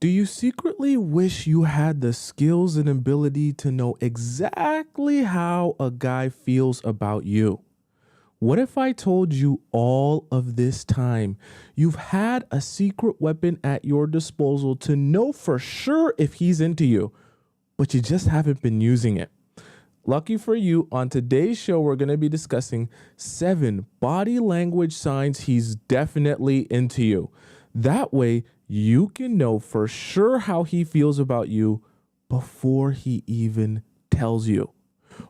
Do you secretly wish you had the skills and ability to know exactly how a guy feels about you? What if I told you all of this time you've had a secret weapon at your disposal to know for sure if he's into you, but you just haven't been using it? Lucky for you, on today's show, we're going to be discussing 7 body language signs he's definitely into you. That way, you can know for sure how he feels about you before he even tells you.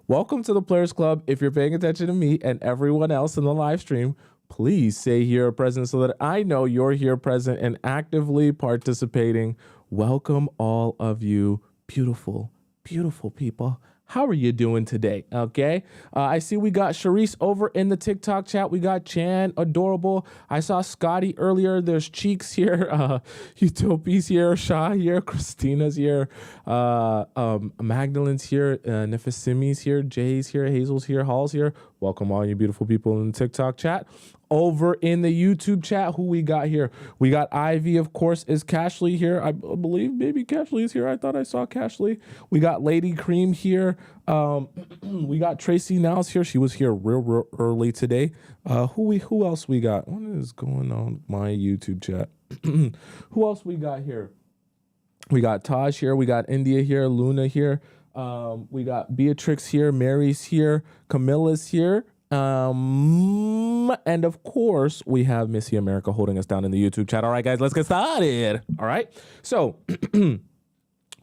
Welcome to the Players Club. If you're paying attention to me and everyone else in the live stream, please say here present so that I know you're here present and actively participating. Welcome all of you beautiful, beautiful people. How are you doing today? Okay. I see we got Sharice over in the TikTok chat. We got Chan, adorable. I saw Scotty earlier. There's Cheeks here. Utopi's here. Shah here. Christina's here. Magdalene's here. Nefisimi's here. Jay's here. Hazel's here. Hall's here. Welcome all you beautiful people in the TikTok chat. Over in the YouTube chat, who we got here? We got Ivy, of course. Is Cashley here? I believe maybe Cashley is here. I thought I saw Cashley. We got Lady Cream here. We got Tracy Niles here. She was here real early today. Who else we got? What is going on my YouTube chat? Who else we got here? We got Taj here. We got India here. Luna here. We got Beatrix here. Mary's here. Camilla's here. And of course, we have Missy America holding us down in the YouTube chat. All right, guys, let's get started. All right. So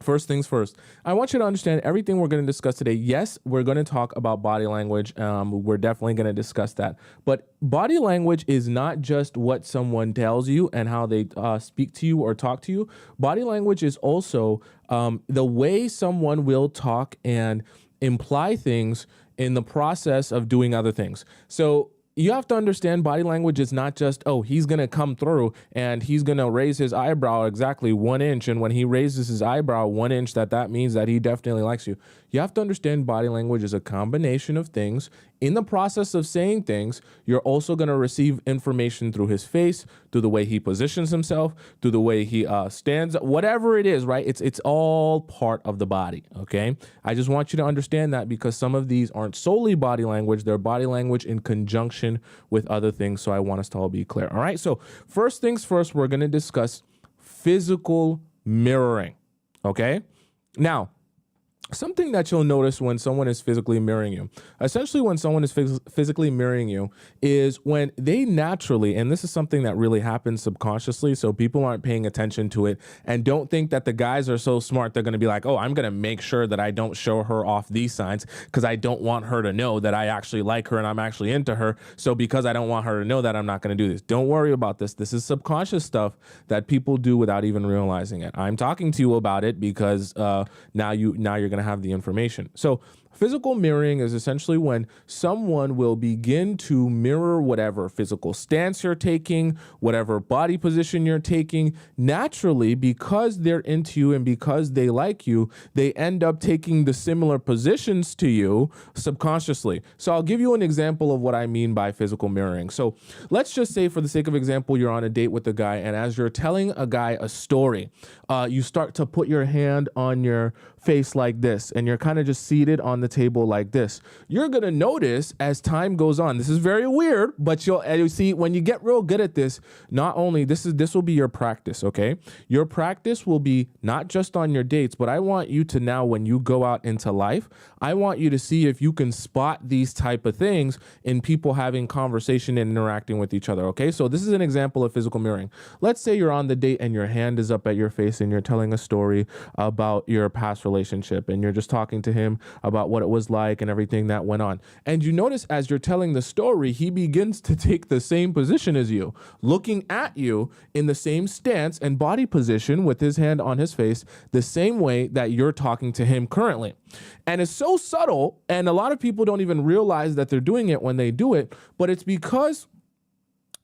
first things first, I want you to understand everything we're going to discuss today. Yes, we're going to talk about body language. We're definitely going to discuss that. But body language is not just what someone tells you and how they speak to you or talk to you. Body language is also the way someone will talk and imply things in the process of doing other things. So you have to understand body language is not just, oh, he's going to come through and he's going to raise his eyebrow exactly 1 inch. And when he raises his eyebrow 1 inch, that means that he definitely likes you. You have to understand body language is a combination of things. In the process of saying things, you're also going to receive information through his face, through the way he positions himself, through the way he stands, whatever it is, right? It's all part of the body, okay? I just want you to understand that because some of these aren't solely body language. They're body language in conjunction with other things. So I want us to all be clear, all right? So first things first, we're going to discuss physical mirroring, okay? Now, something that you'll notice when someone is physically mirroring you, essentially when someone is physically mirroring you is when they naturally, and this is something that really happens subconsciously, so people aren't paying attention to it and don't think that the guys are so smart, they're going to be like, oh, I'm going to make sure that I don't show her off these signs because I don't want her to know that I actually like her and I'm actually into her. So because I don't want her to know that, I'm not going to do this. Don't worry about this. This is subconscious stuff that people do without even realizing it. I'm talking to you about it because now you're going to have the information. So physical mirroring is essentially when someone will begin to mirror whatever physical stance you're taking, whatever body position you're taking. Naturally, because they're into you and because they like you, they end up taking the similar positions to you subconsciously. So I'll give you an example of what I mean by physical mirroring. So let's just say, for the sake of example, you're on a date with a guy, and as you're telling a guy a story, you start to put your hand on your face like this, and you're kind of just seated on the table like this. You're gonna notice as time goes on, this is very weird, but you'll see when you get real good at this, not only this will be your practice, okay? Your practice will be not just on your dates, but I want you to now, when you go out into life, I want you to see if you can spot these type of things in people having conversation and interacting with each other, okay? So this is an example of physical mirroring. Let's say you're on the date and your hand is up at your face and you're telling a story about your past relationship and you're just talking to him about what it was like and everything that went on. And you notice as you're telling the story, he begins to take the same position as you, looking at you in the same stance and body position with his hand on his face, the same way that you're talking to him currently. And it's so subtle, and a lot of people don't even realize that they're doing it when they do it, but it's because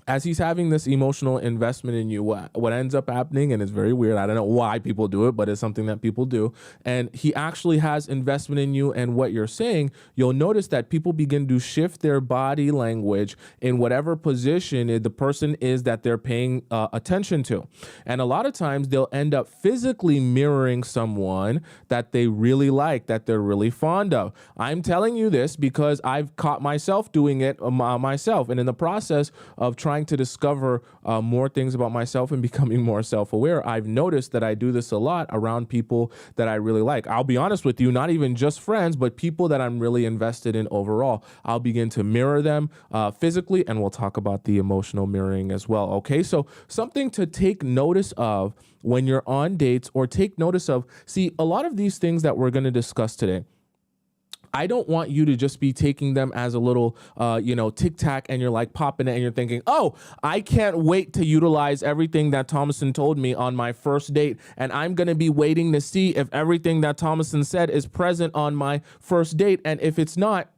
as he's having this emotional investment in you, what ends up happening, and it's very weird, I don't know why people do it, but it's something that people do, and he actually has investment in you and what you're saying, you'll notice that people begin to shift their body language in whatever position the person is that they're paying attention to. And a lot of times they'll end up physically mirroring someone that they really like, that they're really fond of. I'm telling you this because I've caught myself doing it myself, and in the process of trying to discover more things about myself and becoming more self-aware, I've noticed that I do this a lot around people that I really like. I'll be honest with you, not even just friends, but people that I'm really invested in overall. I'll begin to mirror them physically, and we'll talk about the emotional mirroring as well. Okay, so something to take notice of when you're on dates, or take notice of, see, a lot of these things that we're going to discuss today, I don't want you to just be taking them as a little, tic tac, and you're like popping it and you're thinking, oh, I can't wait to utilize everything that Tomisin told me on my first date. And I'm going to be waiting to see if everything that Tomisin said is present on my first date. And if it's not,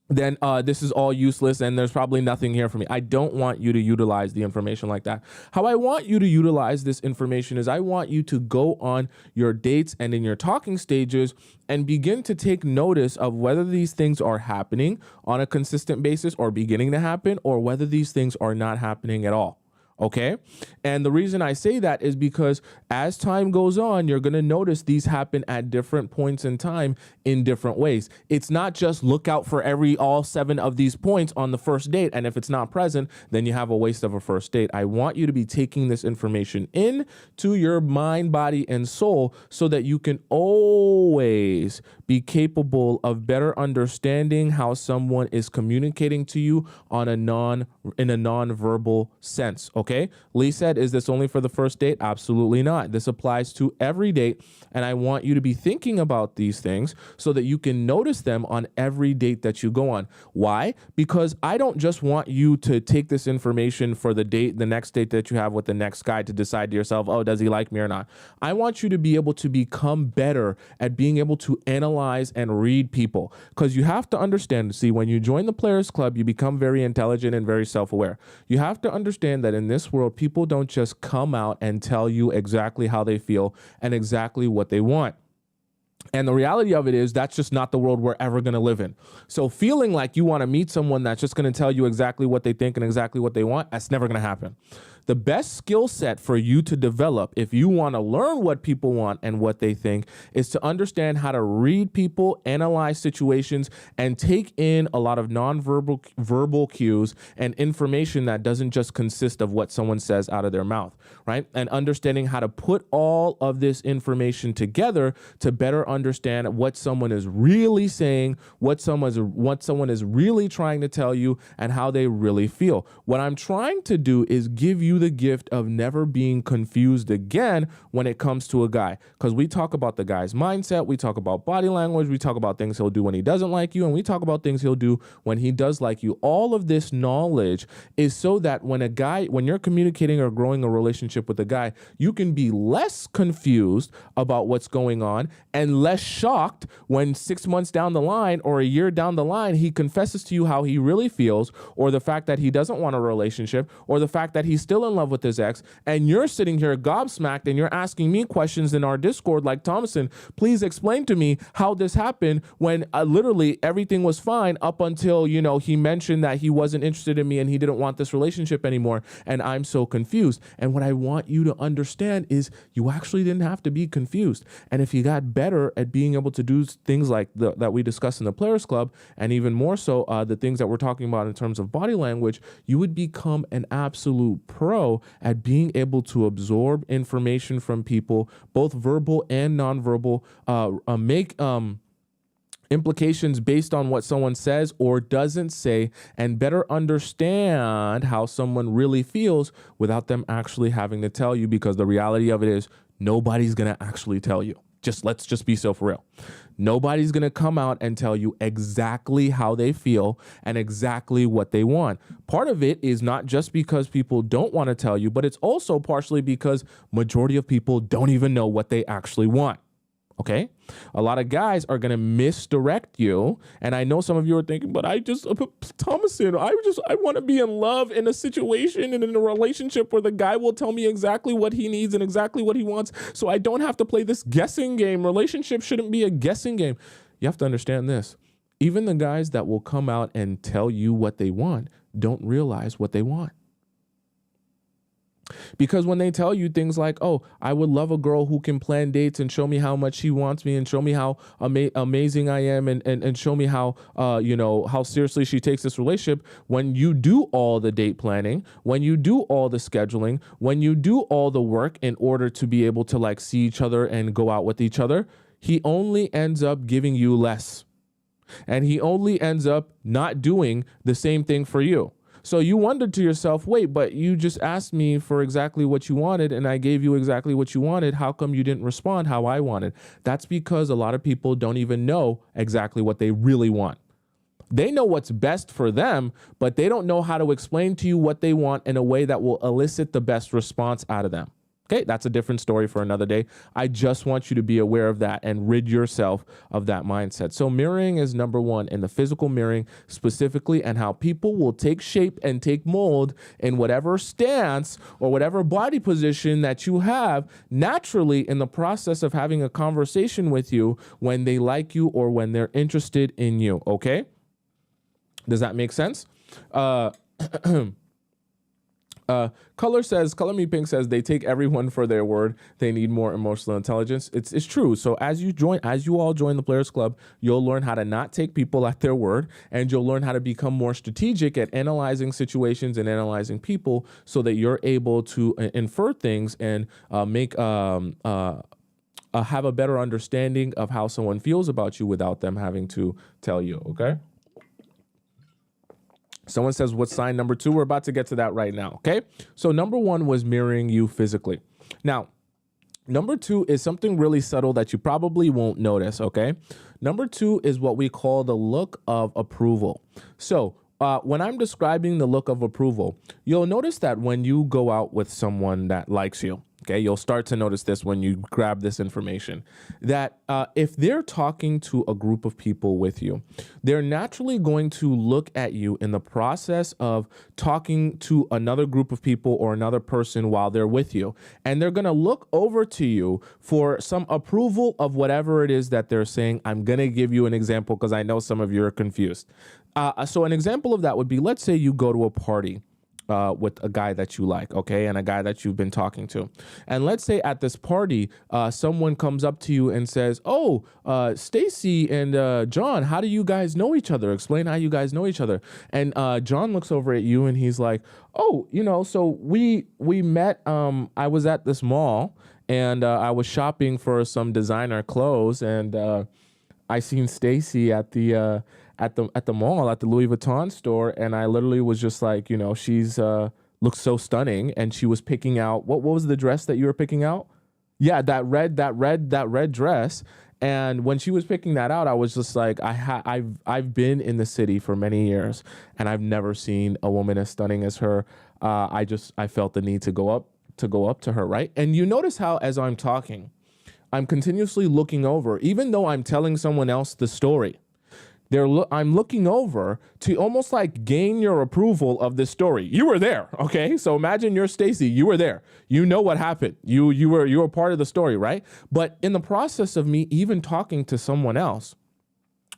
then this is all useless and there's probably nothing here for me. I don't want you to utilize the information like that. How I want you to utilize this information is I want you to go on your dates and in your talking stages and begin to take notice of whether these things are happening on a consistent basis or beginning to happen, or whether these things are not happening at all. Okay. And the reason I say that is because as time goes on, you're going to notice these happen at different points in time in different ways. It's not just look out for all 7 of these points on the first date, and if it's not present, then you have a waste of a first date. I want you to be taking this information in to your mind, body, and soul so that you can always be capable of better understanding how someone is communicating to you in a non-verbal sense. Okay. Lee said, is this only for the first date? Absolutely not. This applies to every date. And I want you to be thinking about these things so that you can notice them on every date that you go on. Why? Because I don't just want you to take this information for the next date that you have with the next guy to decide to yourself, oh, does he like me or not? I want you to be able to become better at being able to analyze and read people, because you have to understand, see, when you join the Players Club, you become very intelligent and very self-aware. You have to understand that in this world, people don't just come out and tell you exactly how they feel and exactly what they want. And the reality of it is that's just not the world we're ever going to live in. So feeling like you want to meet someone that's just going to tell you exactly what they think and exactly what they want, that's never going to happen. The best skill set for you to develop, if you want to learn what people want and what they think, is to understand how to read people, analyze situations, and take in a lot of verbal cues and information that doesn't just consist of what someone says out of their mouth, right? And understanding how to put all of this information together to better understand what someone is really saying, what someone is really trying to tell you, and how they really feel. What I'm trying to do is give you the gift of never being confused again when it comes to a guy, because we talk about the guy's mindset, we talk about body language, we talk about things he'll do when he doesn't like you, and we talk about things he'll do when he does like you. All of this knowledge is so that when you're communicating or growing a relationship with a guy, you can be less confused about what's going on and less shocked when 6 months down the line or a year down the line he confesses to you how he really feels, or the fact that he doesn't want a relationship, or the fact that he's still in love with his ex, and you're sitting here gobsmacked and you're asking me questions in our Discord like, Tomisin, please explain to me how this happened when literally everything was fine up until, he mentioned that he wasn't interested in me and he didn't want this relationship anymore, and I'm so confused. And what I want you to understand is you actually didn't have to be confused. And if you got better at being able to do things like that we discussed in the Players Club, and even more so the things that we're talking about in terms of body language, you would become an absolute pro at being able to absorb information from people, both verbal and nonverbal, make implications based on what someone says or doesn't say, and better understand how someone really feels without them actually having to tell you, because the reality of it is nobody's going to actually tell you. Let's just be so for real. Nobody's going to come out and tell you exactly how they feel and exactly what they want. Part of it is not just because people don't want to tell you, but it's also partially because majority of people don't even know what they actually want. Okay. A lot of guys are going to misdirect you. And I know some of you are thinking, but Tomisin, I want to be in love in a situation and in a relationship where the guy will tell me exactly what he needs and exactly what he wants. So I don't have to play this guessing game. Relationship shouldn't be a guessing game. You have to understand this. Even the guys that will come out and tell you what they want don't realize what they want. Because when they tell you things like, oh, I would love a girl who can plan dates and show me how much she wants me and show me how amazing I am and show me how, how seriously she takes this relationship. When you do all the date planning, when you do all the scheduling, when you do all the work in order to be able to like see each other and go out with each other, he only ends up giving you less. And he only ends up not doing the same thing for you. So you wonder to yourself, wait, but you just asked me for exactly what you wanted and I gave you exactly what you wanted. How come you didn't respond how I wanted? That's because a lot of people don't even know exactly what they really want. They know what's best for them, but they don't know how to explain to you what they want in a way that will elicit the best response out of them. Okay, that's a different story for another day. I just want you to be aware of that and rid yourself of that mindset. So mirroring is number one, in the physical mirroring specifically, and how people will take shape and take mold in whatever stance or whatever body position that you have naturally in the process of having a conversation with you when they like you or when they're interested in you. Okay, does that make sense? Color Me Pink says they take everyone for their word. They need more emotional intelligence. It's true. So as you all join the Players Club, you'll learn how to not take people at their word, and you'll learn how to become more strategic at analyzing situations and analyzing people so that you're able to infer things and have a better understanding of how someone feels about you without them having to tell you. Okay. Someone says, what's sign number 2? We're about to get to that right now, okay? So number 1 was mirroring you physically. Now, number 2 is something really subtle that you probably won't notice, okay? Number 2 is what we call the look of approval. So when I'm describing the look of approval, you'll notice that when you go out with someone that likes you, okay, you'll start to notice this when you grab this information, that if they're talking to a group of people with you, they're naturally going to look at you in the process of talking to another group of people or another person while they're with you. And they're going to look over to you for some approval of whatever it is that they're saying. I'm going to give you an example because I know some of you are confused. So an example of that would be, let's say you go to a party with a guy that you like, okay, and a guy that you've been talking to. And let's say at this party, someone comes up to you and says, oh, Stacy and John, how do you guys know each other? Explain how you guys know each other. And John looks over at you and he's like, oh, so we met, I was at this mall and I was shopping for some designer clothes, and I seen Stacy at the mall, at the Louis Vuitton store, and I literally was just like, she's looks so stunning, and she was picking out what was the dress that you were picking out? Yeah, that red dress. And when she was picking that out, I was just like, I've been in the city for many years, and I've never seen a woman as stunning as her. I felt the need to go up to her, right? And you notice how as I'm talking, I'm continuously looking over, even though I'm telling someone else the story. I'm looking over to almost like gain your approval of this story. You were there, okay? So imagine you're Stacy. You were there. You know what happened. You were part of the story, right? But in the process of me even talking to someone else,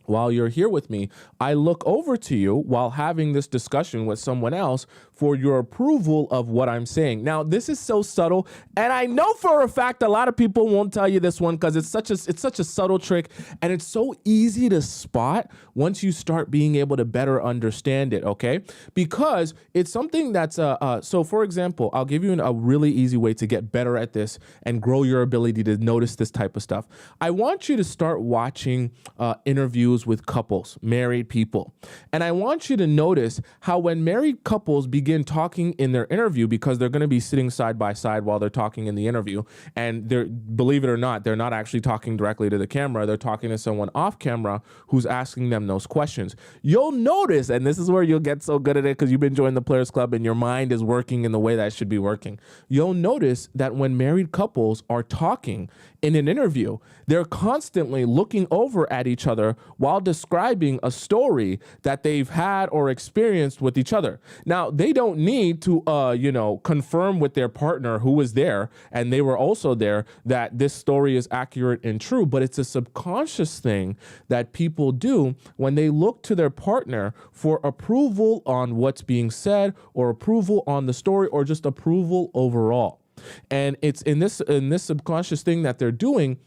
while you're here with me, I look over to you while having this discussion with someone else for your approval of what I'm saying. Now, this is so subtle, and I know for a fact a lot of people won't tell you this one because it's such a subtle trick, and it's so easy to spot once you start being able to better understand it, okay? Because it's something that's, so for example, I'll give you a really easy way to get better at this and grow your ability to notice this type of stuff. I want you to start watching interviews with couples, married people. And I want you to notice how when married couples begin begin talking in their interview, because they're going to be sitting side by side while they're talking in the interview. And believe it or not, they're not actually talking directly to the camera. They're talking to someone off camera who's asking them those questions. You'll notice, and this is where you'll get so good at it because you've been joining the Players Club and your mind is working in the way that it should be working. You'll notice that when married couples are talking in an interview, they're constantly looking over at each other while describing a story that they've had or experienced with each other. Now, they don't need to, confirm with their partner who was there and they were also there that this story is accurate and true, but it's a subconscious thing that people do when they look to their partner for approval on what's being said or approval on the story or just approval overall. And it's in this subconscious thing that they're doing.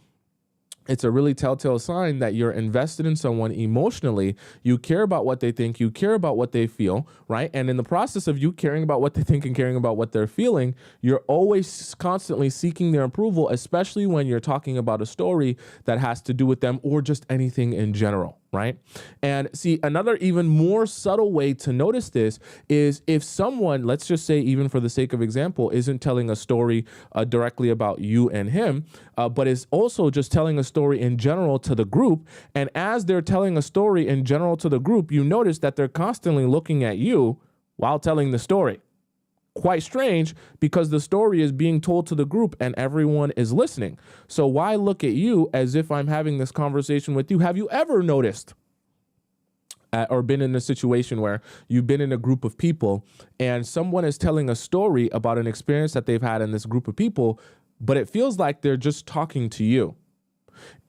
It's a really telltale sign that you're invested in someone emotionally. You care about what they think. You care about what they feel, right? And in the process of you caring about what they think and caring about what they're feeling, you're always constantly seeking their approval, especially when you're talking about a story that has to do with them or just anything in general, right? And see, another even more subtle way to notice this is if someone, let's just say, even for the sake of example, isn't telling a story directly about you and him, but is also just telling a story in general to the group. And as they're telling a story in general to the group, you notice that they're constantly looking at you while telling the story. Quite strange, because the story is being told to the group and everyone is listening. So why look at you as if I'm having this conversation with you? Have you ever noticed or been in a situation where you've been in a group of people and someone is telling a story about an experience that they've had in this group of people, but it feels like they're just talking to you?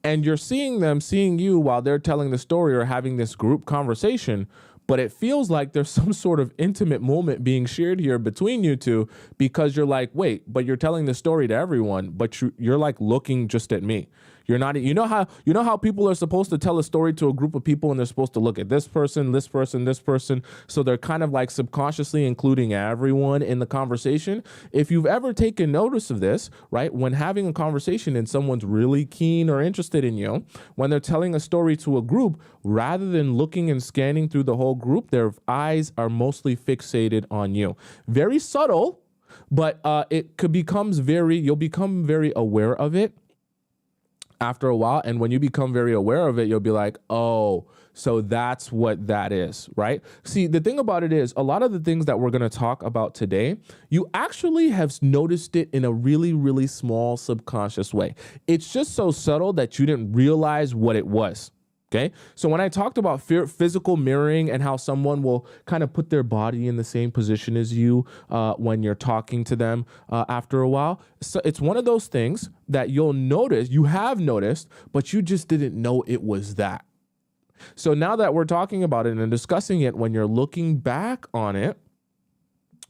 And you're seeing them seeing you while they're telling the story or having this group conversation, but it feels like there's some sort of intimate moment being shared here between you two, because you're like, wait, but you're telling the story to everyone, but you're like looking just at me. You're not, you know how people are supposed to tell a story to a group of people and they're supposed to look at this person, this person, this person. So they're kind of like subconsciously including everyone in the conversation. If you've ever taken notice of this, right, when having a conversation and someone's really keen or interested in you, when they're telling a story to a group, rather than looking and scanning through the whole group, their eyes are mostly fixated on you. Very subtle, but you'll become very aware of it after a while. And when you become very aware of it, you'll be like, oh, so that's what that is, right? See, the thing about it is a lot of the things that we're going to talk about today, you actually have noticed it in a really, really small subconscious way. It's just so subtle that you didn't realize what it was. Okay. So when I talked about physical mirroring and how someone will kind of put their body in the same position as you when you're talking to them after a while, so it's one of those things that you have noticed, but you just didn't know it was that. So now that we're talking about it and discussing it, when you're looking back on it,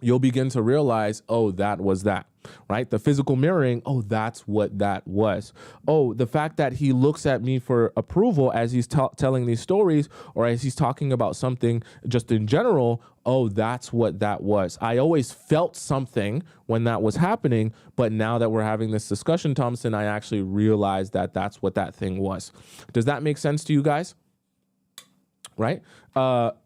you'll begin to realize, oh, that was that, right? The physical mirroring, oh, that's what that was. Oh, the fact that he looks at me for approval as he's telling these stories or as he's talking about something just in general, oh, that's what that was. I always felt something when that was happening, but now that we're having this discussion, Tomisin, I actually realized that that's what that thing was. Does that make sense to you guys? Right? Let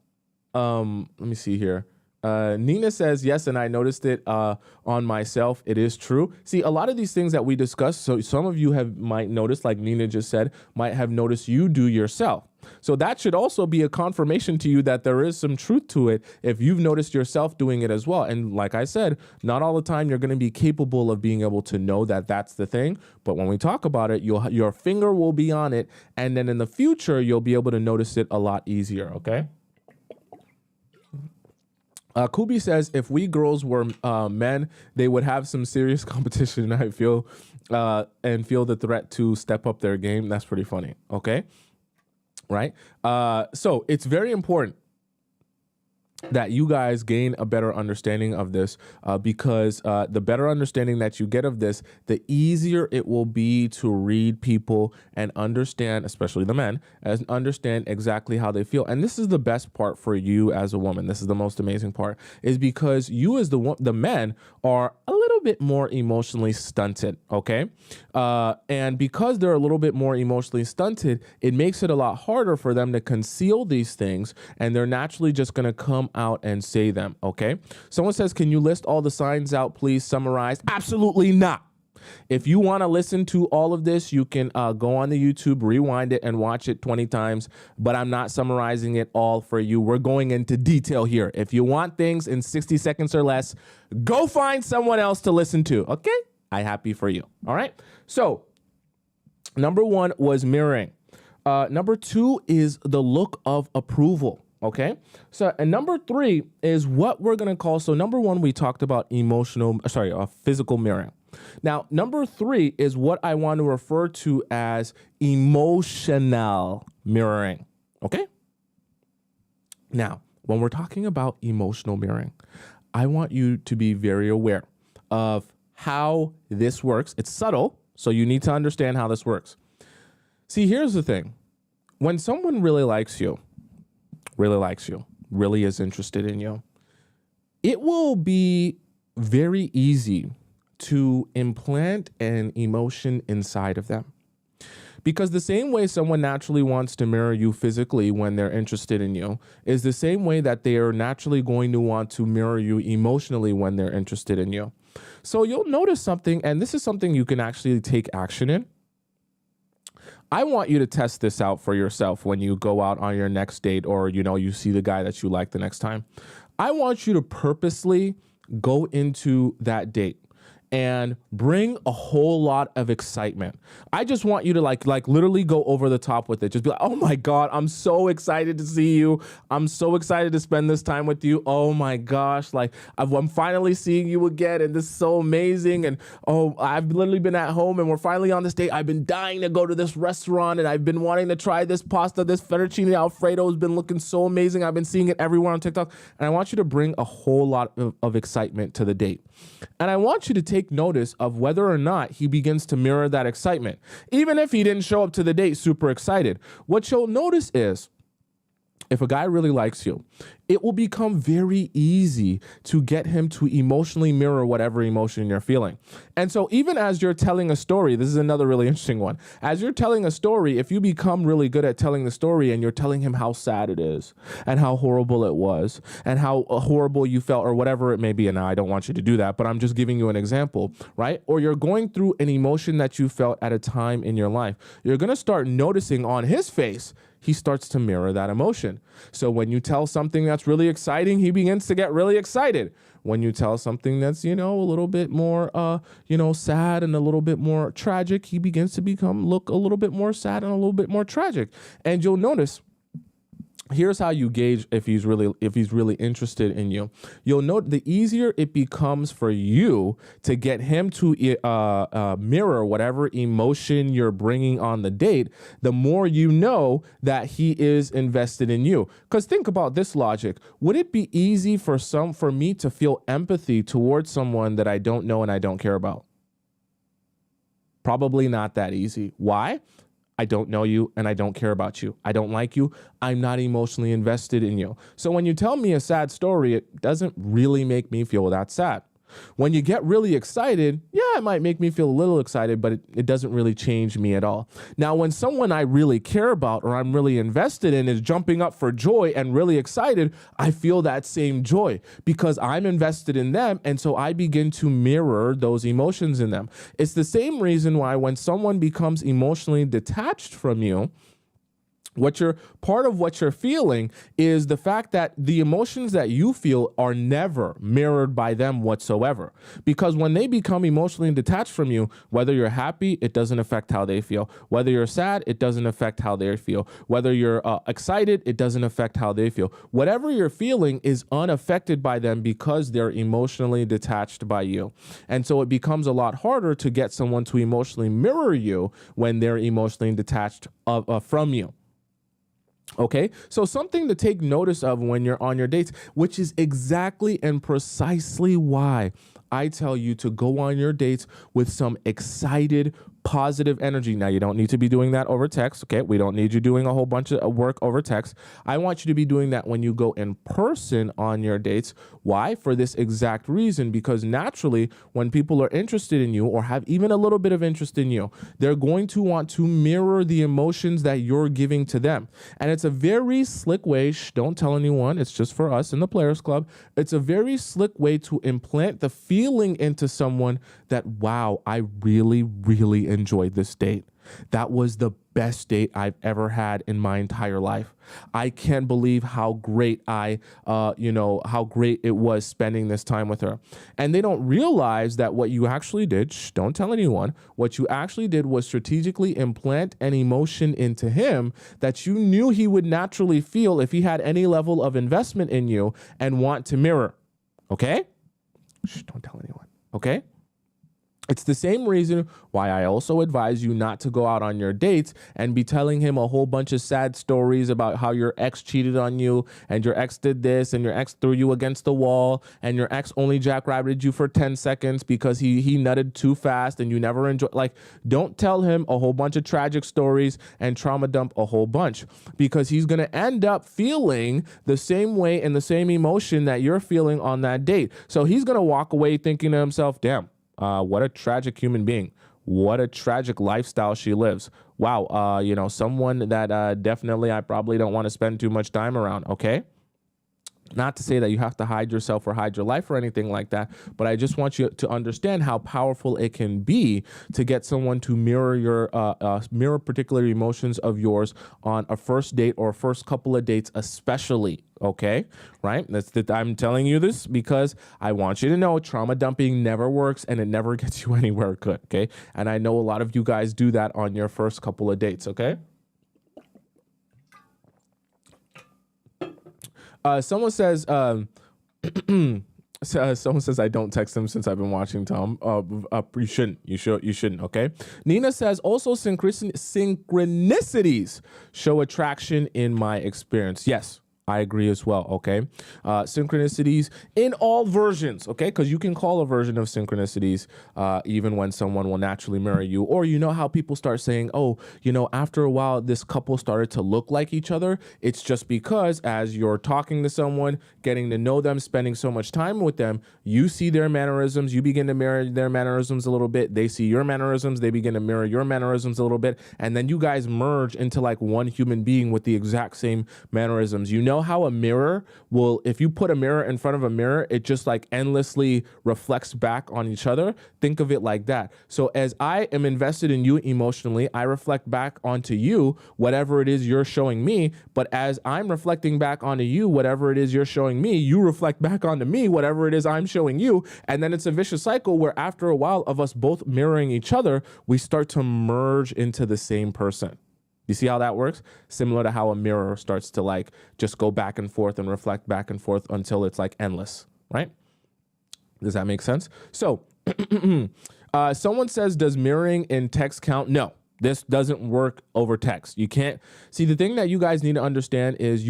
me see here. Nina says, yes, and I noticed it on myself. It is true. See, a lot of these things that we discussed, so some of you might notice, like Nina just said, might have noticed you do yourself. So that should also be a confirmation to you that there is some truth to it if you've noticed yourself doing it as well. And like I said, not all the time you're going to be capable of being able to know that that's the thing. But when we talk about it, your finger will be on it. And then in the future, you'll be able to notice it a lot easier. Okay. Kubi says, if we girls were men, they would have some serious competition, I feel, and feel the threat to step up their game. That's pretty funny. Okay. Right. So it's very important that you guys gain a better understanding of this because the better understanding that you get of this, the easier it will be to read people and understand, especially the men, and understand exactly how they feel. And this is the best part for you as a woman. This is the most amazing part, is because you as the men are a little little bit more emotionally stunted, okay? And because they're a little bit more emotionally stunted, it makes it a lot harder for them to conceal these things, and they're naturally just going to come out and say them, okay? Someone says, can you list all the signs out, please summarize? Absolutely not. If you want to listen to all of this, you can go on the YouTube, rewind it, and watch it 20 times, but I'm not summarizing it all for you. We're going into detail here. If you want things in 60 seconds or less, go find someone else to listen to, okay? I'm happy for you, all right? So, number one was mirroring. Number two is the look of approval. Okay. So, and number three is what we're going to call. So number one, we talked about physical mirroring. Now, number three is what I want to refer to as emotional mirroring. Okay. Now, when we're talking about emotional mirroring, I want you to be very aware of how this works. It's subtle, so you need to understand how this works. See, here's the thing. When someone really likes you, really is interested in you, it will be very easy to implant an emotion inside of them. Because the same way someone naturally wants to mirror you physically when they're interested in you is the same way that they are naturally going to want to mirror you emotionally when they're interested in you. So you'll notice something, and this is something you can actually take action in. I want you to test this out for yourself when you go out on your next date, or, you see the guy that you like the next time. I want you to purposely go into that date and bring a whole lot of excitement. I just want you to like literally go over the top with it. Just be like, oh my God, I'm so excited to see you. I'm so excited to spend this time with you. Oh my gosh, I'm finally seeing you again, and this is so amazing. And I've literally been at home and we're finally on this date. I've been dying to go to this restaurant, and I've been wanting to try this pasta, this fettuccine Alfredo has been looking so amazing. I've been seeing it everywhere on TikTok. And I want you to bring a whole lot of excitement to the date. And I want you to take notice of whether or not he begins to mirror that excitement. Even if he didn't show up to the date super excited, what you'll notice is if a guy really likes you, it will become very easy to get him to emotionally mirror whatever emotion you're feeling. And so even as you're telling a story, this is another really interesting one. As you're telling a story, if you become really good at telling the story and you're telling him how sad it is and how horrible it was and how horrible you felt or whatever it may be, and now I don't want you to do that, but I'm just giving you an example, right? Or you're going through an emotion that you felt at a time in your life, you're going to start noticing on his face, he starts to mirror that emotion. So when you tell something that's really exciting, he begins to get really excited. When you tell something that's, a little bit more, sad and a little bit more tragic, he begins to look a little bit more sad and a little bit more tragic. And you'll notice, here's how you gauge if he's really interested in you. You'll note the easier it becomes for you to get him to mirror whatever emotion you're bringing on the date, the more you know that he is invested in you. Because think about this logic. Would it be easy for me to feel empathy towards someone that I don't know and I don't care about? Probably not that easy. Why? I don't know you and I don't care about you. I don't like you. I'm not emotionally invested in you. So when you tell me a sad story, it doesn't really make me feel that sad. When you get really excited, yeah, it might make me feel a little excited, but it doesn't really change me at all. Now, when someone I really care about or I'm really invested in is jumping up for joy and really excited, I feel that same joy because I'm invested in them. And so I begin to mirror those emotions in them. It's the same reason why when someone becomes emotionally detached from you, part of what you're feeling is the fact that the emotions that you feel are never mirrored by them whatsoever. Because when they become emotionally detached from you, whether you're happy, it doesn't affect how they feel. Whether you're sad, it doesn't affect how they feel. Whether you're excited, it doesn't affect how they feel. Whatever you're feeling is unaffected by them because they're emotionally detached by you. And so it becomes a lot harder to get someone to emotionally mirror you when they're emotionally detached from you. Okay, so something to take notice of when you're on your dates, which is exactly and precisely why I tell you to go on your dates with some excited, positive energy. Now, you don't need to be doing that over text, okay? We don't need you doing a whole bunch of work over text. I want you to be doing that when you go in person on your dates. Why? For this exact reason, because naturally, when people are interested in you or have even a little bit of interest in you, they're going to want to mirror the emotions that you're giving to them. And it's a very slick way, don't tell anyone, it's just for us in the Players Club. It's a very slick way to implant the feeling into someone that, wow, I really, really enjoyed this date. That was the best date I've ever had in my entire life. I can't believe how great how great it was spending this time with her. And they don't realize that what you actually did, don't tell anyone, what you actually did was strategically implant an emotion into him that you knew he would naturally feel if he had any level of investment in you and want to mirror. Okay? Don't tell anyone. Okay? It's the same reason why I also advise you not to go out on your dates and be telling him a whole bunch of sad stories about how your ex cheated on you and your ex did this and your ex threw you against the wall and your ex only jackrabbited you for 10 seconds because he nutted too fast and you never enjoyed. Like, don't tell him a whole bunch of tragic stories and trauma dump a whole bunch, because he's going to end up feeling the same way and the same emotion that you're feeling on that date. So he's going to walk away thinking to himself, damn, what a tragic human being. What a tragic lifestyle she lives. Wow, someone that definitely I probably don't want to spend too much time around, okay? Not to say that you have to hide yourself or hide your life or anything like that, but I just want you to understand how powerful it can be to get someone to mirror particular emotions of yours on a first date or first couple of dates, especially. Okay, right? I'm telling you this because I want you to know trauma dumping never works and it never gets you anywhere good. Okay, and I know a lot of you guys do that on your first couple of dates. Okay. Someone says, someone says I don't text him since I've been watching Tom. You shouldn't. You shouldn't. Okay. Nina says also synchronicities show attraction in my experience. Yes, I agree as well. Okay. Synchronicities in all versions. Okay. Because you can call a version of synchronicities even when someone will naturally mirror you. Or you know how people start saying, oh, after a while, this couple started to look like each other. It's just because as you're talking to someone, getting to know them, spending so much time with them, you see their mannerisms. You begin to mirror their mannerisms a little bit. They see your mannerisms. They begin to mirror your mannerisms a little bit. And then you guys merge into like one human being with the exact same mannerisms. You know how a mirror will, if you put a mirror in front of a mirror, it just like endlessly reflects back on each other. Think of it like that. So as I am invested in you emotionally, I reflect back onto you whatever it is you're showing me. But as I'm reflecting back onto you whatever it is you're showing me, you reflect back onto me whatever it is I'm showing you. And then it's a vicious cycle where after a while of us both mirroring each other, we start to merge into the same person. You see how that works? Similar to how a mirror starts to like just go back and forth and reflect back and forth until it's like endless, right? Does that make sense? So someone says, does mirroring in text count? No, this doesn't work over text. You can't see, the thing that you guys need to understand is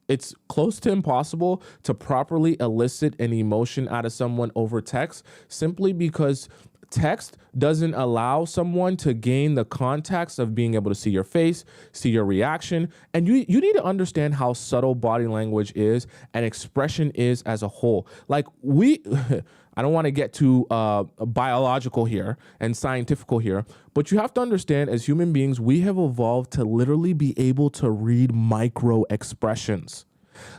it's close to impossible to properly elicit an emotion out of someone over text, simply because text doesn't allow someone to gain the context of being able to see your face, see your reaction. And you need to understand how subtle body language is and expression is as a whole. Like I don't want to get too biological here and scientifical here, but you have to understand as human beings, we have evolved to literally be able to read micro expressions.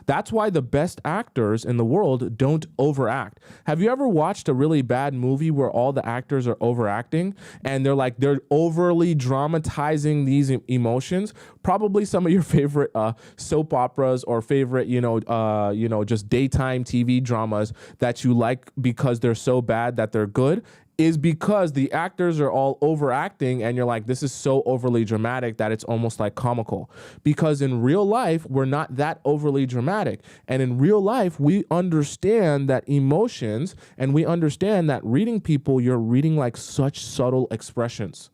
That's why the best actors in the world don't overact. Have you ever watched a really bad movie where all the actors are overacting and they're overly dramatizing these emotions? Probably some of your favorite soap operas or favorite, just daytime TV dramas that you like because they're so bad that they're good, is because the actors are all overacting and you're like, this is so overly dramatic that it's almost like comical. Because in real life, we're not that overly dramatic. And in real life, we understand that emotions and we understand that reading people, you're reading like such subtle expressions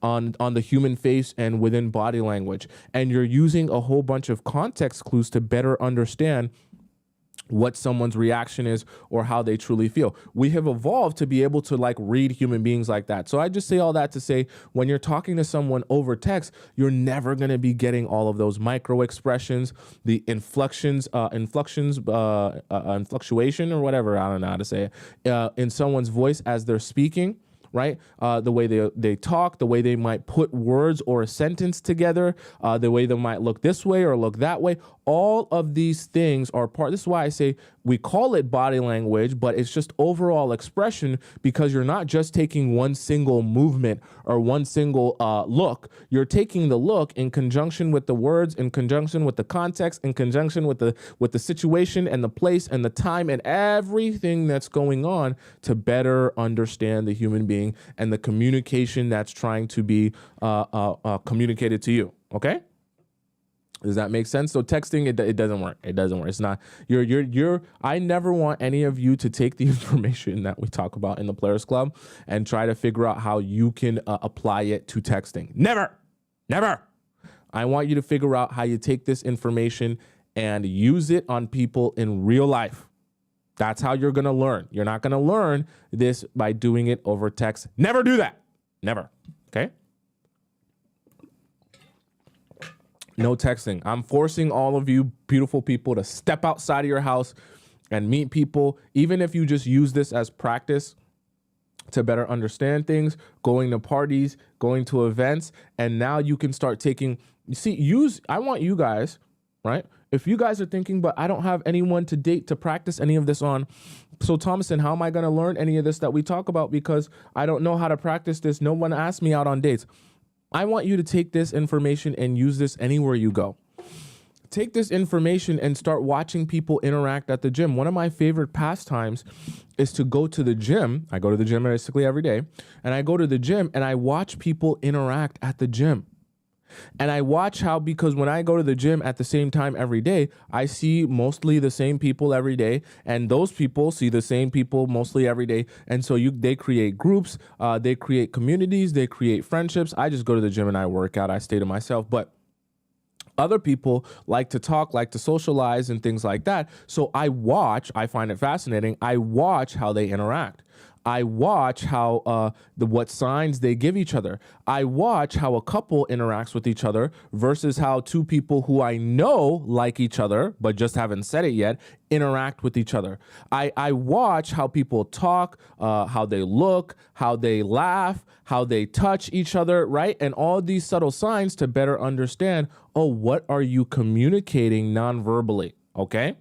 on the human face and within body language. And you're using a whole bunch of context clues to better understand what someone's reaction is or how they truly feel. We have evolved to be able to like read human beings like that. So I just say all that to say, when you're talking to someone over text, you're never going to be getting all of those micro expressions, the inflections, influctuation or whatever, I don't know how to say it, in someone's voice as they're speaking. Right? The way they talk, the way they might put words or a sentence together, the way they might look this way or look that way. All of these things are part. This is why I say we call it body language, but it's just overall expression, because you're not just taking one single movement or one single look. You're taking the look in conjunction with the words, in conjunction with the context, in conjunction with the situation and the place and the time and everything that's going on to better understand the human being and the communication that's trying to be communicated to you. Okay? Does that make sense? So texting, it doesn't work. It doesn't work. It's not, I never want any of you to take the information that we talk about in the Players Club and try to figure out how you can apply it to texting. Never. I want you to figure out how you take this information and use it on people in real life. That's how you're going to learn. You're not going to learn this by doing it over text. Never do that. Never. Okay? No texting. I'm forcing all of you beautiful people to step outside of your house and meet people, even if you just use this as practice to better understand things, going to parties, going to events, and now you can start taking, I want you guys, right? If you guys are thinking, but I don't have anyone to date to practice any of this on, so Tomisin, how am I going to learn any of this that we talk about? Because I don't know how to practice this. No one asked me out on dates. I want you to take this information and use this anywhere you go. Take this information and start watching people interact at the gym. One of my favorite pastimes is to go to the gym. I go to the gym basically every day, and I go to the gym and I watch people interact at the gym. And I watch how, because when I go to the gym at the same time every day, I see mostly the same people every day, and those people see the same people mostly every day. And so they create groups, they create communities, they create friendships. I just go to the gym and I work out, I stay to myself. But other people like to talk, like to socialize and things like that. So I find it fascinating. I watch how they interact. I watch how what signs they give each other. I watch how a couple interacts with each other versus how two people who I know like each other, but just haven't said it yet, interact with each other. I watch how people talk, how they look, how they laugh, how they touch each other, right? And all these subtle signs to better understand, what are you communicating non-verbally, okay?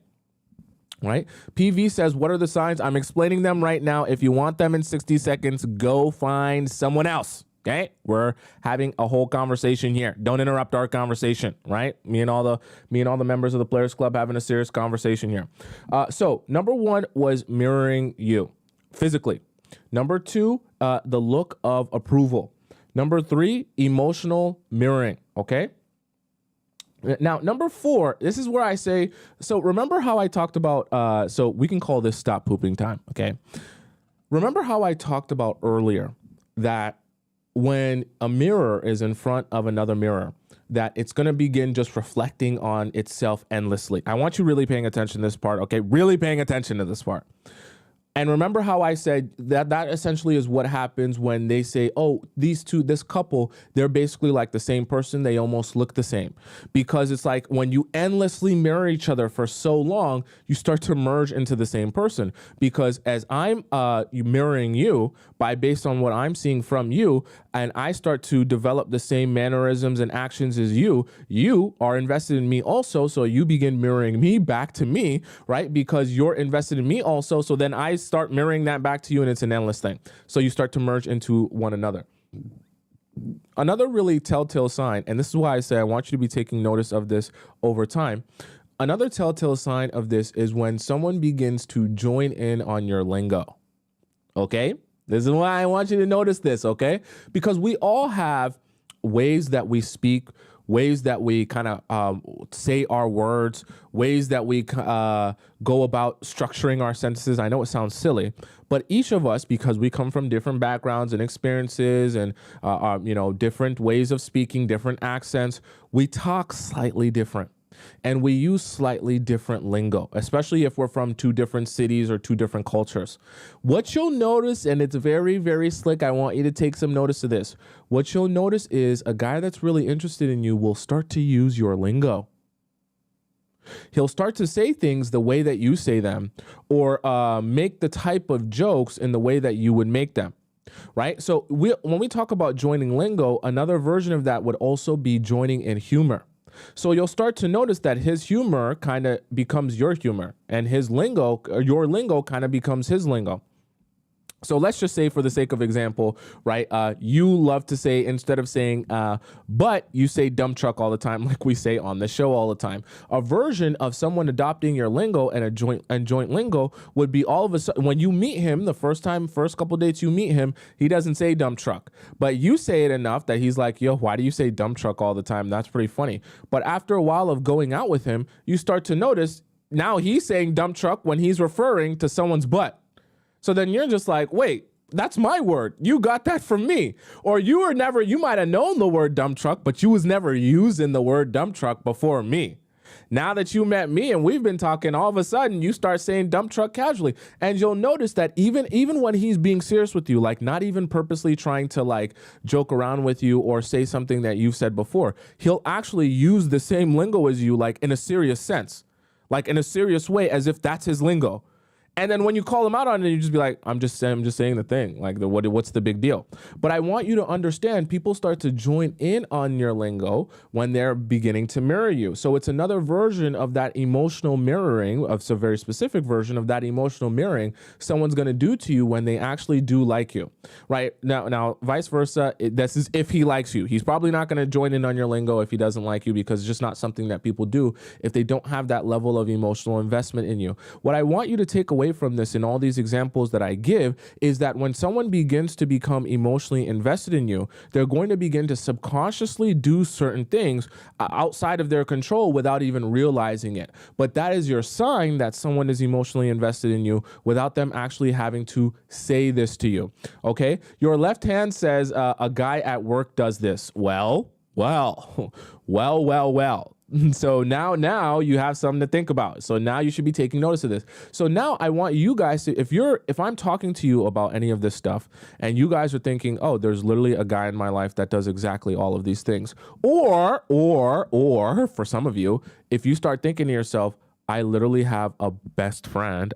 Right? PV says, what are the signs? I'm explaining them right now. If you want them in 60 seconds, go find someone else. Okay? We're having a whole conversation here. Don't interrupt our conversation, right? Me and all the members of the Players Club having a serious conversation here. So number one was mirroring you physically. Number two, the look of approval. Number three, emotional mirroring. Okay? Now, number four, this is where I say, so remember how I talked about, so we can call this stop pooping time, okay? Remember how I talked about earlier that when a mirror is in front of another mirror, that it's going to begin just reflecting on itself endlessly. I want you really paying attention to this part, okay? Really paying attention to this part. And remember how I said that essentially is what happens when they say, this couple, they're basically like the same person. They almost look the same, because it's like when you endlessly mirror each other for so long, you start to merge into the same person. Because as I'm mirroring you based on what I'm seeing from you, and I start to develop the same mannerisms and actions as you are invested in me also. So you begin mirroring me back to me, right? Because you're invested in me also. So then I start mirroring that back to you, and it's an endless thing. So you start to merge into one another. Another really telltale sign, and this is why I say I want you to be taking notice of this over time. Another telltale sign of this is when someone begins to join in on your lingo. Okay? This is why I want you to notice this, okay? Because we all have ways that we speak, ways that we kind of say our words, ways that we go about structuring our sentences. I know it sounds silly, but each of us, because we come from different backgrounds and experiences and different ways of speaking, different accents, we talk slightly different. and we use slightly different lingo, especially if we're from two different cities or two different cultures. What you'll notice, and it's very, very slick, I want you to take some notice of this. What you'll notice is a guy that's really interested in you will start to use your lingo. He'll start to say things the way that you say them, or make the type of jokes in the way that you would make them. Right? So when we talk about joining lingo, another version of that would also be joining in humor. So you'll start to notice that his humor kind of becomes your humor, and his lingo, or your lingo, kind of becomes his lingo. So let's just say, for the sake of example, right, you love to say, instead of saying but, you say dump truck all the time, like we say on the show all the time. A version of someone adopting your lingo and joint lingo would be, all of a sudden, when you meet him, the first couple dates you meet him, he doesn't say dump truck, but you say it enough that he's like, yo, why do you say dump truck all the time? That's pretty funny. But after a while of going out with him, you start to notice now he's saying dump truck when he's referring to someone's butt. So then you're just like, wait, that's my word. You got that from me. Or you might have known the word dump truck, but you was never using the word dump truck before me. Now that you met me and we've been talking, all of a sudden you start saying dump truck casually. And you'll notice that even when he's being serious with you, like not even purposely trying to like joke around with you or say something that you've said before, he'll actually use the same lingo as you, like in a serious sense, like in a serious way, as if that's his lingo. And then when you call him out on it, you just be like, I'm just saying the thing. Like, what's the big deal? But I want you to understand, people start to join in on your lingo when they're beginning to mirror you. So it's another version of that emotional mirroring, of a very specific version of that emotional mirroring someone's going to do to you when they actually do like you, right? Now, vice versa, this is if he likes you. He's probably not going to join in on your lingo if he doesn't like you, because it's just not something that people do if they don't have that level of emotional investment in you. What I want you to take away from this in all these examples that I give is that when someone begins to become emotionally invested in you, they're going to begin to subconsciously do certain things outside of their control without even realizing it. But that is your sign that someone is emotionally invested in you without them actually having to say this to you. Okay? Your left hand says a guy at work does this. Well. So now you have something to think about. So now you should be taking notice of this. So now I want you guys to, if I'm talking to you about any of this stuff and you guys are thinking, oh, there's literally a guy in my life that does exactly all of these things. Or for some of you, if you start thinking to yourself, I literally have a best guy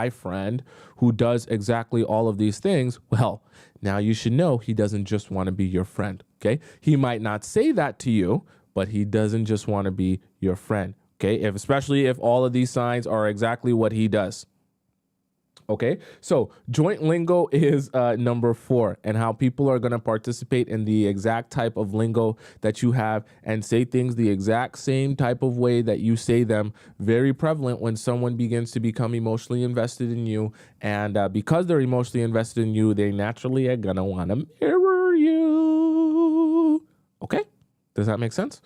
friend who does exactly all of these things. Well, now you should know he doesn't just want to be your friend. Okay. He might not say that to you, but he doesn't just want to be your friend. Okay. Especially if all of these signs are exactly what he does. Okay, so joint lingo is number 4, and how people are going to participate in the exact type of lingo that you have and say things the exact same type of way that you say them. Very prevalent when someone begins to become emotionally invested in you, and because they're emotionally invested in you, they naturally are going to want to mirror you. Okay, does that make sense?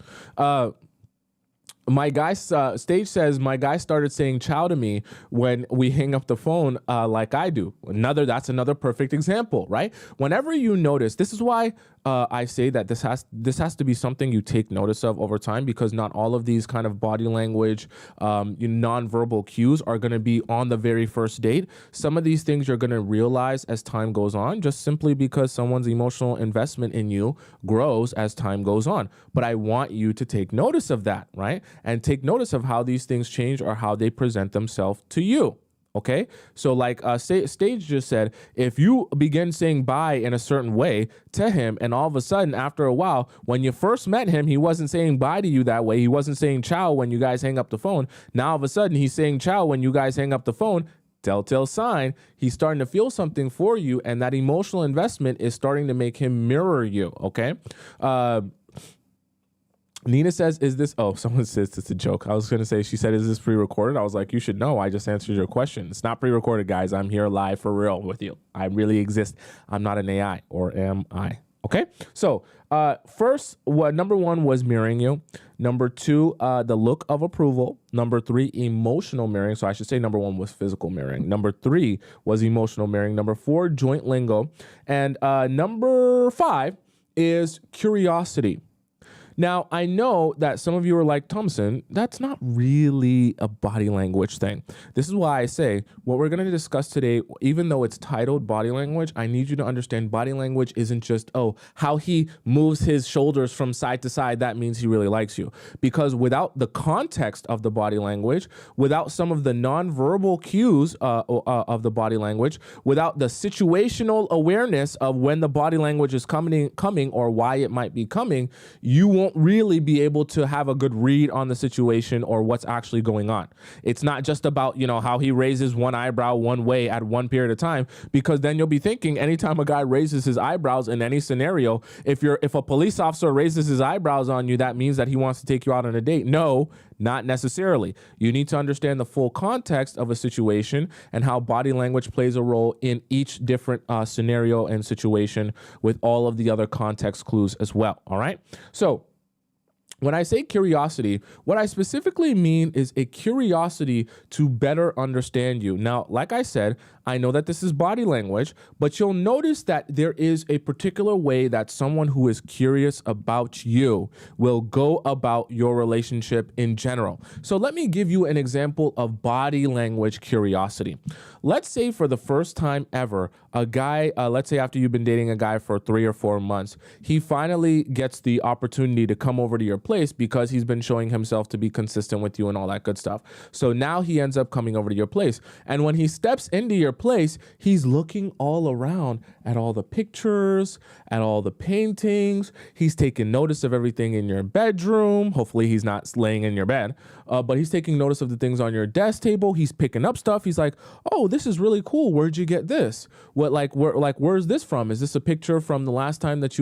My guy, Stage says, my guy started saying ciao to me when we hang up the phone like I do. That's another perfect example, right? Whenever you notice, this is why I say that this has to be something you take notice of over time, because not all of these kind of body language, nonverbal cues are going to be on the very first date. Some of these things you're going to realize as time goes on, just simply because someone's emotional investment in you grows as time goes on. But I want you to take notice of that, right? And take notice of how these things change or how they present themselves to you. Okay, so like Stage just said, if you begin saying bye in a certain way to him, and all of a sudden after a while, when you first met him, he wasn't saying bye to you that way. He wasn't saying ciao when you guys hang up the phone. Now all of a sudden he's saying ciao when you guys hang up the phone. Telltale sign, he's starting to feel something for you, and that emotional investment is starting to make him mirror you. Okay. Nina says, someone says it's a joke. I was going to say, she said, is this pre-recorded? I was like, you should know. I just answered your question. It's not pre-recorded, guys. I'm here live for real with you. I really exist. I'm not an AI, or am I? Okay. So first, number 1 was mirroring you. Number 2, the look of approval. Number 3, emotional mirroring. So I should say number 1 was physical mirroring. Number 3 was emotional mirroring. Number 4, joint lingo. And number 5 is curiosity. Now, I know that some of you are like, Tomisin, that's not really a body language thing. This is why I say what we're going to discuss today, even though it's titled body language, I need you to understand body language isn't just, oh, how he moves his shoulders from side to side, that means he really likes you. Because without the context of the body language, without some of the nonverbal cues of the body language, without the situational awareness of when the body language is coming or why it might be coming, you won't really be able to have a good read on the situation or what's actually going on. It's not just about, how he raises one eyebrow one way at one period of time, because then you'll be thinking anytime a guy raises his eyebrows in any scenario, if a police officer raises his eyebrows on you, that means that he wants to take you out on a date. No, not necessarily. You need to understand the full context of a situation and how body language plays a role in each different scenario and situation with all of the other context clues as well. All right. So when I say curiosity, what I specifically mean is a curiosity to better understand you. Now, like I said, I know that this is body language, but you'll notice that there is a particular way that someone who is curious about you will go about your relationship in general. So let me give you an example of body language curiosity. Let's say for the first time ever, a guy, let's say after you've been dating a guy for 3 or 4 months, he finally gets the opportunity to come over to your place because he's been showing himself to be consistent with you and all that good stuff. So now he ends up coming over to your place. And when he steps into your place, he's looking all around at all the pictures, at all the paintings. He's taking notice of everything in your bedroom. Hopefully he's not laying in your bed, but he's taking notice of the things on your desk table. He's picking up stuff. He's like, oh, this is really cool. Where'd you get this? Where's this from? Is this a picture from the last time that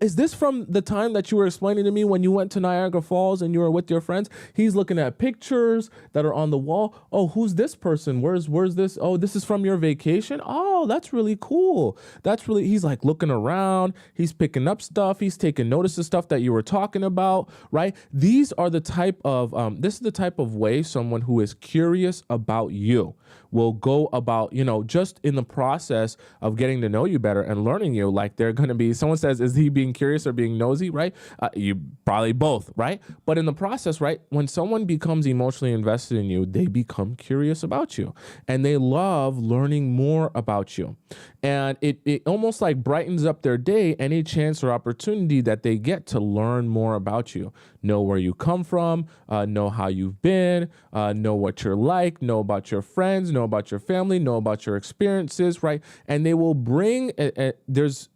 is this from the time that you were explaining to me when you went to Niagara Falls and you were with your friends? He's looking at pictures that are on the wall. Oh, who's this person? Where's this? Oh, this is from your vacation. Oh, that's really cool. He's like looking around. He's picking up stuff. He's taking notice of stuff that you were talking about, right? This is the type of way someone who is curious about you will go about, just in the process of getting to know you better and learning you. Like they're going to be, someone says, is he being curious or being nosy, right? You probably both, right? But in the process, right, when someone becomes emotionally invested in you, they become curious about you and they love learning more about you. And it almost like brightens up their day any chance or opportunity that they get to learn more about you, know where you come from, know how you've been, know what you're like, know about your friends, know about your family, know about your experiences, right? And they will bring, there's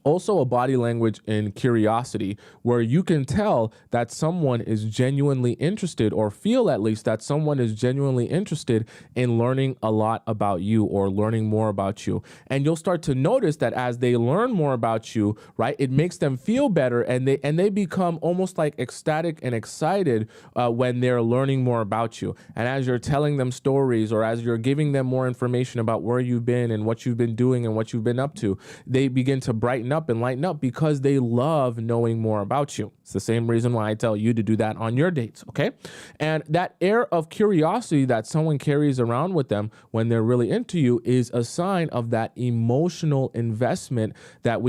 also a body language and curiosity where you can tell that someone is genuinely interested, or feel at least that someone is genuinely interested in learning a lot about you or learning more about you. And you'll start to notice that as they learn more about you, right, it makes them feel better, and they become almost like ecstatic and excited when they're learning more about you. And as you're telling them stories, or as you're giving them more information about where you've been and what you've been doing and what you've been up to, they begin to brighten up and lighten up because they love knowing more about you. It's the same reason why I tell you to do that on your dates, okay? And that air of curiosity that someone carries around with them when they're really into you is a sign of that emotional investment that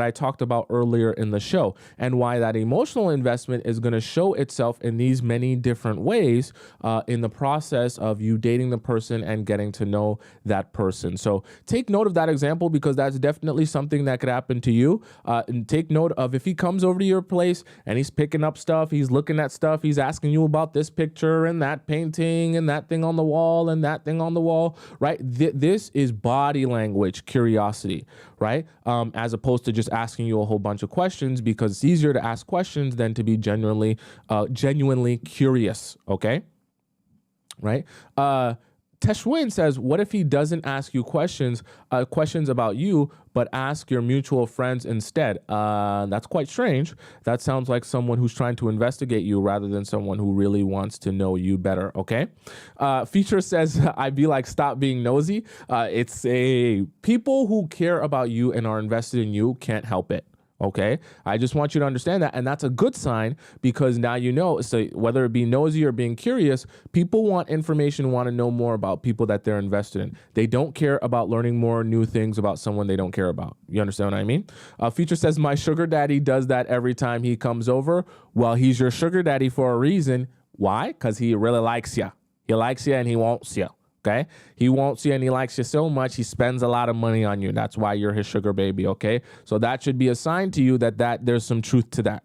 I talked about earlier in the show, and why that emotional investment is going to show itself in these many different ways in the process of you dating the person and getting to know that person. So take note of that example, because that's definitely something that could happen to you. And take note of if he comes over to your place and he's picking up stuff, he's looking at stuff, he's asking you about this picture and that painting and that thing on the wall and that thing on the wall, right? This is body language curiosity, right? As opposed to just asking you a whole bunch of questions, because it's easier to ask questions than to be genuinely curious, okay? Right? Teshwin says, what if he doesn't ask you questions about you, but ask your mutual friends instead? That's quite strange. That sounds like someone who's trying to investigate you rather than someone who really wants to know you better, okay? Feature says, I'd be like, stop being nosy. It's people who care about you and are invested in you can't help it. Okay, I just want you to understand that. And that's a good sign, because now you know, so whether it be nosy or being curious, people want information, want to know more about people that they're invested in. They don't care about learning more new things about someone they don't care about. You understand what I mean? Future says, my sugar daddy does that every time he comes over. Well, he's your sugar daddy for a reason. Why? Because he really likes you. He likes you and he wants you. Okay, he wants you and he likes you so much, he spends a lot of money on you. That's why you're his sugar baby. Okay, so that should be a sign to you that there's some truth to that.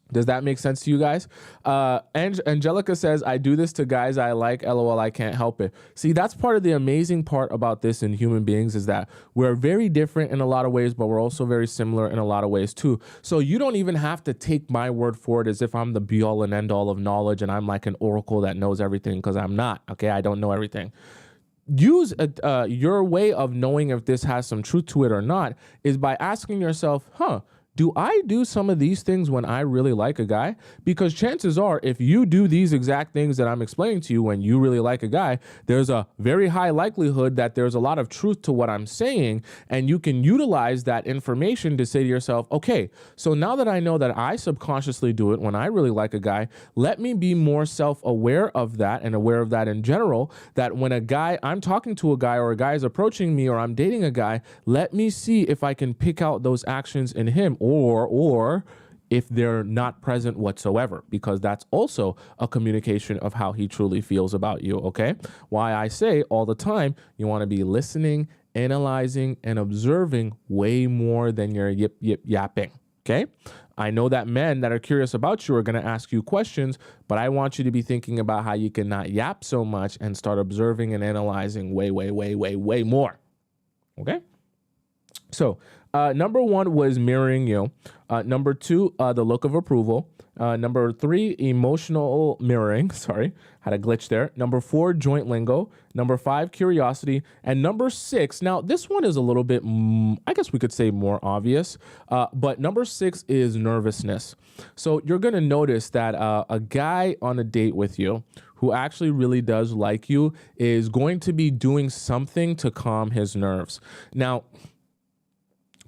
Does that make sense to you guys? Angelica says, I do this to guys I like. LOL, I can't help it. See, that's part of the amazing part about this in human beings, is that we're very different in a lot of ways, but we're also very similar in a lot of ways too. So you don't even have to take my word for it as if I'm the be all and end all of knowledge and I'm like an oracle that knows everything, because I'm not. Okay, I don't know everything. Use your way of knowing if this has some truth to it or not is by asking yourself, do I do some of these things when I really like a guy? Because chances are, if you do these exact things that I'm explaining to you when you really like a guy, there's a very high likelihood that there's a lot of truth to what I'm saying, and you can utilize that information to say to yourself, okay, so now that I know that I subconsciously do it when I really like a guy, let me be more self-aware of that and aware of that in general, that when I'm talking to a guy or a guy is approaching me or I'm dating a guy, let me see if I can pick out those actions in him, or if they're not present whatsoever, because that's also a communication of how he truly feels about you, okay? Why I say all the time, you want to be listening, analyzing, and observing way more than you're yapping, okay? I know that men that are curious about you are going to ask you questions, but I want you to be thinking about how you can not yap so much and start observing and analyzing way more, okay? So number one was mirroring you. Number two, the look of approval. Number three, emotional mirroring. Sorry, had a glitch there. Number four, joint lingo. Number five, curiosity. And number six, now this one is a little bit, I guess we could say more obvious, but number six is nervousness. So you're going to notice that a guy on a date with you who actually really does like you is going to be doing something to calm his nerves. Now,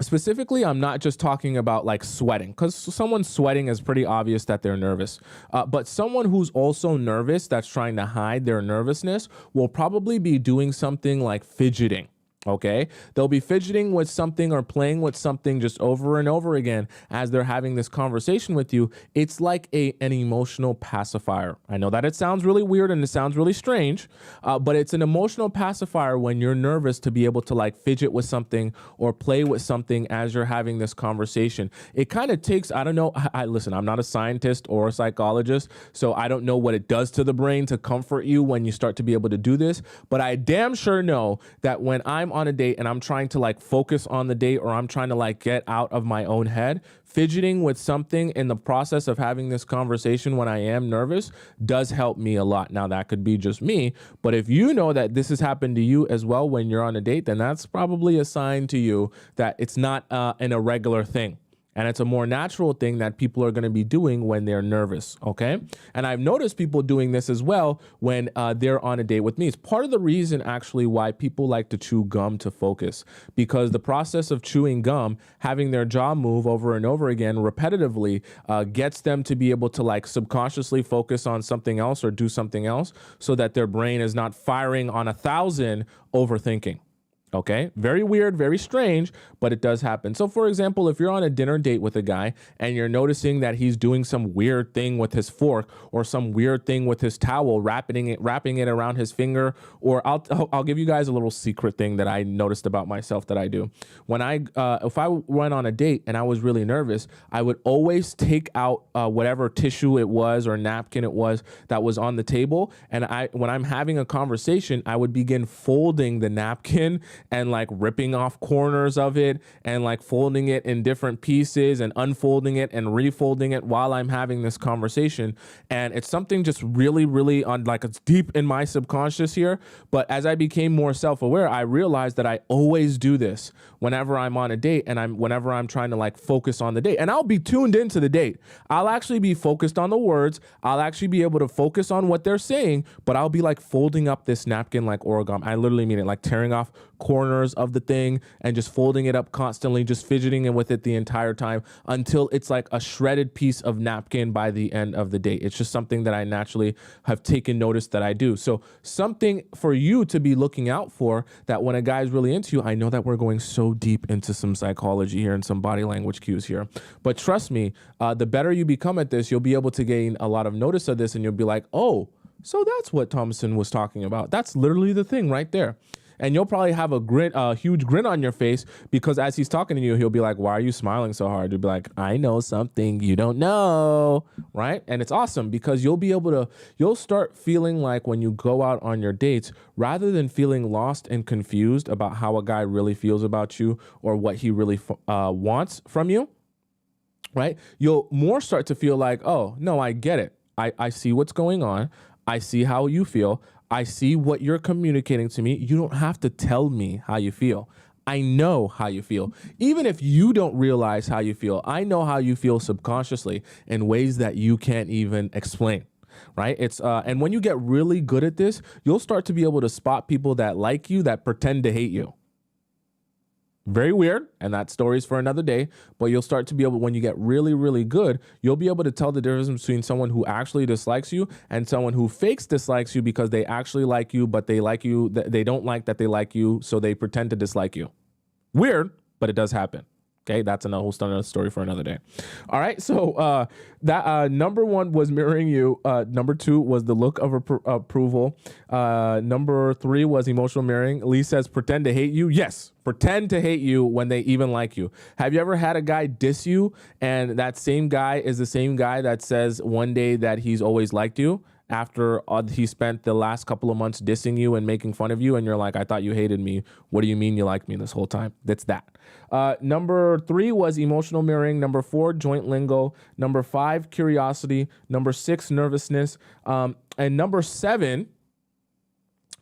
specifically, I'm not just talking about like sweating, because someone sweating is pretty obvious that they're nervous. But someone who's also nervous that's trying to hide their nervousness will probably be doing something like fidgeting. Okay, they'll be fidgeting with something or playing with something just over and over again as they're having this conversation with you. It's like an emotional pacifier. I know that it sounds really weird and it sounds really strange, but it's an emotional pacifier when you're nervous to be able to like fidget with something or play with something as you're having this conversation. It kind of takes, I don't know, listen, I'm not a scientist or a psychologist, so I don't know what it does to the brain to comfort you when you start to be able to do this, but I damn sure know that when I'm on a date and I'm trying to like focus on the date, or I'm trying to like get out of my own head, fidgeting with something in the process of having this conversation when I am nervous does help me a lot. Now that could be just me, but if you know that this has happened to you as well when you're on a date, then that's probably a sign to you that it's not an irregular thing. And it's a more natural thing that people are going to be doing when they're nervous, okay? And I've noticed people doing this as well when they're on a date with me. It's part of the reason, actually, why people like to chew gum to focus, because the process of chewing gum, having their jaw move over and over again repetitively, gets them to be able to like subconsciously focus on something else or do something else so that their brain is not firing on 1,000 overthinking. Okay, very weird, very strange, but it does happen. So for example, if you're on a dinner date with a guy and you're noticing that he's doing some weird thing with his fork or some weird thing with his towel, wrapping it around his finger, or I'll give you guys a little secret thing that I noticed about myself that I do. When if I went on a date and I was really nervous, I would always take out whatever tissue it was or napkin it was that was on the table, and when I'm having a conversation, I would begin folding the napkin and like ripping off corners of it and like folding it in different pieces and unfolding it and refolding it while I'm having this conversation. And it's something just really on, like, it's deep in my subconscious here. But as I became more self-aware, I realized that I always do this whenever I'm on a date and whenever I'm trying to like focus on the date. And I'll be tuned into the date. I'll actually be focused on the words. I'll actually be able to focus on what they're saying, but I'll be like folding up this napkin like origami. I literally mean it, like tearing off corners of the thing and just folding it up constantly, just fidgeting with it the entire time until it's like a shredded piece of napkin by the end of the day. It's just something that I naturally have taken notice that I do. So something for you to be looking out for, that when a guy's really into you, I know that we're going so deep into some psychology here and some body language cues here, but trust me, the better you become at this, you'll be able to gain a lot of notice of this, and you'll be like, oh, so that's what Tomisin was talking about. That's literally the thing right there. And you'll probably have a huge grin on your face, because as he's talking to you, he'll be like, why are you smiling so hard? You'll be like, I know something you don't know, right? And it's awesome because you'll start feeling like when you go out on your dates, rather than feeling lost and confused about how a guy really feels about you or what he really wants from you, right? You'll more start to feel like, oh, no, I get it. I see what's going on. I see how you feel. I see what you're communicating to me. You don't have to tell me how you feel. I know how you feel. Even if you don't realize how you feel, I know how you feel subconsciously in ways that you can't even explain. Right? And when you get really good at this, you'll start to be able to spot people that like you that pretend to hate you. Very weird, and that story's for another day, but you'll start to be able, when you get really, really good, you'll be able to tell the difference between someone who actually dislikes you and someone who fakes dislikes you because they actually like you, but they like you, they don't like that they like you, so they pretend to dislike you. Weird, but it does happen. Okay, that's another story for another day. All right, so that number one was mirroring you. Number two was the look of approval. Number three was emotional mirroring. Lee says pretend to hate you. Yes, pretend to hate you when they even like you. Have you ever had a guy diss you, and that same guy is the same guy that says one day that he's always liked you, after he spent the last couple of months dissing you and making fun of you, and you're like, I thought you hated me. What do you mean you liked me this whole time? That's that. Number three was emotional mirroring. Number four, joint lingo. Number five, curiosity. Number six, nervousness. And number seven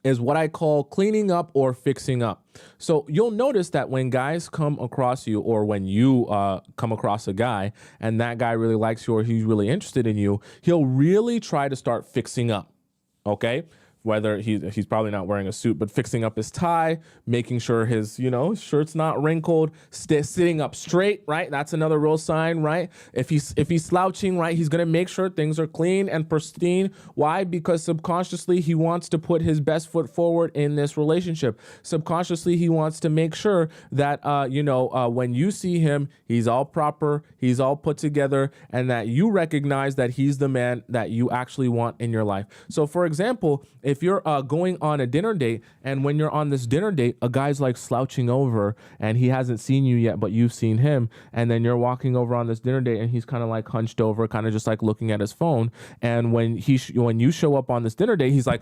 is what I call cleaning up or fixing up. So you'll notice that when guys come across you, or when you come across a guy and that guy really likes you or he's really interested in you, he'll really try to start fixing up, okay? Whether he's probably not wearing a suit, but fixing up his tie, making sure his, shirt's not wrinkled, sitting up straight, right? That's another real sign, right? If he's slouching, right, he's going to make sure things are clean and pristine. Why? Because subconsciously he wants to put his best foot forward in this relationship. Subconsciously he wants to make sure that, when you see him, he's all proper, he's all put together, and that you recognize that he's the man that you actually want in your life. So for example, if you're going on a dinner date, and when you're on this dinner date, a guy's like slouching over and he hasn't seen you yet, but you've seen him, and then you're walking over on this dinner date and he's kind of like hunched over, kind of just like looking at his phone. And when you show up on this dinner date, he's like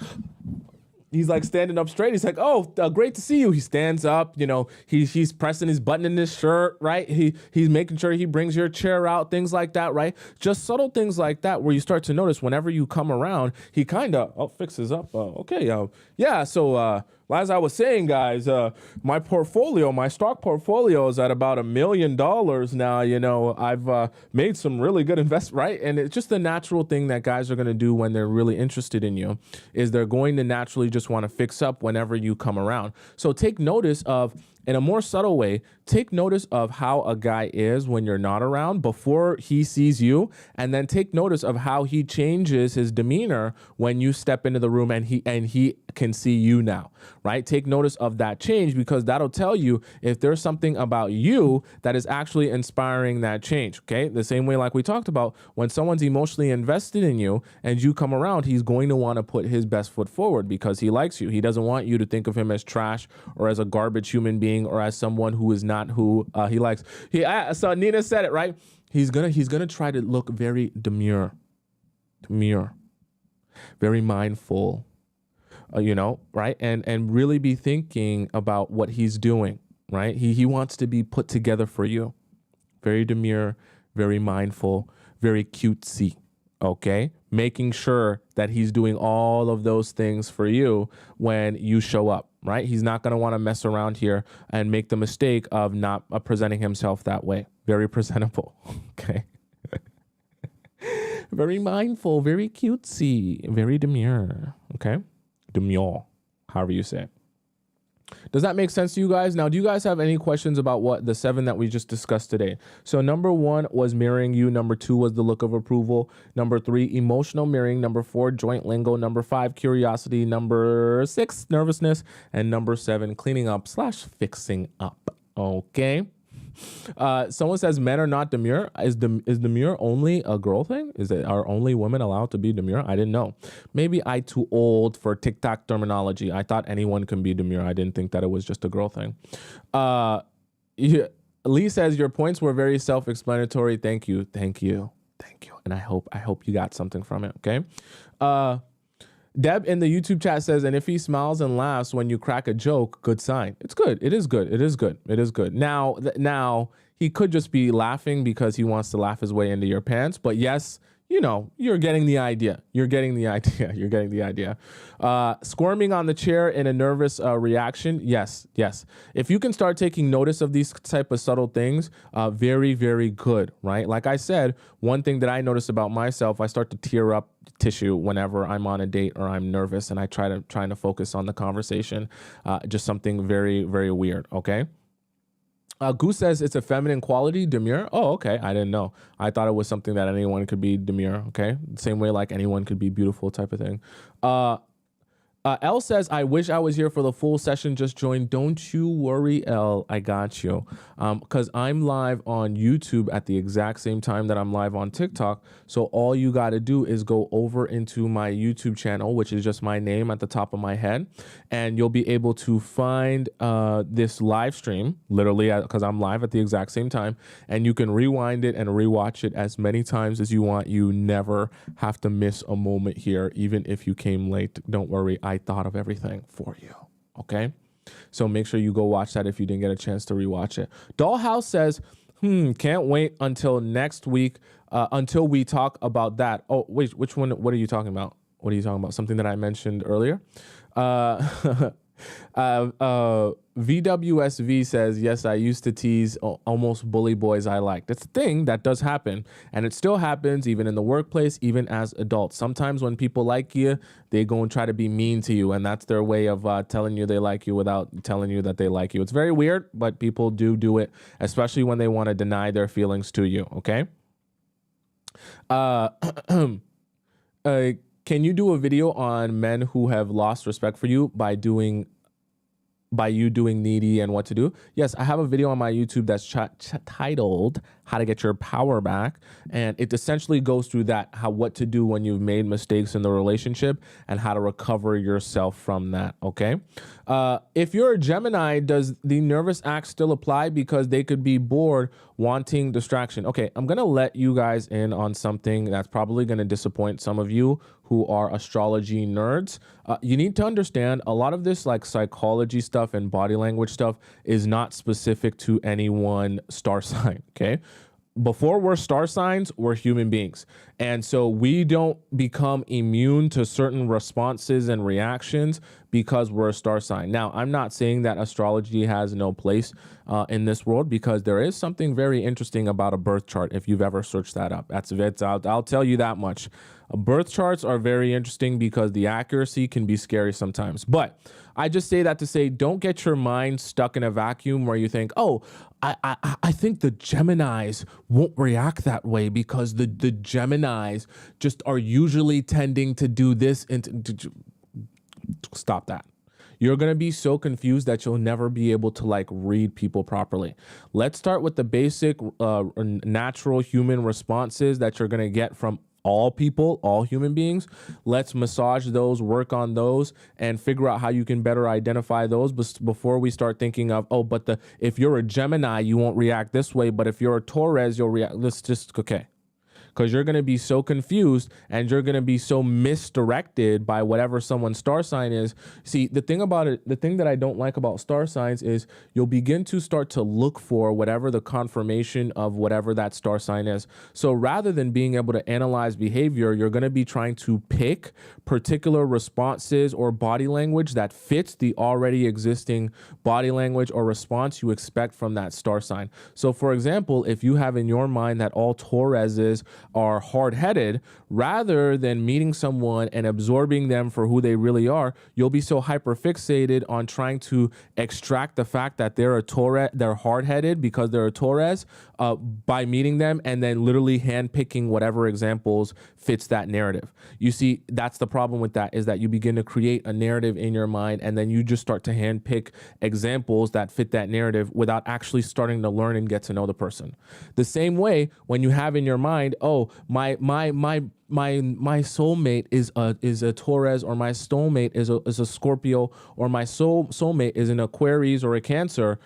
standing up straight. He's like, oh, great to see you. He stands up, he's pressing his button in his shirt, right? He's making sure he brings your chair out, things like that, right? Just subtle things like that where you start to notice whenever you come around, he kind of fixes up. Okay. Yeah. So, as I was saying, guys, my stock portfolio is at about $1 million now. I've made some really good investments, right? And it's just the natural thing that guys are going to do when they're really interested in you, is they're going to naturally just want to fix up whenever you come around. So take notice of, in a more subtle way, take notice of how a guy is when you're not around before he sees you, and then take notice of how he changes his demeanor when you step into the room and he can see you now, right? Take notice of that change, because that'll tell you if there's something about you that is actually inspiring that change, okay? The same way like we talked about, when someone's emotionally invested in you and you come around, he's going to want to put his best foot forward because he likes you. He doesn't want you to think of him as trash or as a garbage human being or as someone who is not who he likes. So Nina said it, right? He's gonna try to look very demure, very mindful, right? And really be thinking about what he's doing, right? He wants to be put together for you. Very demure, very mindful, very cutesy, okay? Making sure that he's doing all of those things for you when you show up, right? He's not going to want to mess around here and make the mistake of not presenting himself that way. Very presentable, okay? Very mindful, very cutesy, very demure, okay? Demure, however you say it. Does that make sense to you guys? Now, do you guys have any questions about what the 7 that we just discussed today? So number 1 was mirroring you. Number 2 was the look of approval. Number 3, emotional mirroring. Number 4, joint lingo. Number 5, curiosity. Number 6, nervousness. And number 7, cleaning up / fixing up. Okay. Someone says men are not demure. Is demure only a girl thing? Are only women allowed to be demure? I didn't know. Maybe I too old for TikTok terminology. I thought anyone can be demure. I didn't think that it was just a girl thing. Lee says your points were very self-explanatory. Thank you. And I hope you got something from it. Okay. Deb in the YouTube chat says, and if he smiles and laughs when you crack a joke, good sign. It's good. It is good. Now he could just be laughing because he wants to laugh his way into your pants. But yes, you're getting the idea. Squirming on the chair in a nervous reaction. Yes. If you can start taking notice of these type of subtle things, very, very good, right? Like I said, one thing that I notice about myself, I start to tear up tissue whenever I'm on a date or I'm nervous and I trying to focus on the conversation. Just something very, very weird. Okay. Goose says it's a feminine quality, demure. Oh, okay. I didn't know. I thought it was something that anyone could be demure. Okay. Same way like anyone could be beautiful type of thing. L says, I wish I was here for the full session. Just joined. Don't you worry, L. I got you. Because I'm live on YouTube at the exact same time that I'm live on TikTok. So all you got to do is go over into my YouTube channel, which is just my name at the top of my head. And you'll be able to find this live stream, literally, because I'm live at the exact same time. And you can rewind it and rewatch it as many times as you want. You never have to miss a moment here, even if you came late. Don't worry. I thought of everything for you. Okay. So make sure you go watch that if you didn't get a chance to rewatch it. Dollhouse says, can't wait until next week, until we talk about that. Oh, wait, which one? What are you talking about? Something that I mentioned earlier? VWSV says, yes, I used to tease almost bully boys I liked. It's a thing that does happen, and it still happens even in the workplace, even as adults. Sometimes when people like you, they go and try to be mean to you, and that's their way of telling you they like you without telling you that they like you. It's very weird, but people do it, especially when they want to deny their feelings to you, okay? Can you do a video on men who have lost respect for you by you doing needy and what to do? Yes, I have a video on my YouTube that's titled How to Get Your Power Back. And it essentially goes through what to do when you've made mistakes in the relationship and how to recover yourself from that. Okay. If you're a Gemini, does the nervous act still apply because they could be bored wanting distraction? Okay. I'm going to let you guys in on something that's probably going to disappoint some of you who are astrology nerds. You need to understand a lot of this like psychology stuff and body language stuff is not specific to any one star sign, okay? Before we're star signs, we're human beings. And so we don't become immune to certain responses and reactions because we're a star sign. Now, I'm not saying that astrology has no place in this world, because there is something very interesting about a birth chart if you've ever searched that up. I'll tell you that much. Birth charts are very interesting because the accuracy can be scary sometimes. But I just say that to say, don't get your mind stuck in a vacuum where you think, oh, I think the Geminis won't react that way because the Geminis just are usually tending to do this. Stop that. You're going to be so confused that you'll never be able to like read people properly. Let's start with the basic natural human responses that you're going to get from all people, all human beings. Let's massage those, work on those, and figure out how you can better identify those before we start thinking of, oh, but if you're a Gemini, you won't react this way, but if you're a Taurus, you'll react. Let's just, okay. Because you're going to be so confused and you're going to be so misdirected by whatever someone's star sign is. See, the thing about it, the thing that I don't like about star signs is you'll begin to start to look for whatever the confirmation of whatever that star sign is. So rather than being able to analyze behavior, you're going to be trying to pick particular responses or body language that fits the already existing body language or response you expect from that star sign. So for example, if you have in your mind that all Tauruses are hard-headed, rather than meeting someone and absorbing them for who they really are, you'll be so hyper-fixated on trying to extract the fact that they're hard-headed because they're a Torres by meeting them, and then literally handpicking whatever examples fits that narrative. You see, that's the problem with that, is that you begin to create a narrative in your mind, and then you just start to handpick examples that fit that narrative without actually starting to learn and get to know the person. The same way when you have in your mind, oh, my soulmate is a Taurus, or my soulmate is a Scorpio, or my soulmate is an Aquarius or a Cancer,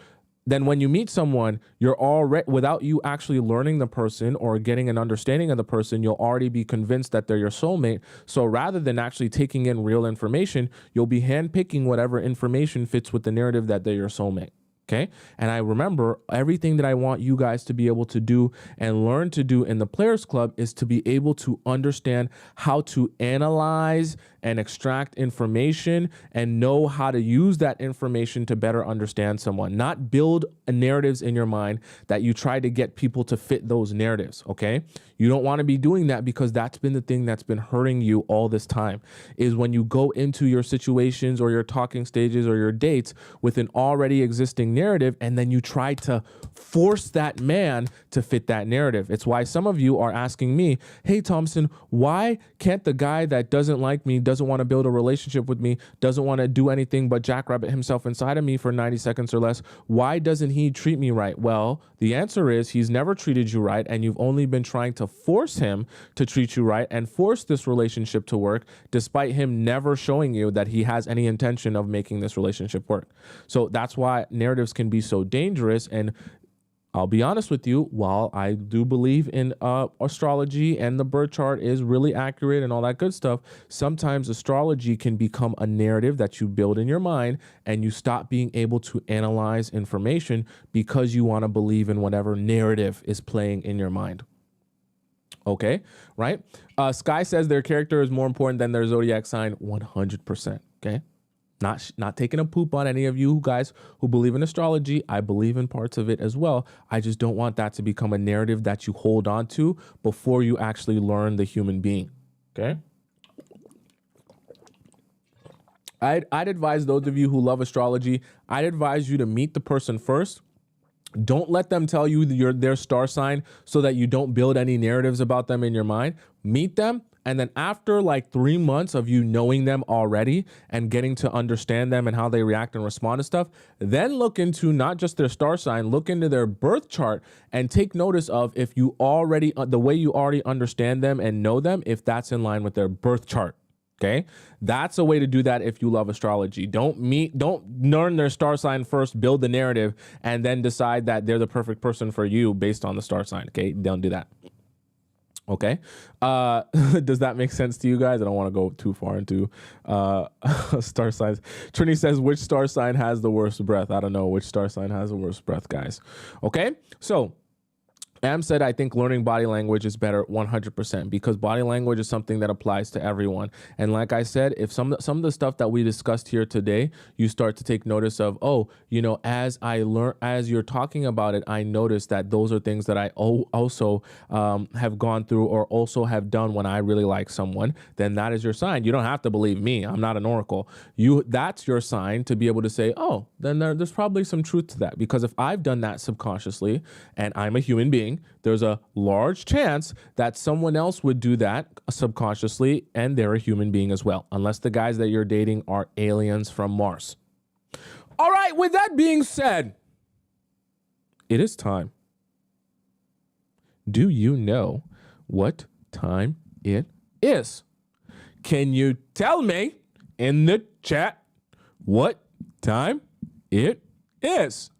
then when you meet someone, you're already, without you actually learning the person or getting an understanding of the person, you'll already be convinced that they're your soulmate. So rather than actually taking in real information, you'll be handpicking whatever information fits with the narrative that they're your soulmate. Okay. And I remember everything that I want you guys to be able to do and learn to do in the Players Club is to be able to understand how to analyze and extract information and know how to use that information to better understand someone, not build narratives in your mind that you try to get people to fit those narratives. Okay. You don't want to be doing that, because that's been the thing that's been hurting you all this time, is when you go into your situations or your talking stages or your dates with an already existing narrative, and then you try to force that man to fit that narrative. It's why some of you are asking me, hey, Tomisin, why can't the guy that doesn't like me, doesn't want to build a relationship with me, doesn't want to do anything but jackrabbit himself inside of me for 90 seconds or less, why doesn't he treat me right? Well, the answer is he's never treated you right, and you've only been trying to force him to treat you right and force this relationship to work, despite him never showing you that he has any intention of making this relationship work. So that's why narratives can be so dangerous. And I'll be honest with you, while I do believe in astrology and the birth chart is really accurate and all that good stuff, sometimes astrology can become a narrative that you build in your mind, and you stop being able to analyze information because you want to believe in whatever narrative is playing in your mind. Okay, right? Sky says their character is more important than their zodiac sign. 100%. Okay. Not taking a poop on any of you guys who believe in astrology. I believe in parts of it as well. I just don't want that to become a narrative that you hold on to before you actually learn the human being. Okay. I'd advise those of you who love astrology, I'd advise you to meet the person first. Don't let them tell you their star sign so that you don't build any narratives about them in your mind. Meet them. And then after like 3 months of you knowing them already and getting to understand them and how they react and respond to stuff, then look into not just their star sign, look into their birth chart and take notice of if you already, the way you already understand them and know them, if that's in line with their birth chart. Okay, that's a way to do that if you love astrology. Don't learn their star sign first, build the narrative, and then decide that they're the perfect person for you based on the star sign. Okay, don't do that. Okay, does that make sense to you guys? I don't want to go too far into star signs. Trini says, which star sign has the worst breath? I don't know which star sign has the worst breath, guys. Okay, so Am said, I think learning body language is better 100%, because body language is something that applies to everyone. And like I said, if some of the stuff that we discussed here today, you start to take notice of, oh, you know, as you're talking about it, I noticed that those are things that I also have gone through or also have done when I really like someone, then that is your sign. You don't have to believe me. I'm not an oracle. That's your sign to be able to say, oh, then there's probably some truth to that. Because if I've done that subconsciously and I'm a human being, there's a large chance that someone else would do that subconsciously, and they're a human being as well, unless the guys that you're dating are aliens from Mars. All right, with that being said, it is time. Do you know what time it is? Can you tell me in the chat what time it is?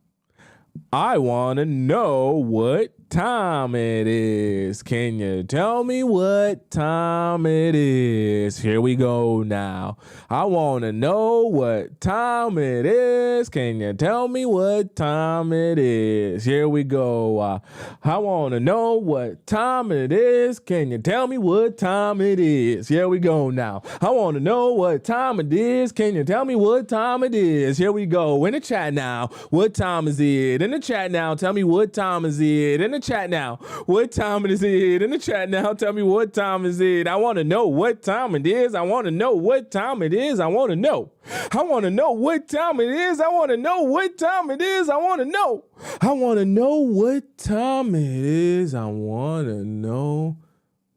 I want to know what time it is. Can you tell me what time it is? Here we go now. I want to know what time it is. Can you tell me what time it is? Here we go. I want to know what time it is. Can you tell me what time it is? Here we go now. I want to know what time it is. Can you tell me what time it is? Here we go. In the chat now. What time is it? In the chat now. Tell me what time is it? In the the chat now. What time is it? In the chat now. Tell me what time is it. I want to know what time it is. I want to know what time it is. I want to know. I want to know what time it is. I want to know what time it is. I want to know. I want to know what time it is. I want to know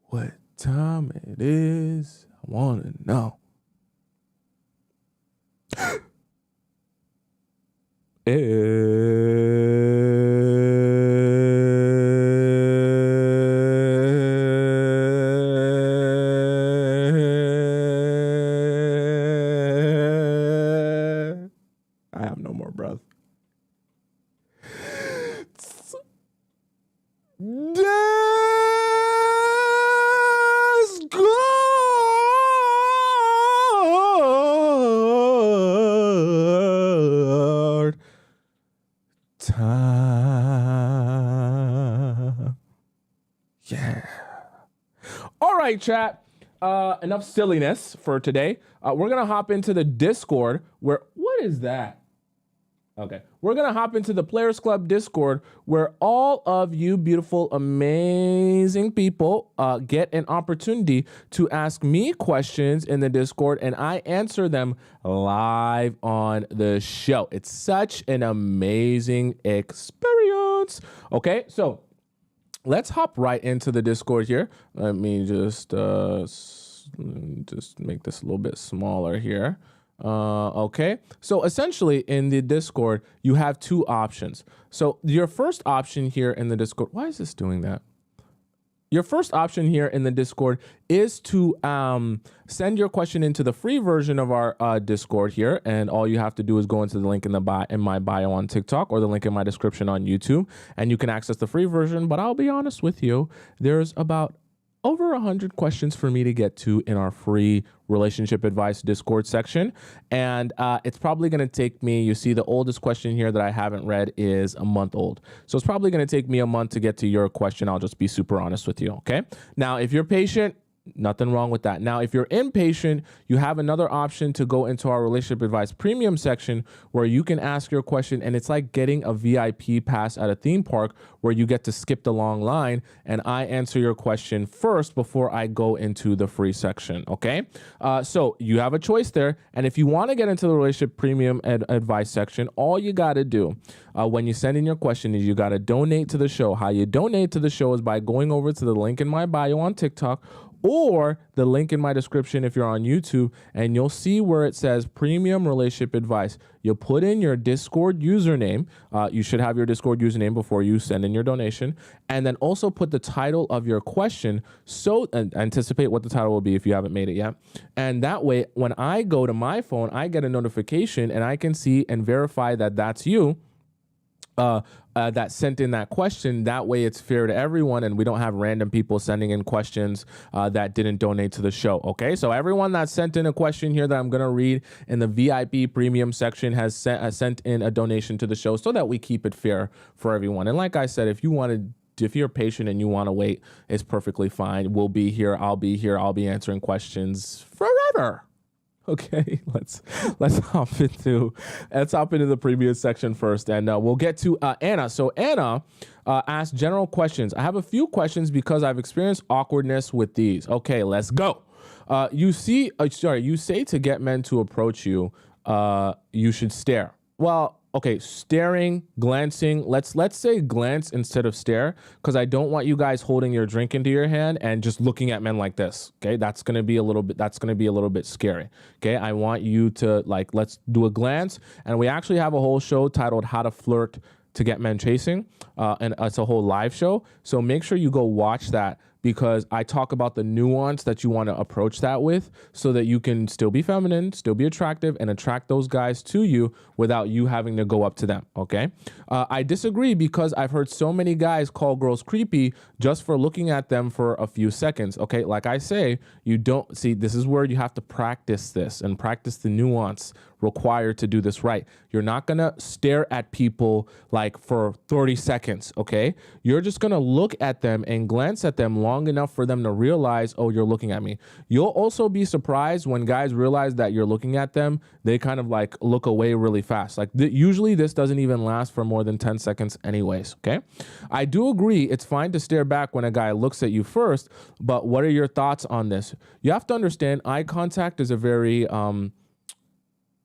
what time it is. I want to know. I have no more breath. Discord time. Yeah. All right, chat. Enough silliness for today. We're going to hop into the Discord where, what is that? Okay, we're going to hop into the Players Club Discord where all of you beautiful, amazing people get an opportunity to ask me questions in the Discord and I answer them live on the show. It's such an amazing experience. Okay, so let's hop right into the Discord here. Let me just make this a little bit smaller here. Okay, so essentially in the Discord, you have two options. So your first option here in the Discord, why is this doing that? Your first option here in the Discord is to send your question into the free version of our Discord here. And all you have to do is go into the link in my bio on TikTok or the link in my description on YouTube. And you can access the free version. But I'll be honest with you, there's about over 100 questions for me to get to in our free relationship advice Discord section. And it's probably going to take me, you see the oldest question here that I haven't read is a month old. So it's probably going to take me a month to get to your question. I'll just be super honest with you. Okay. Now, if you're patient, nothing wrong with that. Now, if you're impatient, you have another option to go into our relationship advice premium section where you can ask your question. And it's like getting a VIP pass at a theme park where you get to skip the long line and I answer your question first before I go into the free section. Okay. So you have a choice there. And if you want to get into the relationship premium advice section, all you got to do when you send in your question is you got to donate to the show. How you donate to the show is by going over to the link in my bio on TikTok or the link in my description if you're on YouTube, and you'll see where it says premium relationship advice. You'll put in your Discord username. You should have your Discord username before you send in your donation, and then also put the title of your question. So anticipate what the title will be if you haven't made it yet. And that way, when I go to my phone, I get a notification and I can see and verify that that's you. That sent in that question. That way it's fair to everyone and we don't have random people sending in questions that didn't donate to the show. Okay, so everyone that sent in a question here that I'm going to read in the VIP premium section has sent in a donation to the show so that we keep it fair for everyone. And like I said, if you're patient and you want to wait, it's perfectly fine. We'll be here. I'll be here. I'll be answering questions forever. Okay, let's hop into the previous section first, and we'll get to Anna. So Anna asked general questions. I have a few questions because I've experienced awkwardness with these. Okay, let's go. You say to get men to approach you, you should stare. Well, okay, staring, glancing. Let's say glance instead of stare, because I don't want you guys holding your drink into your hand and just looking at men like this. Okay, that's gonna be a little bit scary. Okay, I want you to let's do a glance, and we actually have a whole show titled "How to Flirt to Get Men Chasing," and it's a whole live show. So make sure you go watch that, because I talk about the nuance that you want to approach that with so that you can still be feminine, still be attractive, and attract those guys to you without you having to go up to them, okay? I disagree because I've heard so many guys call girls creepy just for looking at them for a few seconds, okay? Like I say, you don't see, this is where you have to practice this and practice the nuance required to do this right. You're not going to stare at people like for 30 seconds, okay? You're just going to look at them and glance at them long enough for them to realize, oh, you're looking at me. You'll also be surprised when guys realize that you're looking at them, they kind of like look away really fast. Like usually this doesn't even last for more than 10 seconds anyways, okay? I do agree it's fine to stare back when a guy looks at you first, but what are your thoughts on this? You have to understand eye contact is a very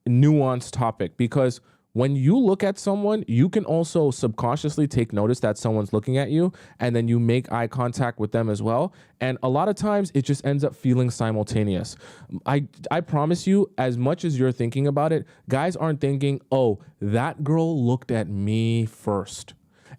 nuanced topic, because when you look at someone, you can also subconsciously take notice that someone's looking at you, and then you make eye contact with them as well. And a lot of times it just ends up feeling simultaneous. I promise you, as much as you're thinking about it, guys aren't thinking, oh, that girl looked at me first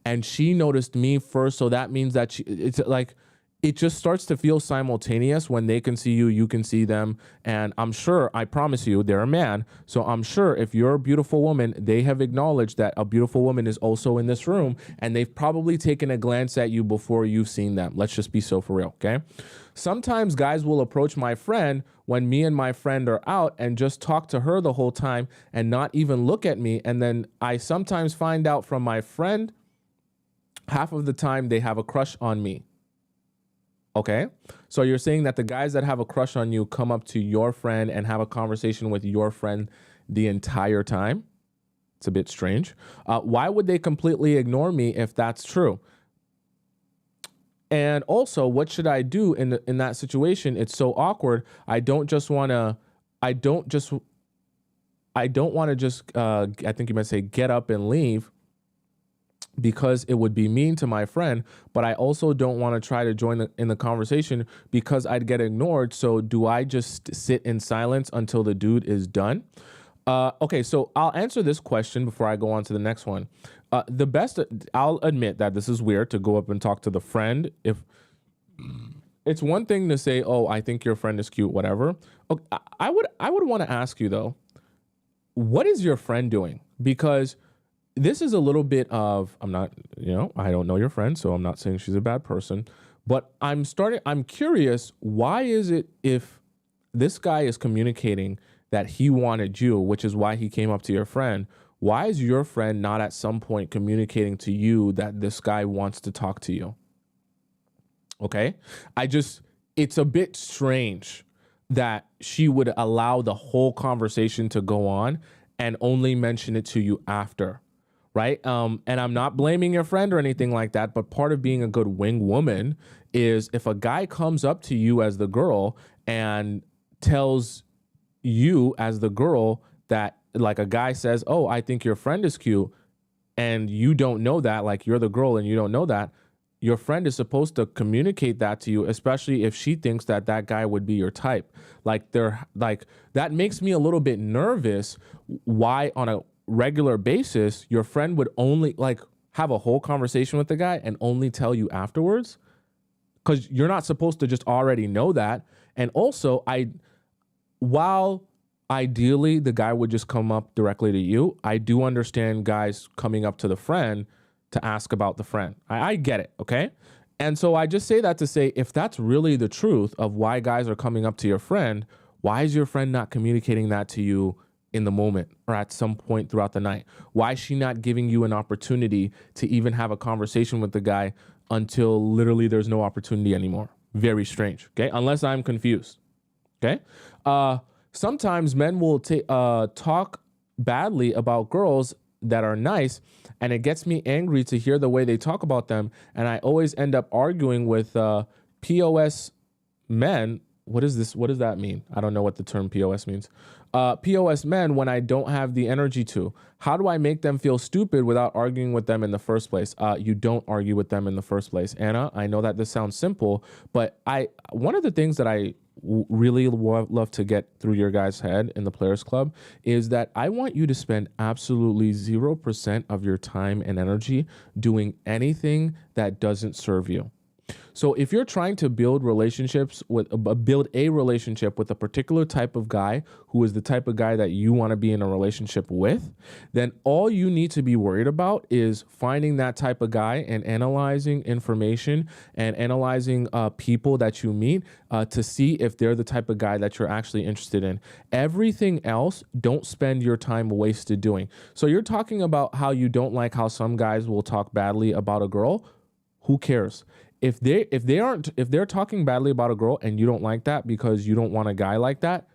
and she noticed me first, so that means that it's like, it just starts to feel simultaneous. When they can see you, you can see them. And I'm sure, I promise you, they're a man. So I'm sure if you're a beautiful woman, they have acknowledged that a beautiful woman is also in this room, and they've probably taken a glance at you before you've seen them. Let's just be so for real, okay? Sometimes guys will approach my friend when me and my friend are out and just talk to her the whole time and not even look at me. And then I sometimes find out from my friend, half of the time they have a crush on me. Okay, so you're saying that the guys that have a crush on you come up to your friend and have a conversation with your friend the entire time? It's a bit strange. Why would they completely ignore me if that's true? And also, what should I do in that situation? It's so awkward. I don't want to just, I think you might say, get up and leave, because it would be mean to my friend, but I also don't want to try to join in the conversation because I'd get ignored. So do I just sit in silence until the dude is done? Okay, so I'll answer this question before I go on to the next one. I'll admit that this is weird to go up and talk to the friend. If it's one thing to say, oh, I think your friend is cute, whatever. Okay, I would want to ask you though, what is your friend doing? Because this is a little bit of, I don't know your friend, so I'm not saying she's a bad person, but I'm curious, why is it, if this guy is communicating that he wanted you, which is why he came up to your friend, why is your friend not at some point communicating to you that this guy wants to talk to you? Okay? It's a bit strange that she would allow the whole conversation to go on and only mention it to you after. Right? And I'm not blaming your friend or anything like that, but part of being a good wing woman is if a guy comes up to you as the girl and tells you as the girl that, like, a guy says, oh, I think your friend is cute, and you don't know that, like, you're the girl and you don't know that, your friend is supposed to communicate that to you, especially if she thinks that that guy would be your type. That makes me a little bit nervous. Why on a regular basis your friend would only have a whole conversation with the guy and only tell you afterwards? Because you're not supposed to just already know that. And also, while ideally the guy would just come up directly to you, I do understand guys coming up to the friend to ask about the friend. I get it, okay? And so I just say that to say, if that's really the truth of why guys are coming up to your friend, why is your friend not communicating that to you in the moment or at some point throughout the night? Why is she not giving you an opportunity to even have a conversation with the guy until literally there's no opportunity anymore? Very strange, okay? Unless I'm confused, okay? Sometimes men will talk badly about girls that are nice, and it gets me angry to hear the way they talk about them, and I always end up arguing with POS men. What is this? What does that mean? I don't know what the term POS means. POS men when I don't have the energy to. How do I make them feel stupid without arguing with them in the first place? You don't argue with them in the first place. Anna, I know that this sounds simple, but one of the things that I really love to get through your guys' head in the Players Club is that I want you to spend absolutely 0% of your time and energy doing anything that doesn't serve you. So if you're trying to build relationships with build a relationship with a particular type of guy who is the type of guy that you want to be in a relationship with, then all you need to be worried about is finding that type of guy and analyzing information and analyzing people that you meet to see if they're the type of guy that you're actually interested in. Everything else, don't spend your time wasted doing. So you're talking about how you don't like how some guys will talk badly about a girl. Who cares? If they're talking badly about a girl and you don't like that because you don't want a guy like that,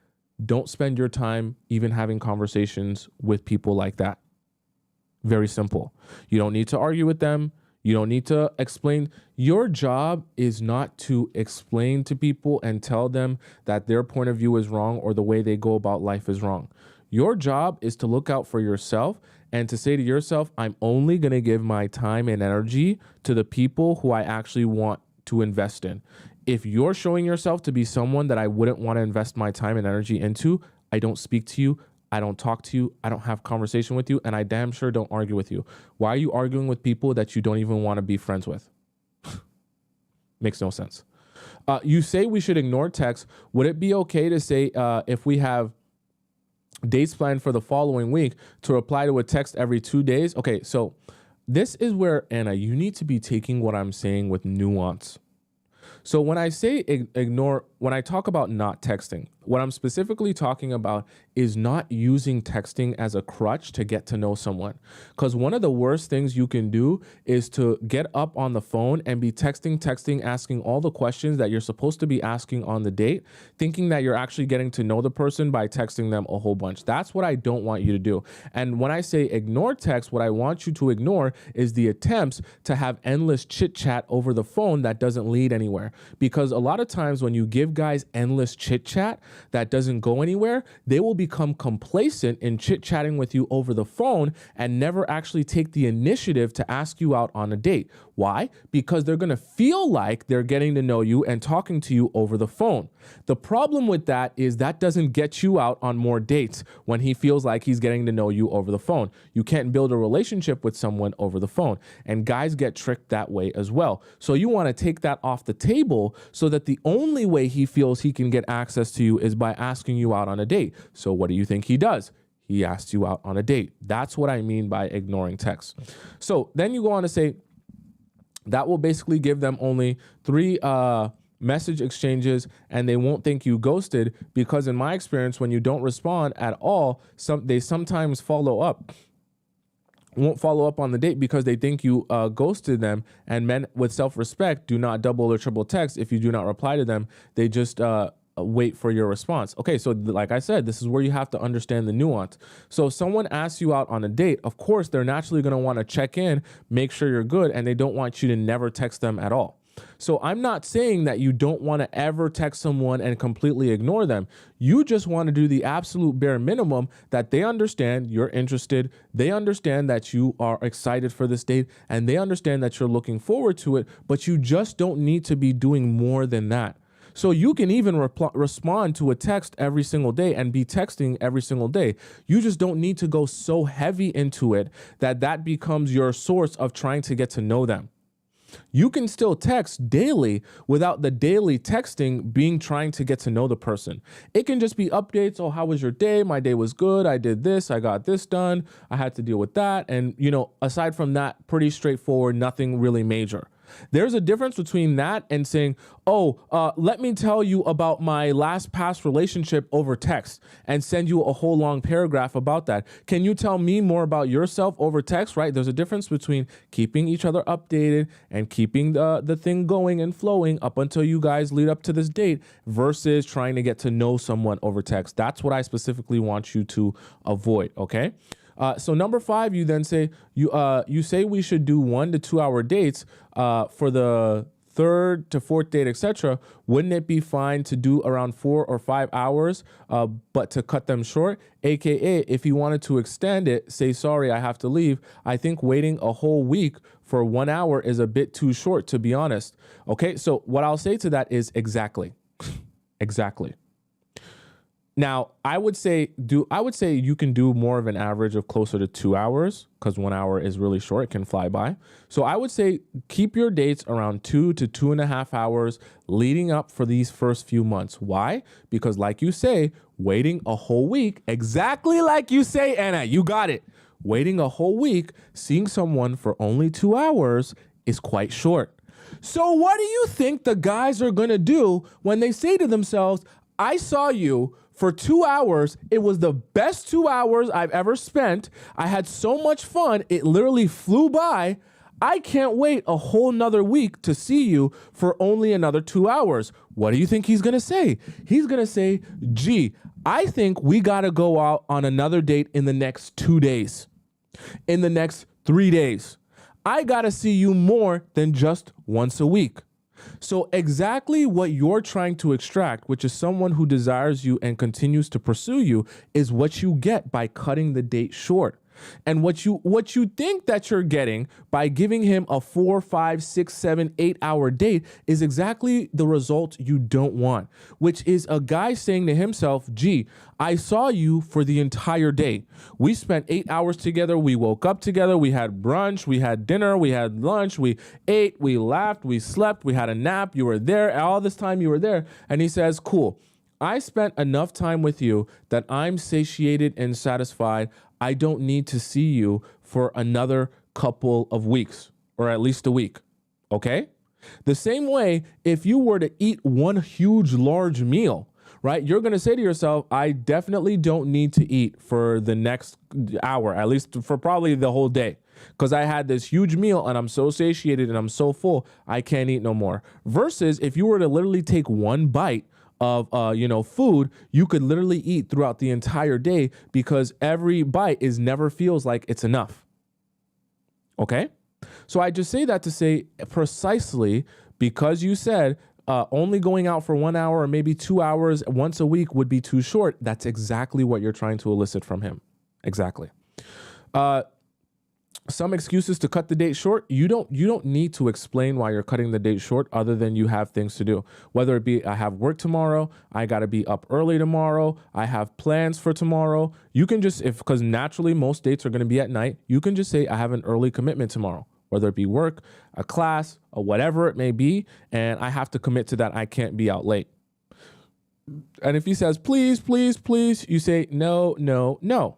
don't spend your time even having conversations with people like that. Very simple. You don't need to argue with them. You don't need to explain. Your job is not to explain to people and tell them that their point of view is wrong or the way they go about life is wrong. Your job is to look out for yourself and to say to yourself, I'm only going to give my time and energy to the people who I actually want to invest in. If you're showing yourself to be someone that I wouldn't want to invest my time and energy into, I don't speak to you. I don't talk to you. I don't have conversation with you. And I damn sure don't argue with you. Why are you arguing with people that you don't even want to be friends with? Makes no sense. You say we should ignore text. Would it be okay to say if we have dates planned for the following week to reply to a text every 2 days? Okay, so this is where, Anna, you need to be taking what I'm saying with nuance. So when I say ignore, when I talk about not texting, what I'm specifically talking about is not using texting as a crutch to get to know someone. Because one of the worst things you can do is to get up on the phone and be texting, asking all the questions that you're supposed to be asking on the date, thinking that you're actually getting to know the person by texting them a whole bunch. That's what I don't want you to do. And when I say ignore text, what I want you to ignore is the attempts to have endless chit chat over the phone that doesn't lead anywhere. Because a lot of times when you give guys endless chit chat that doesn't go anywhere, they will become complacent in chit chatting with you over the phone and never actually take the initiative to ask you out on a date. Why? Because they're going to feel like they're getting to know you and talking to you over the phone. The problem with that is that doesn't get you out on more dates when he feels like he's getting to know you over the phone. You can't build a relationship with someone over the phone. And guys get tricked that way as well. So you want to take that off the table so that the only way he feels he can get access to you is by asking you out on a date. So what do you think he does? He asks you out on a date. That's what I mean by ignoring text. So then you go on to say, that will basically give them only 3 message exchanges and they won't think you ghosted, because in my experience, when you don't respond at all, they sometimes won't follow up on the date because they think you ghosted them. And men with self-respect do not double or triple text. If you do not reply to them, they just wait for your response. Okay, so like I said, this is where you have to understand the nuance. So if someone asks you out on a date, of course, they're naturally going to want to check in, make sure you're good, and they don't want you to never text them at all. So I'm not saying that you don't want to ever text someone and completely ignore them. You just want to do the absolute bare minimum that they understand you're interested, they understand that you are excited for this date, and they understand that you're looking forward to it, but you just don't need to be doing more than that. So you can even respond to a text every single day and be texting every single day. You just don't need to go so heavy into it that becomes your source of trying to get to know them. You can still text daily without the daily texting being trying to get to know the person. It can just be updates. Oh, how was your day? My day was good. I did this. I got this done. I had to deal with that. And, aside from that, pretty straightforward, nothing really major. There's a difference between that and saying, let me tell you about my last past relationship over text and send you a whole long paragraph about that. Can you tell me more about yourself over text, right? There's a difference between keeping each other updated and keeping the thing going and flowing up until you guys lead up to this date versus trying to get to know someone over text. That's what I specifically want you to avoid, okay? So number 5, you then say, you say we should do 1 to 2 hour dates for the 3rd to 4th date, etc. Wouldn't it be fine to do around 4 or 5 hours, but to cut them short? AKA, if you wanted to extend it, say, sorry, I have to leave. I think waiting a whole week for 1 hour is a bit too short, to be honest. Okay, so what I'll say to that is exactly. Exactly. Now, I would say you can do more of an average of closer to 2 hours, because 1 hour is really short, it can fly by. So I would say keep your dates around 2 to 2.5 hours leading up for these first few months. Why? Because like you say, waiting a whole week, exactly like you say, Anna, you got it. Waiting a whole week, seeing someone for only 2 hours is quite short. So what do you think the guys are gonna do when they say to themselves, I saw you for 2 hours. It was the best 2 hours I've ever spent. I had so much fun. It literally flew by. I can't wait a whole nother week to see you for only another 2 hours. What do you think he's going to say? He's going to say, gee, I think we got to go out on another date in the next 2 days, in the next 3 days. I got to see you more than just once a week. So exactly what you're trying to extract, which is someone who desires you and continues to pursue you, is what you get by cutting the date short. And what you think that you're getting by giving him a 4, 5, 6, 7, 8 hour date is exactly the result you don't want, which is a guy saying to himself, gee, I saw you for the entire day. We spent 8 hours together. We woke up together. We had brunch. We had dinner. We had lunch. We ate. We laughed. We slept. We had a nap. You were there. All this time you were there. And he says, cool. I spent enough time with you that I'm satiated and satisfied. I don't need to see you for another couple of weeks, or at least a week. Okay? The same way, if you were to eat one huge, large meal, right, you're going to say to yourself, I definitely don't need to eat for the next hour, at least for probably the whole day, because I had this huge meal and I'm so satiated and I'm so full, I can't eat no more. Versus if you were to literally take one bite of food, you could literally eat throughout the entire day, because every bite never feels like it's enough. Okay? So I just say that to say precisely because you said only going out for 1 hour or maybe 2 hours once a week would be too short. That's exactly what you're trying to elicit from him. Exactly. Some excuses to cut the date short. You don't need to explain why you're cutting the date short other than you have things to do. Whether it be I have work tomorrow, I got to be up early tomorrow, I have plans for tomorrow. You can just, because naturally most dates are going to be at night, you can just say I have an early commitment tomorrow, whether it be work, a class, or whatever it may be, and I have to commit to that. I can't be out late. And if he says, please, please, please, you say, no, no, no.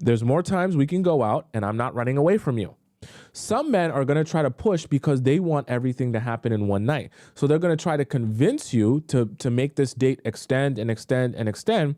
There's more times we can go out and I'm not running away from you. Some men are going to try to push because they want everything to happen in one night. So they're going to try to convince you to make this date extend and extend and extend.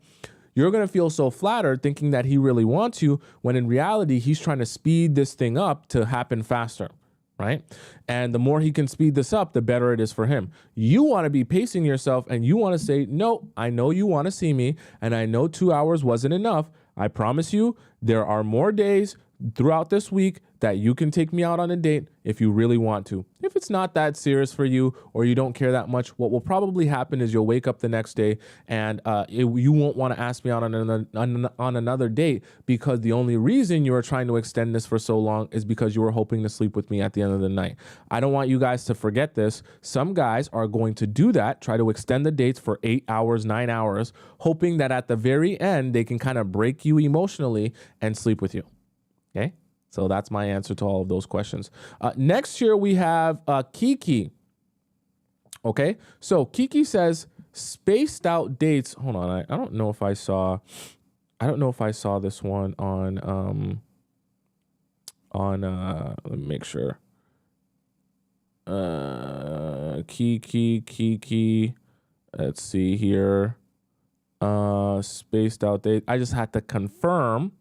You're going to feel so flattered thinking that he really wants you, when in reality, he's trying to speed this thing up to happen faster, right? And the more he can speed this up, the better it is for him. You want to be pacing yourself and you want to say, no, I know you want to see me and I know 2 hours wasn't enough. I promise you, there are more days throughout this week that you can take me out on a date if you really want to. If it's not that serious for you or you don't care that much, what will probably happen is you'll wake up the next day and you won't want to ask me out on another date, because the only reason you were trying to extend this for so long is because you were hoping to sleep with me at the end of the night. I don't want you guys to forget this. Some guys are going to do that, try to extend the dates for 8 hours, 9 hours, hoping that at the very end they can kind of break you emotionally and sleep with you. Okay? So that's my answer to all of those questions. Next here we have Kiki. Okay, so Kiki says spaced out dates. Hold on, I don't know if I saw this one on let me make sure. Kiki. Let's see here. Spaced out date. I just had to confirm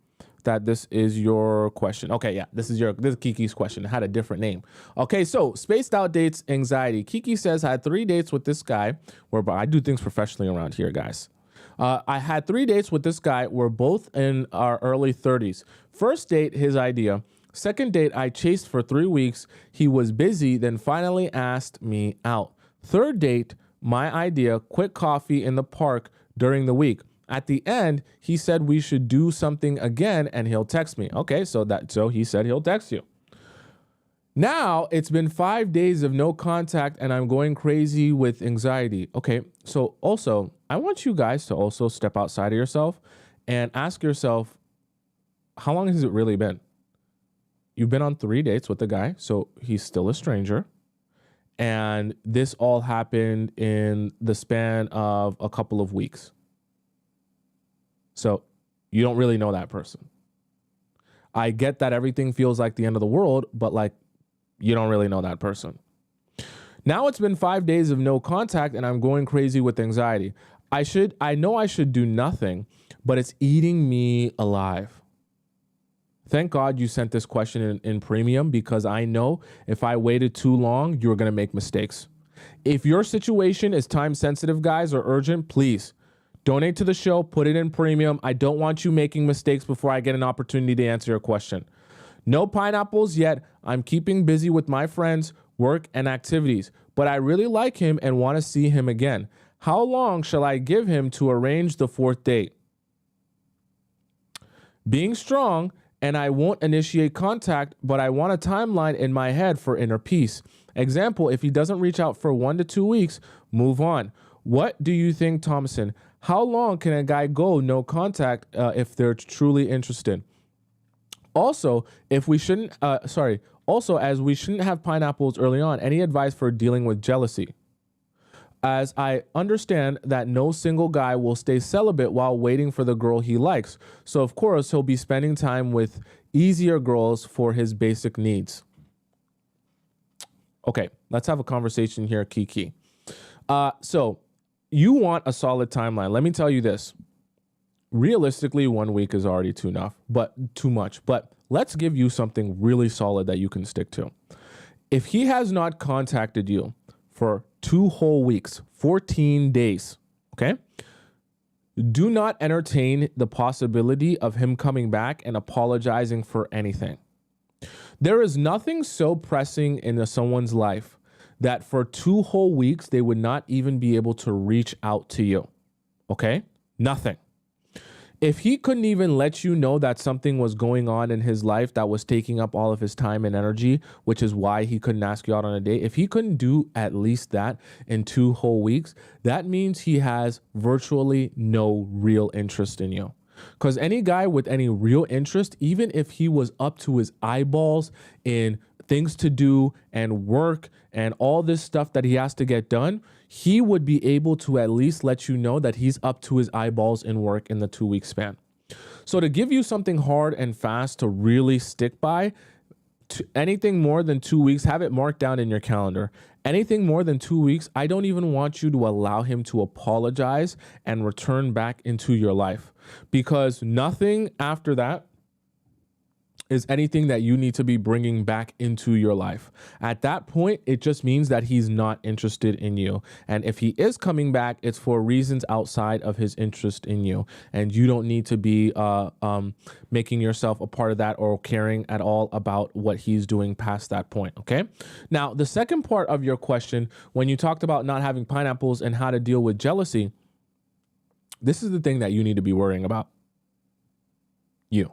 that this is your question. Okay, yeah, this is Kiki's question. It had a different name. Okay, so spaced out dates, anxiety. Kiki says, I had 3 dates with this guy. I do things professionally around here, guys. I had 3 dates with this guy. We're both in our early 30s. First date, his idea. Second date, I chased for 3 weeks. He was busy, then finally asked me out. Third date, my idea, quick coffee in the park during the week. At the end, he said we should do something again and he'll text me. Okay, so he said he'll text you. Now it's been 5 days of no contact and I'm going crazy with anxiety. Okay, so also, I want you guys to also step outside of yourself and ask yourself, how long has it really been? You've been on 3 dates with the guy, so he's still a stranger. And this all happened in the span of a couple of weeks. So you don't really know that person. I get that everything feels like the end of the world, but like, you don't really know that person. Now it's been 5 days of no contact and I'm going crazy with anxiety. I know I should do nothing, but it's eating me alive. Thank God you sent this question in premium, because I know if I waited too long, you're going to make mistakes. If your situation is time sensitive, guys, or urgent, please donate to the show, put it in premium. I don't want you making mistakes before I get an opportunity to answer your question. No pineapples yet. I'm keeping busy with my friends, work, and activities, but I really like him and want to see him again. How long shall I give him to arrange the 4th date? Being strong, and I won't initiate contact, but I want a timeline in my head for inner peace. Example, if he doesn't reach out for 1 to 2 weeks, move on. What do you think, Tomisin? How long can a guy go no contact if they're truly interested? Also, as we shouldn't have pineapples early on, any advice for dealing with jealousy? As I understand that no single guy will stay celibate while waiting for the girl he likes. So of course, he'll be spending time with easier girls for his basic needs. Okay, let's have a conversation here, Kiki. So you want a solid timeline. Let me tell you this. Realistically, 1 week is already too much. But let's give you something really solid that you can stick to. If he has not contacted you for 2 whole weeks, 14 days, okay? Do not entertain the possibility of him coming back and apologizing for anything. There is nothing so pressing in someone's life that for 2 whole weeks, they would not even be able to reach out to you, okay? Nothing. If he couldn't even let you know that something was going on in his life that was taking up all of his time and energy, which is why he couldn't ask you out on a date, if he couldn't do at least that in 2 whole weeks, that means he has virtually no real interest in you. Because any guy with any real interest, even if he was up to his eyeballs in things to do and work and all this stuff that he has to get done, he would be able to at least let you know that he's up to his eyeballs in work in the 2-week span. So to give you something hard and fast to really stick by, anything more than 2 weeks, have it marked down in your calendar. Anything more than 2 weeks, I don't even want you to allow him to apologize and return back into your life, because nothing after that is anything that you need to be bringing back into your life. At that point, it just means that he's not interested in you. And if he is coming back, it's for reasons outside of his interest in you. And you don't need to be making yourself a part of that or caring at all about what he's doing past that point, okay? Now, the second part of your question, when you talked about not having pineapples and how to deal with jealousy, this is the thing that you need to be worrying about. You.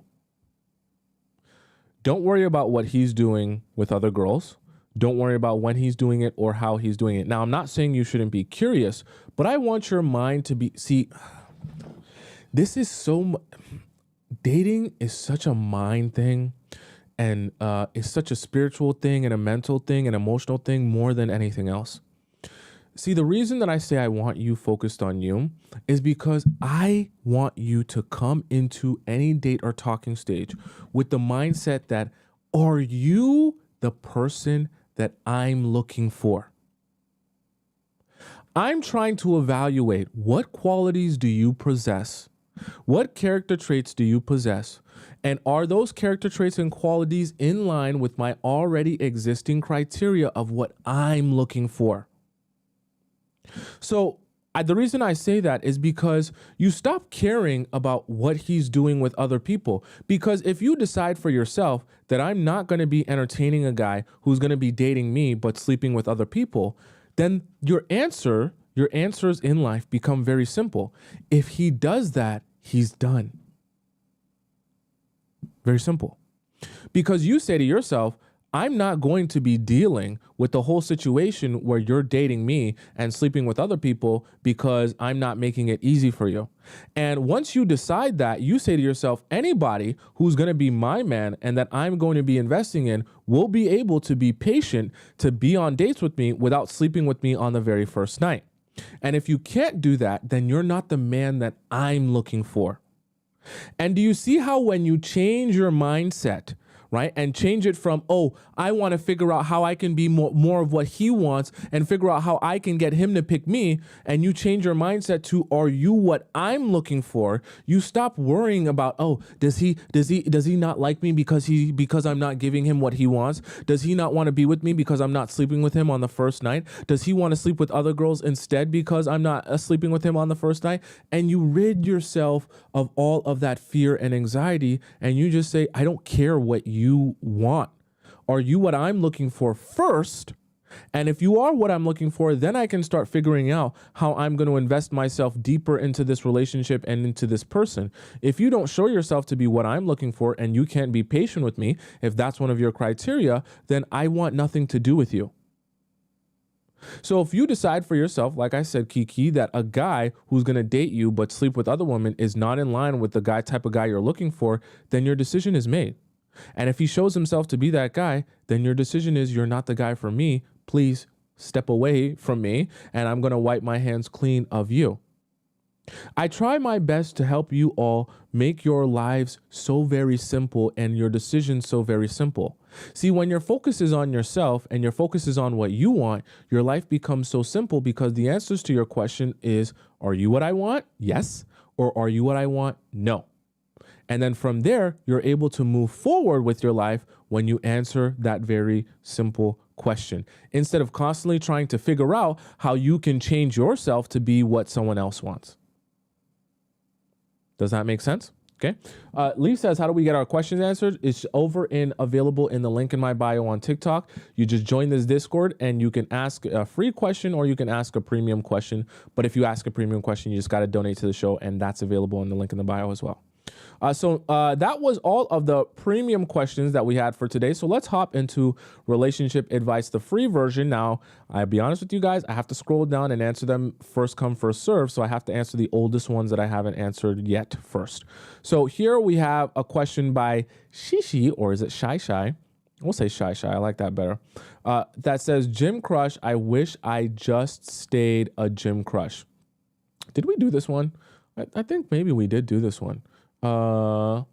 Don't worry about what he's doing with other girls. Don't worry about when he's doing it or how he's doing it. Now, I'm not saying you shouldn't be curious, but I want your mind to be, this is dating is such a mind thing, and it's such a spiritual thing and a mental thing and emotional thing more than anything else. See, the reason that I say I want you focused on you is because I want you to come into any date or talking stage with the mindset that, are you the person that I'm looking for? I'm trying to evaluate what qualities do you possess? What character traits do you possess? And are those character traits and qualities in line with my already existing criteria of what I'm looking for? So the reason I say that is because you stop caring about what he's doing with other people. Because if you decide for yourself that I'm not going to be entertaining a guy who's going to be dating me but sleeping with other people, then your answers in life become very simple. If he does that, he's done. Very simple. Because you say to yourself, I'm not going to be dealing with the whole situation where you're dating me and sleeping with other people because I'm not making it easy for you. And once you decide that, you say to yourself, anybody who's going to be my man and that I'm going to be investing in will be able to be patient to be on dates with me without sleeping with me on the very first night. And if you can't do that, then you're not the man that I'm looking for. And do you see how when you change your mindset, right, and change it from, oh, I want to figure out how I can be more of what he wants and figure out how I can get him to pick me, and you change your mindset to, are you what I'm looking for? You stop worrying about, oh, does he not like me because I'm not giving him what he wants? Does he not want to be with me because I'm not sleeping with him on the first night? Does he want to sleep with other girls instead because I'm not sleeping with him on the first night? And you rid yourself of all of that fear and anxiety, and you just say, I don't care what you want. Are you what I'm looking for first? And if you are what I'm looking for, then I can start figuring out how I'm going to invest myself deeper into this relationship and into this person. If you don't show yourself to be what I'm looking for and you can't be patient with me, if that's one of your criteria, then I want nothing to do with you. So if you decide for yourself, like I said, Kiki, that a guy who's going to date you but sleep with other women is not in line with the type of guy you're looking for, then your decision is made. And if he shows himself to be that guy, then your decision is, you're not the guy for me. Please step away from me, and I'm going to wipe my hands clean of you. I try my best to help you all make your lives so very simple and your decisions so very simple. See, when your focus is on yourself and your focus is on what you want, your life becomes so simple because the answers to your question is, are you what I want? Yes. Or are you what I want? No. And then from there, you're able to move forward with your life when you answer that very simple question, instead of constantly trying to figure out how you can change yourself to be what someone else wants. Does that make sense? Okay. Lee says, how do we get our questions answered? It's available in the link in my bio on TikTok. You just join this Discord and you can ask a free question or you can ask a premium question. But if you ask a premium question, you just got to donate to the show, and that's available in the link in the bio as well. So that was all of the premium questions that we had for today. So let's hop into relationship advice, the free version. Now, I'll be honest with you guys, I have to scroll down and answer them first come, first serve. So I have to answer the oldest ones that I haven't answered yet first. So here we have a question by Shishi, or is it Shy Shy? We'll say Shy Shy. I like that better. That says, Gym Crush, I wish I just stayed a gym crush. Did we do this one? I think maybe we did do this one. No,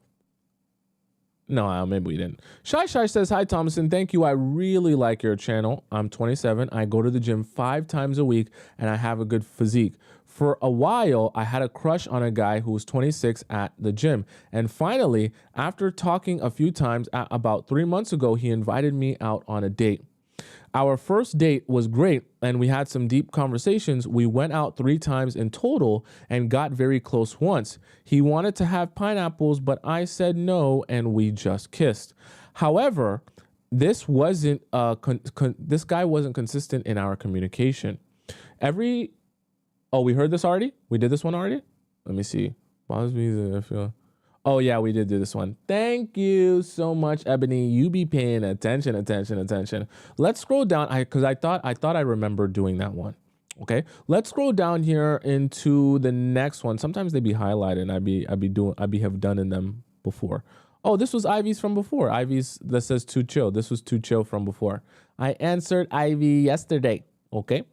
maybe we didn't. Shy Shy says, hi, Tomisin. Thank you. I really like your channel. I'm 27. I go to the gym 5 times a week and I have a good physique. For a while, I had a crush on a guy who was 26 at the gym. And finally, after talking a few times, about 3 months ago, he invited me out on a date. Our first date was great and we had some deep conversations. We went out 3 times in total and got very close once. He wanted to have pineapples, but I said no and we just kissed. However, this guy wasn't consistent in our communication. We heard this already? We did this one already? Let me see. Bothers me that I feel... Oh, yeah, we did do this one. Thank you so much, Ebony. You be paying attention. Let's scroll down because I thought I remembered doing that one. Okay, let's scroll down here into the next one. Sometimes they be highlighted and I have done in them before. Oh, this was Ivy's from before. Ivy's that says too chill. This was too chill from before. I answered Ivy yesterday. Okay.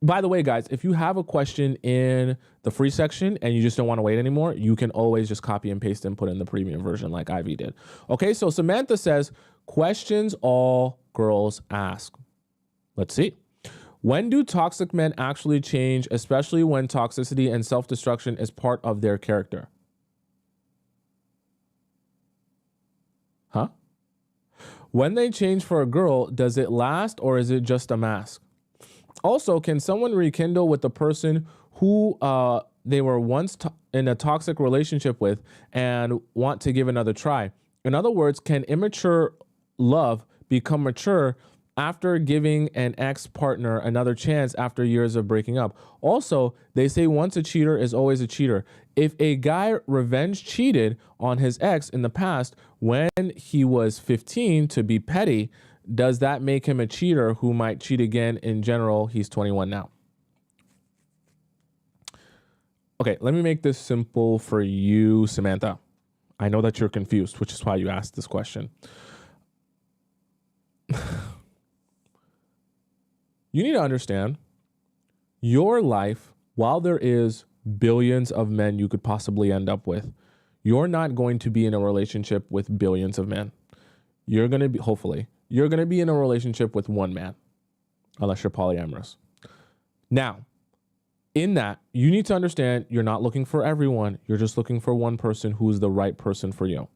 By the way, guys, if you have a question in the free section and you just don't want to wait anymore, you can always just copy and paste and put in the premium version like Ivy did. Okay, so Samantha says, questions all girls ask. Let's see. When do toxic men actually change, especially when toxicity and self-destruction is part of their character? Huh? When they change for a girl, does it last or is it just a mask? Also, can someone rekindle with the person who they were once in a toxic relationship with and want to give another try? In other words, can immature love become mature after giving an ex-partner another chance after years of breaking up? Also, they say once a cheater is always a cheater. If a guy revenge cheated on his ex in the past when he was 15 to be petty, does that make him a cheater who might cheat again? In general, he's 21 now. Okay, let me make this simple for you, Samantha. I know that you're confused, which is why you asked this question. You need to understand your life, while there is billions of men you could possibly end up with, you're not going to be in a relationship with billions of men. You're going to be, hopefully, you're going to be in a relationship with one man, unless you're polyamorous. Now, in that, you need to understand you're not looking for everyone. You're just looking for one person who's the right person for you.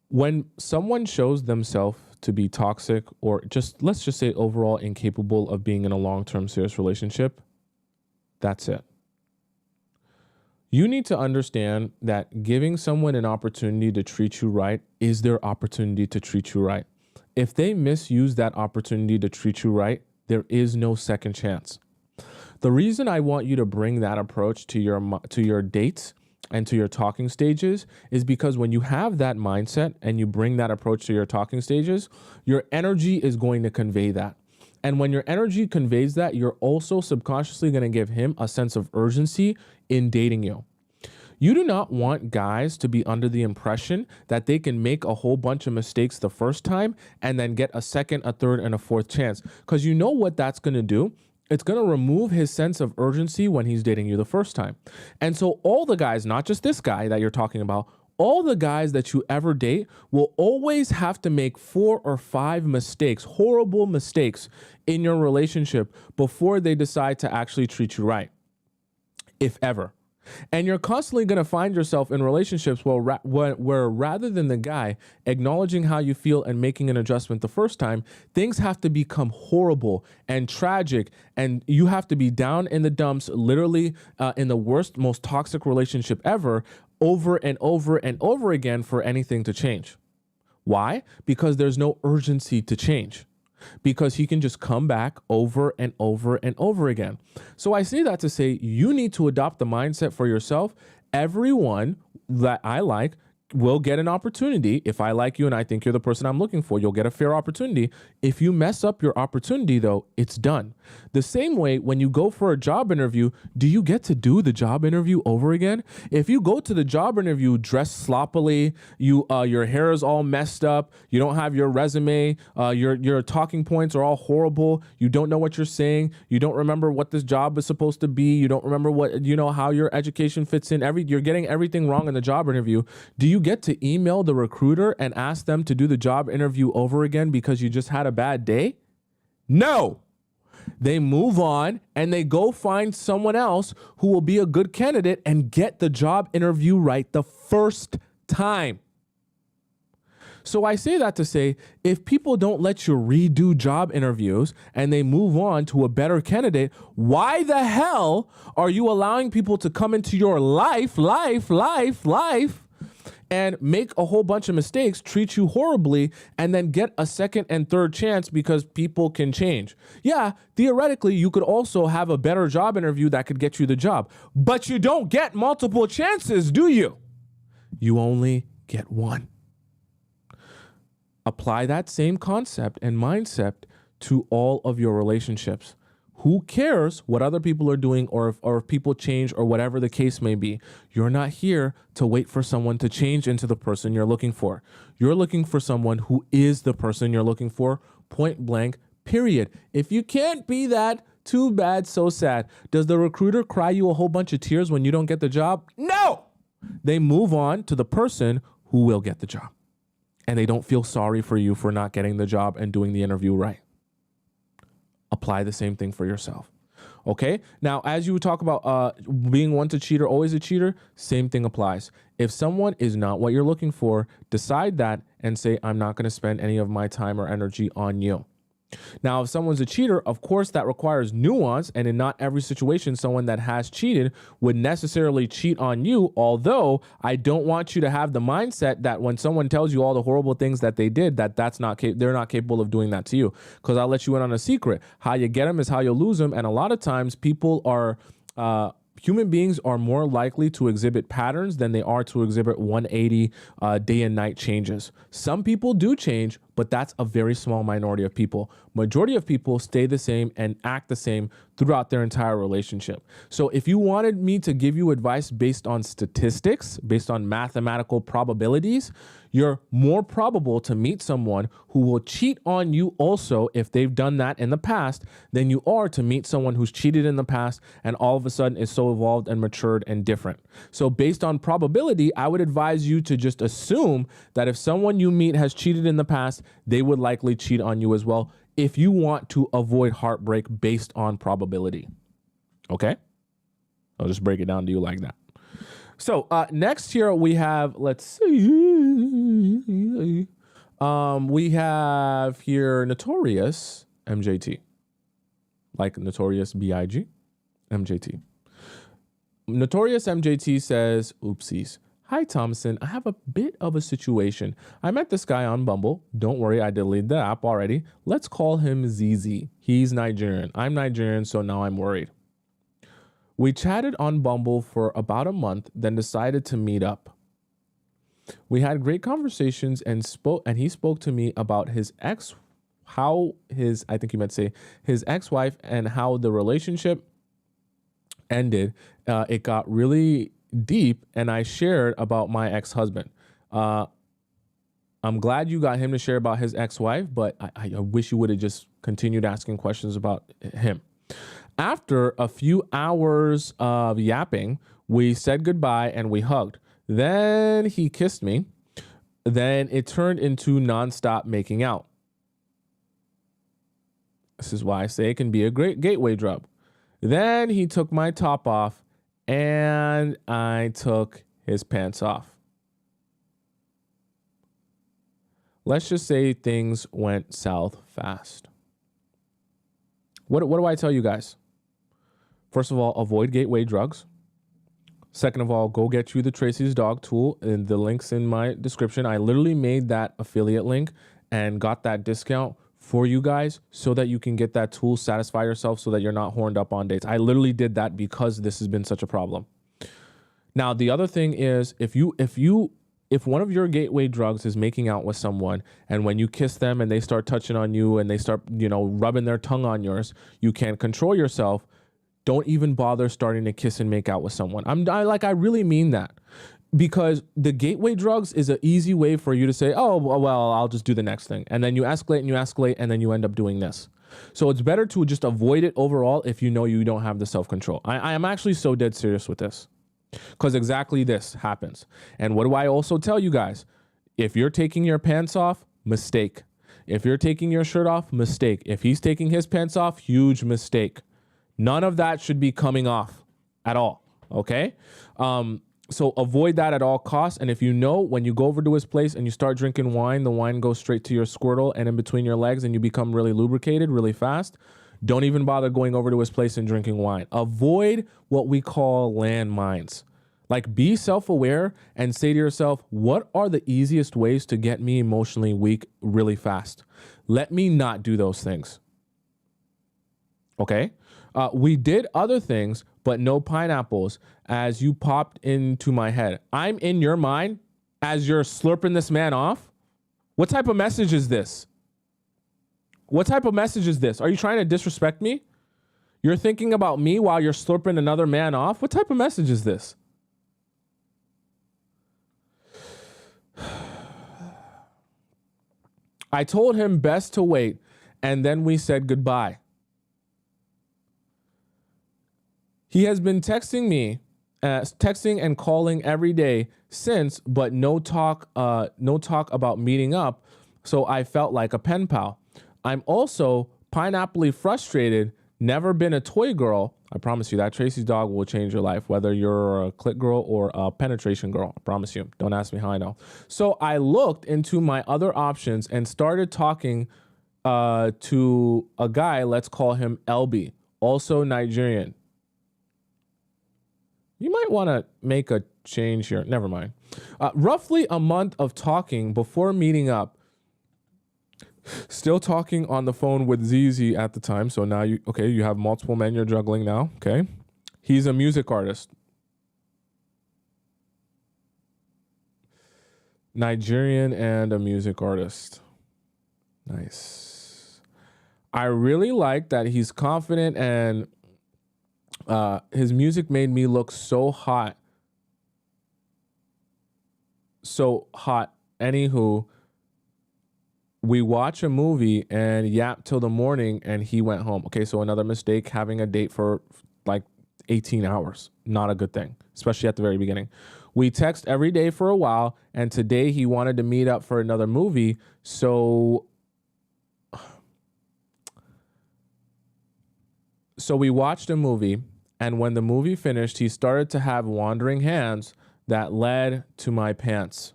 When someone shows themselves to be toxic or just, let's just say overall incapable of being in a long-term serious relationship, that's it. You need to understand that giving someone an opportunity to treat you right is their opportunity to treat you right. If they misuse that opportunity to treat you right, there is no second chance. The reason I want you to bring that approach to your dates and to your talking stages is because when you have that mindset and you bring that approach to your talking stages, your energy is going to convey that. And when your energy conveys that, you're also subconsciously going to give him a sense of urgency in dating you. You do not want guys to be under the impression that they can make a whole bunch of mistakes the first time and then get a second, a third, and a fourth chance. Because you know what that's going to do? It's going to remove his sense of urgency when he's dating you the first time. And so all the guys, not just this guy that you're talking about, all the guys that you ever date will always have to make 4 or 5 mistakes, horrible mistakes in your relationship before they decide to actually treat you right, if ever. And you're constantly going to find yourself in relationships where rather than the guy acknowledging how you feel and making an adjustment the first time, things have to become horrible and tragic. And you have to be down in the dumps, literally in the worst, most toxic relationship ever, over and over and over again for anything to change. Why? Because there's no urgency to change. Because he can just come back over and over and over again. So I say that to say you need to adopt the mindset for yourself. Everyone that I like will get an opportunity. If I like you and I think you're the person I'm looking for, you'll get a fair opportunity. If you mess up your opportunity, though, it's done. The same way when you go for a job interview, do you get to do the job interview over again? If you go to the job interview dressed sloppily, your hair is all messed up, you don't have your resume, your talking points are all horrible, you don't know what you're saying, you don't remember what this job is supposed to be, you don't remember how your education fits in, you're getting everything wrong in the job interview. Do you get to email the recruiter and ask them to do the job interview over again because you just had a bad day? No. They move on and they go find someone else who will be a good candidate and get the job interview right the first time. So I say that to say, if people don't let you redo job interviews and they move on to a better candidate, why the hell are you allowing people to come into your life, and make a whole bunch of mistakes, treat you horribly, and then get a second and third chance because people can change? Yeah, theoretically, you could also have a better job interview that could get you the job, but you don't get multiple chances, do you? You only get one. Apply that same concept and mindset to all of your relationships. Who cares what other people are doing or if people change or whatever the case may be? You're not here to wait for someone to change into the person you're looking for. You're looking for someone who is the person you're looking for, point blank, period. If you can't be that, too bad, so sad. Does the recruiter cry you a whole bunch of tears when you don't get the job? No! They move on to the person who will get the job. And they don't feel sorry for you for not getting the job and doing the interview right. Apply the same thing for yourself. Okay? Now, as you talk about being once a cheater, always a cheater, same thing applies. If someone is not what you're looking for, decide that and say, I'm not going to spend any of my time or energy on you. Now, if someone's a cheater, of course, that requires nuance. And in not every situation, someone that has cheated would necessarily cheat on you. Although I don't want you to have the mindset that when someone tells you all the horrible things that they did, they're not capable of doing that to you. Because I'll let you in on a secret. How you get them is how you lose them. And a lot of times people are human beings are more likely to exhibit patterns than they are to exhibit 180 day and night changes. Some people do change, but that's a very small minority of people. Majority of people stay the same and act the same throughout their entire relationship. So if you wanted me to give you advice based on statistics, based on mathematical probabilities, you're more probable to meet someone who will cheat on you also if they've done that in the past than you are to meet someone who's cheated in the past and all of a sudden is so evolved and matured and different. So based on probability, I would advise you to just assume that if someone you meet has cheated in the past, they would likely cheat on you as well if you want to avoid heartbreak based on probability. Okay? I'll just break it down to you like that. So next here we have, let's see, we have here Notorious MJT, like Notorious B.I.G. MJT. Notorious MJT says, oopsies. Hi, Tomisin. I have a bit of a situation. I met this guy on Bumble. Don't worry, I deleted the app already. Let's call him ZZ. He's Nigerian. I'm Nigerian, so now I'm worried. We chatted on Bumble for about a month, then decided to meet up. We had great conversations and he spoke to me about his ex-wife and how the relationship ended. It got really deep, and I shared about my ex-husband. I'm glad you got him to share about his ex-wife, but I wish you would have just continued asking questions about him. After a few hours of yapping, we said goodbye and we hugged. Then he kissed me. Then it turned into nonstop making out. This is why I say it can be a great gateway drug. Then he took my top off and I took his pants off. Let's just say things went south fast. What do I tell you guys? First of all, avoid gateway drugs. Second of all, go get you the Tracy's Dog tool, and the link's in my description. I literally made that affiliate link and got that discount for you guys so that you can get that tool, satisfy yourself so that you're not horned up on dates. I literally did that because this has been such a problem. Now, the other thing is if one of your gateway drugs is making out with someone, and when you kiss them and they start touching on you and they start, rubbing their tongue on yours, you can't control yourself. Don't even bother starting to kiss and make out with someone. I really mean that, because the gateway drugs is an easy way for you to say, oh, well, I'll just do the next thing. And then you escalate and then you end up doing this. So it's better to just avoid it overall if you know you don't have the self-control. I am actually so dead serious with this, because exactly this happens. And what do I also tell you guys? If you're taking your pants off, mistake. If you're taking your shirt off, mistake. If he's taking his pants off, huge mistake. None of that should be coming off at all, okay? So avoid that at all costs. And if you know when you go over to his place and you start drinking wine, the wine goes straight to your squirtle and in between your legs and you become really lubricated really fast, don't even bother going over to his place and drinking wine. Avoid what we call landmines. Like, be self-aware and say to yourself, what are the easiest ways to get me emotionally weak really fast? Let me not do those things. Okay? We did other things, but no pineapples as you popped into my head. I'm in your mind as you're slurping this man off? What type of message is this? What type of message is this? Are you trying to disrespect me? You're thinking about me while you're slurping another man off? What type of message is this? I told him best to wait, and then we said goodbye. He has been texting and calling every day since, but no talk about meeting up. So I felt like a pen pal. I'm also pineapple-y frustrated. Never been a toy girl. I promise you that Tracy's Dog will change your life, whether you're a clit girl or a penetration girl. I promise you. Don't ask me how I know. So I looked into my other options and started talking to a guy. Let's call him LB, also Nigerian. You might want to make a change here. Never mind. Roughly a month of talking before meeting up. Still talking on the phone with ZZ at the time. So now you have multiple men you're juggling now. Okay. He's a music artist. Nigerian and a music artist. Nice. I really like that he's confident, and his music made me look so hot. So hot. Anywho, we watch a movie and yap till the morning and he went home. Okay, so another mistake, having a date for like 18 hours. Not a good thing, especially at the very beginning. We text every day for a while, and today he wanted to meet up for another movie. So we watched a movie, and when the movie finished, he started to have wandering hands that led to my pants.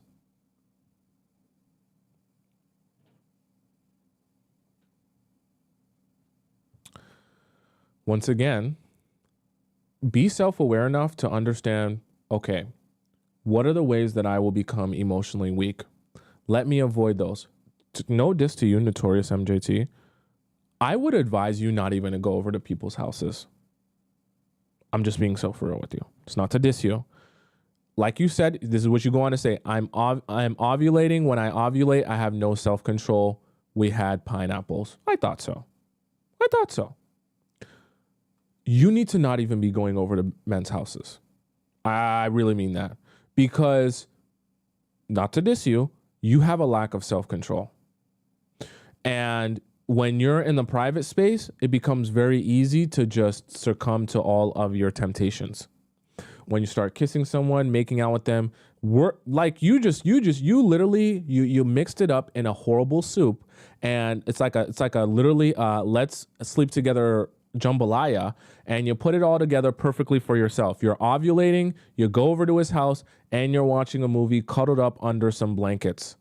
Once again, be self-aware enough to understand, okay, what are the ways that I will become emotionally weak? Let me avoid those. No diss to you, Notorious MJT. I would advise you not even to go over to people's houses. I'm just being so for real with you. It's not to diss you. Like you said, this is what you go on to say. I'm ovulating. When I ovulate, I have no self-control. We had pineapples. I thought so. You need to not even be going over to men's houses. I really mean that. Because, not to diss you, you have a lack of self-control. And when you're in the private space, it becomes very easy to just succumb to all of your temptations. When you start kissing someone, making out with them, you literally mixed it up in a horrible soup, and it's like a literally let's sleep together jambalaya, and you put it all together perfectly for yourself. You're ovulating, you go over to his house, and you're watching a movie cuddled up under some blankets.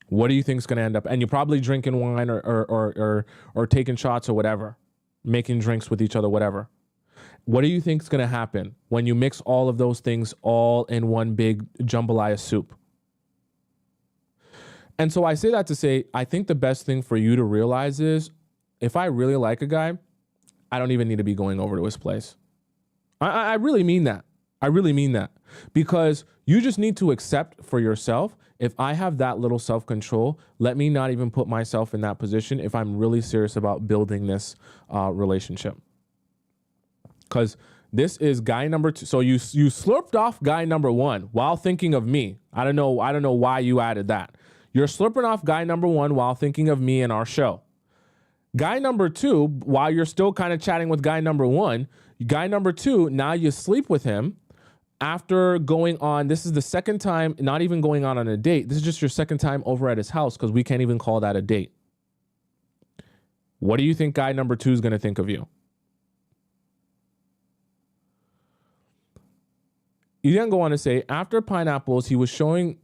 What do you think is going to end up? And you're probably drinking wine or taking shots or whatever, making drinks with each other, whatever. What do you think is going to happen when you mix all of those things all in one big jambalaya soup? And so I say that to say, I think the best thing for you to realize is, if I really like a guy, I don't even need to be going over to his place. I really mean that. I really mean that. Because you just need to accept for yourself, if I have that little self-control, let me not even put myself in that position if I'm really serious about building this relationship. Because this is guy number 2. So you slurped off guy number 1 while thinking of me. I don't know why you added that. You're slurping off guy number 1 while thinking of me and our show. Guy number 2, while you're still kind of chatting with guy number 1, guy number 2, now you sleep with him after going on, this is the second time, not even going on a date. This is just your second time over at his house, because we can't even call that a date. What do you think guy number 2 is going to think of you? You then go on to say, after pineapples, he was showing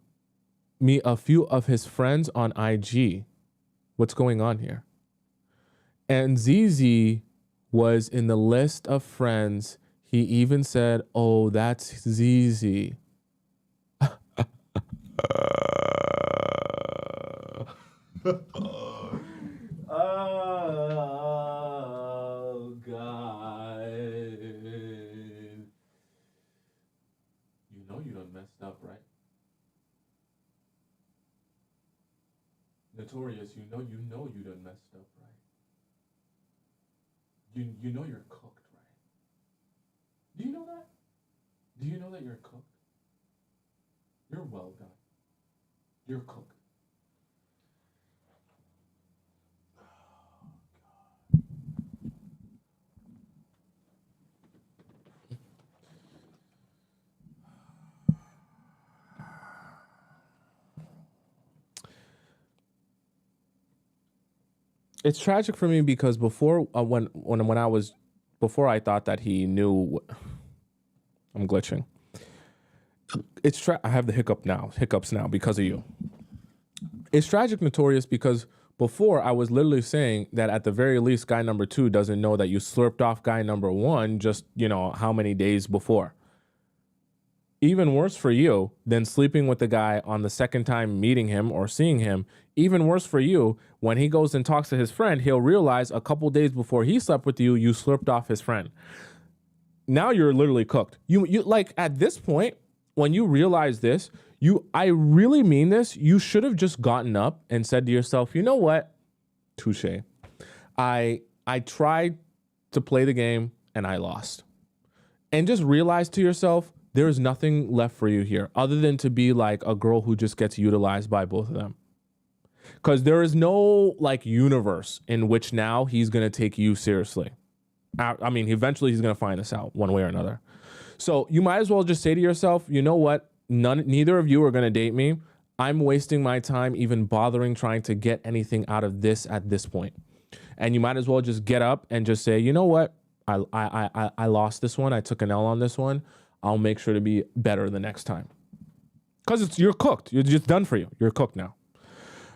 me a few of his friends on IG. What's going on here? And ZZ was in the list of friends. He even said, oh, that's ZZ. Oh, God. You know you done messed up, right? Notorious, you know you done messed up, right? You know you're cooked, right? Do you know that? Do you know that you're cooked? You're well done. You're cooked. It's tragic for me because before I thought that he knew. I'm glitching. I have the hiccups now because of you. It's tragic, Notorious, because before I was literally saying that at the very least, guy number 2 doesn't know that you slurped off guy number 1 just, how many days before. Even worse for you than sleeping with the guy on the second time meeting him or seeing him. Even worse for you, when he goes and talks to his friend, he'll realize a couple days before he slept with you, you slurped off his friend. now you're literally cooked. You like at this point, when you realize this, I really mean this. You should have just gotten up and said to yourself, you know what? Touche. I tried to play the game and I lost. And just realize to yourself, there is nothing left for you here other than to be like a girl who just gets utilized by both of them. Because there is no like universe in which now he's going to take you seriously. I mean, eventually he's going to find this out one way or another. So you might as well just say to yourself, you know what? Neither of you are going to date me. I'm wasting my time even bothering trying to get anything out of this at this point. And you might as well just get up and just say, you know what? I lost this one. I took an L on this one. I'll make sure to be better the next time. Because you're cooked. You're just done for you. You're cooked now.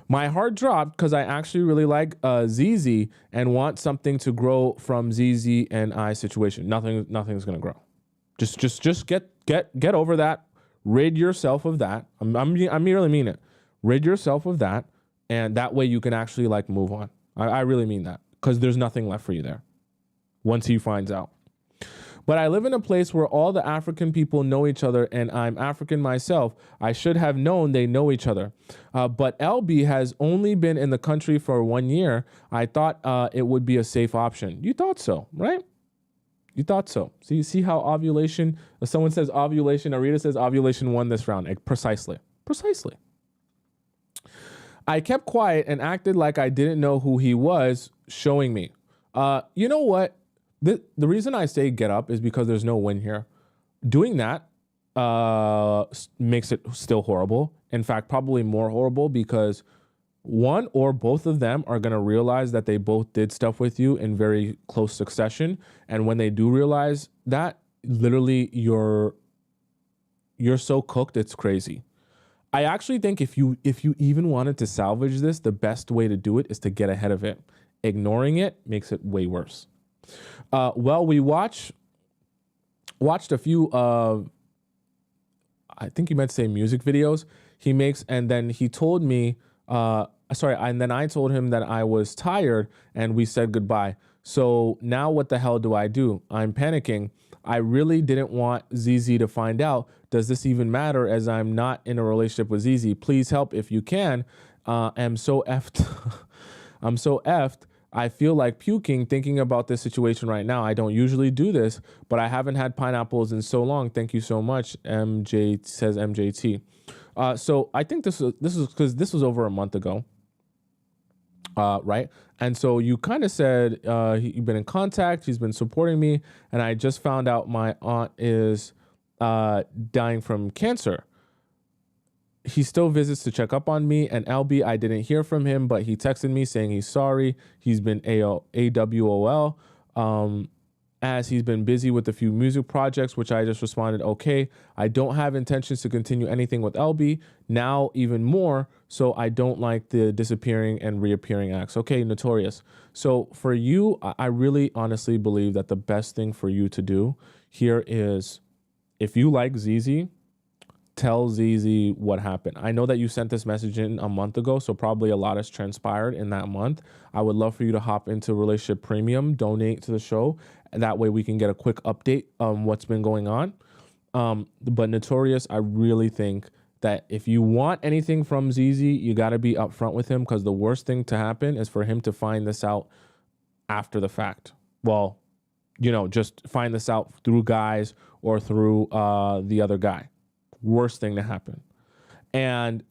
My heart dropped because I actually really like ZZ and want something to grow from ZZ and I situation. Nothing's gonna grow. Just get over that. Rid yourself of that. I merely mean it. Rid yourself of that, and that way you can actually like move on. I really mean that, because there's nothing left for you there once he finds out. But I live in a place where all the African people know each other, and I'm African myself. I should have known they know each other. But LB has only been in the country for 1 year. I thought it would be a safe option. You thought so, right? You thought so. So you see how ovulation, someone says ovulation, Arita says ovulation won this round. Precisely. I kept quiet and acted like I didn't know who he was, showing me. You know what? The reason I say get up is because there's no win here. Doing that makes it still horrible. In fact, probably more horrible, because one or both of them are going to realize that they both did stuff with you in very close succession. And when they do realize that, literally you're so cooked, it's crazy. I actually think if you even wanted to salvage this, the best way to do it is to get ahead of it. Ignoring it makes it way worse. Well, we watched a few I think you meant to say music videos he makes, and then he told me and then I told him that I was tired and we said goodbye. So now what the hell do? I'm panicking. I really didn't want ZZ to find out. Does this even matter, as I'm not in a relationship with ZZ? Please help if you can. I'm so effed. I'm so effed. I feel like puking thinking about this situation right now. I don't usually do this, but I haven't had pineapples in so long. Thank you so much, MJ, says MJT. So I think this is because this was over a month ago, right? And so you kind of said you've been in contact, he's been supporting me, and I just found out my aunt is dying from cancer. He still visits to check up on me, and LB, I didn't hear from him, but he texted me saying he's sorry. He's been AWOL, as he's been busy with a few music projects, which I just responded, okay. I don't have intentions to continue anything with LB now, even more, so I don't like the disappearing and reappearing acts. Okay, Notorious. So for you, I really honestly believe that the best thing for you to do here is, if you like ZZ, tell ZZ what happened. I know that you sent this message in a month ago, so probably a lot has transpired in that month. I would love for you to hop into Relationship Premium, donate to the show. That way we can get a quick update on what's been going on. But Notorious, I really think that if you want anything from ZZ, you got to be upfront with him, because the worst thing to happen is for him to find this out after the fact. Well, just find this out through guys or through the other guy. Worst thing to happen. And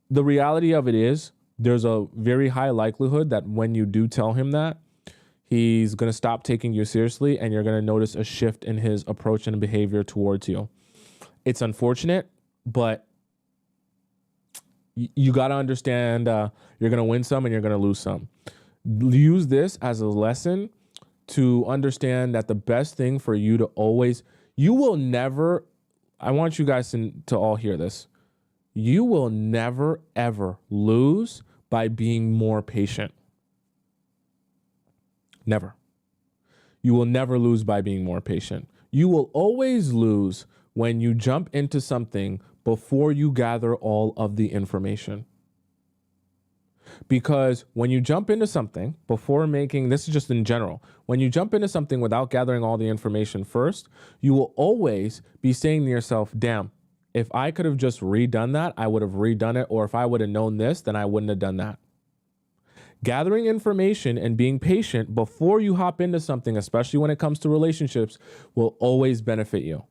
the reality of it is, there's a very high likelihood that when you do tell him that, he's going to stop taking you seriously, and you're going to notice a shift in his approach and behavior towards you. It's unfortunate, but you got to understand you're going to win some and you're going to lose some. Use this as a lesson to understand that the best thing for you to always, you will never, I want you guys to all hear this. You will never, ever lose by being more patient. Never. You will never lose by being more patient. You will always lose when you jump into something before you gather all of the information. Because when you jump into something before making, this is just in general, when you jump into something without gathering all the information first, you will always be saying to yourself, damn, if I could have just redone that, I would have redone it. Or if I would have known this, then I wouldn't have done that. Gathering information and being patient before you hop into something, especially when it comes to relationships, will always benefit you.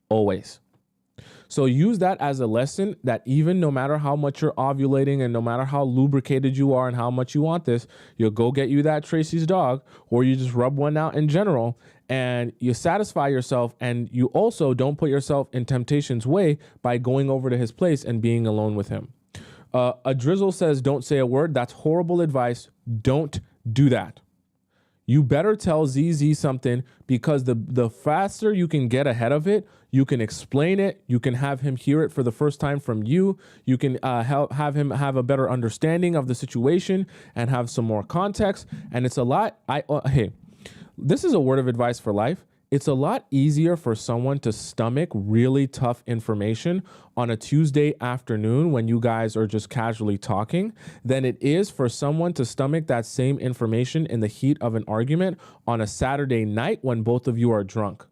Always. So use that as a lesson that even no matter how much you're ovulating and no matter how lubricated you are and how much you want this, you'll go get you that Tracy's dog, or you just rub one out in general and you satisfy yourself. And you also don't put yourself in temptation's way by going over to his place and being alone with him. A drizzle says, don't say a word. That's horrible advice. Don't do that. You better tell ZZ something, because the faster you can get ahead of it, you can explain it. You can have him hear it for the first time from you. You can have him have a better understanding of the situation and have some more context. And it's a lot. Hey, this is a word of advice for life. It's a lot easier for someone to stomach really tough information on a Tuesday afternoon when you guys are just casually talking than it is for someone to stomach that same information in the heat of an argument on a Saturday night when both of you are drunk.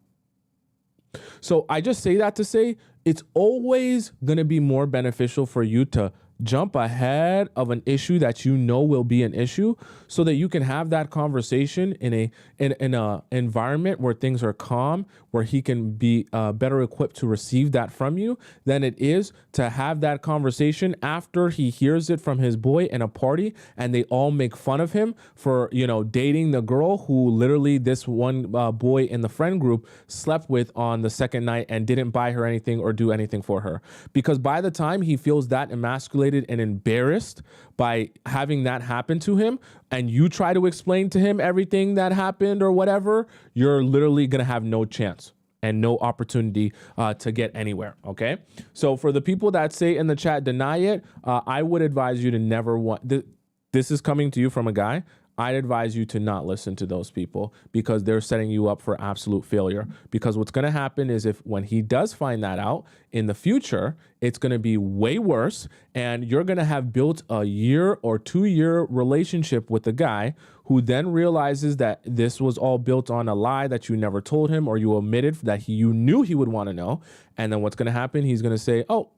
So I just say that to say it's always going to be more beneficial for you to jump ahead of an issue that you know will be an issue, so that you can have that conversation in a environment where things are calm, where he can be better equipped to receive that from you, than it is to have that conversation after he hears it from his boy in a party and they all make fun of him for, dating the girl who literally this one boy in the friend group slept with on the second night and didn't buy her anything or do anything for her. Because by the time he feels that emasculated and embarrassed by having that happen to him, and you try to explain to him everything that happened or whatever, you're literally going to have no chance and no opportunity to get anywhere. Okay. So for the people that say in the chat, deny it, I would advise you to never this is coming to you from a guy. I'd advise you to not listen to those people, because they're setting you up for absolute failure. Because what's going to happen is, when he does find that out in the future, it's going to be way worse. And you're going to have built a 1 or 2 year relationship with the guy who then realizes that this was all built on a lie that you never told him, or you omitted that you knew he would want to know. And then what's going to happen? He's going to say, oh,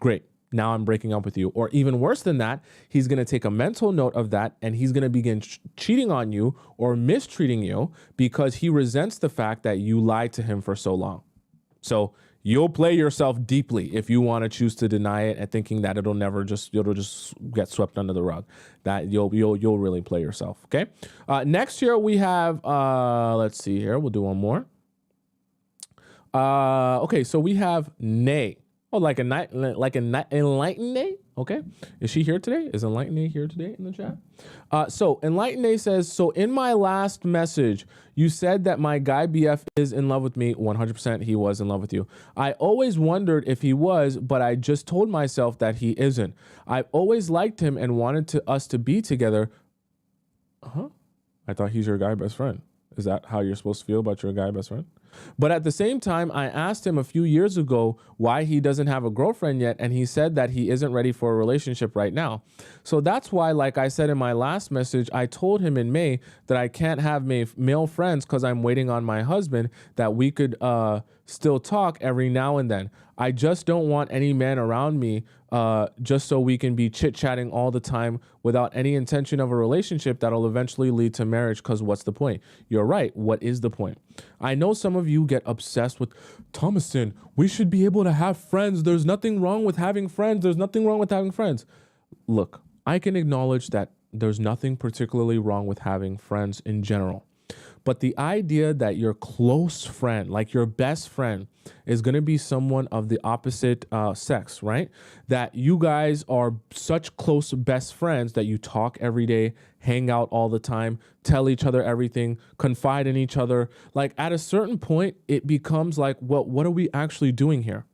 great. Now I'm breaking up with you. Or even worse than that, he's going to take a mental note of that, and he's going to begin cheating on you or mistreating you because he resents the fact that you lied to him for so long. So you'll play yourself deeply if you want to choose to deny it and thinking that it'll just get swept under the rug. That you'll really play yourself. Okay. Next here we have, let's see here. We'll do one more. Okay. So we have Nay. Oh, like Enlightened Day? Okay. Is she here today? Is Enlightened Day here today in the chat? So Enlightened Day says, so in my last message, you said that my guy BF is in love with me. 100% he was in love with you. I always wondered if he was, but I just told myself that he isn't. I've always liked him and wanted us to be together. I thought he's your guy best friend. Is that how you're supposed to feel about your guy best friend? But at the same time, I asked him a few years ago why he doesn't have a girlfriend yet, and he said that he isn't ready for a relationship right now. So that's why, like I said in my last message, I told him in May that I can't have male friends because I'm waiting on my husband, that we could still talk every now and then. I just don't want any man around me just so we can be chit-chatting all the time without any intention of a relationship that'll eventually lead to marriage, because what's the point? You're right. What is the point? I know some of you get obsessed with, Tomisin, we should be able to have friends. There's nothing wrong with having friends. There's nothing wrong with having friends. Look, I can acknowledge that there's nothing particularly wrong with having friends in general. But the idea that your close friend, like your best friend, is going to be someone of the opposite sex, right? That you guys are such close best friends that you talk every day, hang out all the time, tell each other everything, confide in each other. Like at a certain point, it becomes like, well, what are we actually doing here?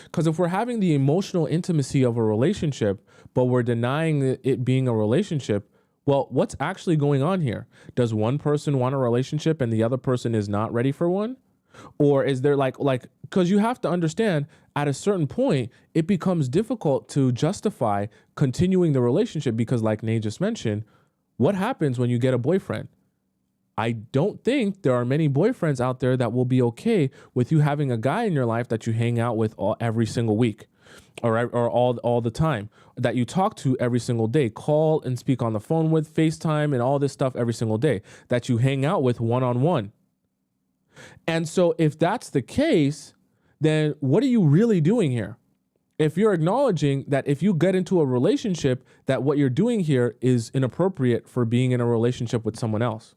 Because if we're having the emotional intimacy of a relationship, but we're denying it being a relationship, well, what's actually going on here? Does one person want a relationship and the other person is not ready for one? Or is there like because you have to understand at a certain point, it becomes difficult to justify continuing the relationship because, like Nate just mentioned, what happens when you get a boyfriend? I don't think there are many boyfriends out there that will be okay with you having a guy in your life that you hang out with every single week or all the time, that you talk to every single day, call and speak on the phone with, FaceTime and all this stuff every single day, that you hang out with one-on-one. And so if that's the case, then what are you really doing here? If you're acknowledging that if you get into a relationship, that what you're doing here is inappropriate for being in a relationship with someone else.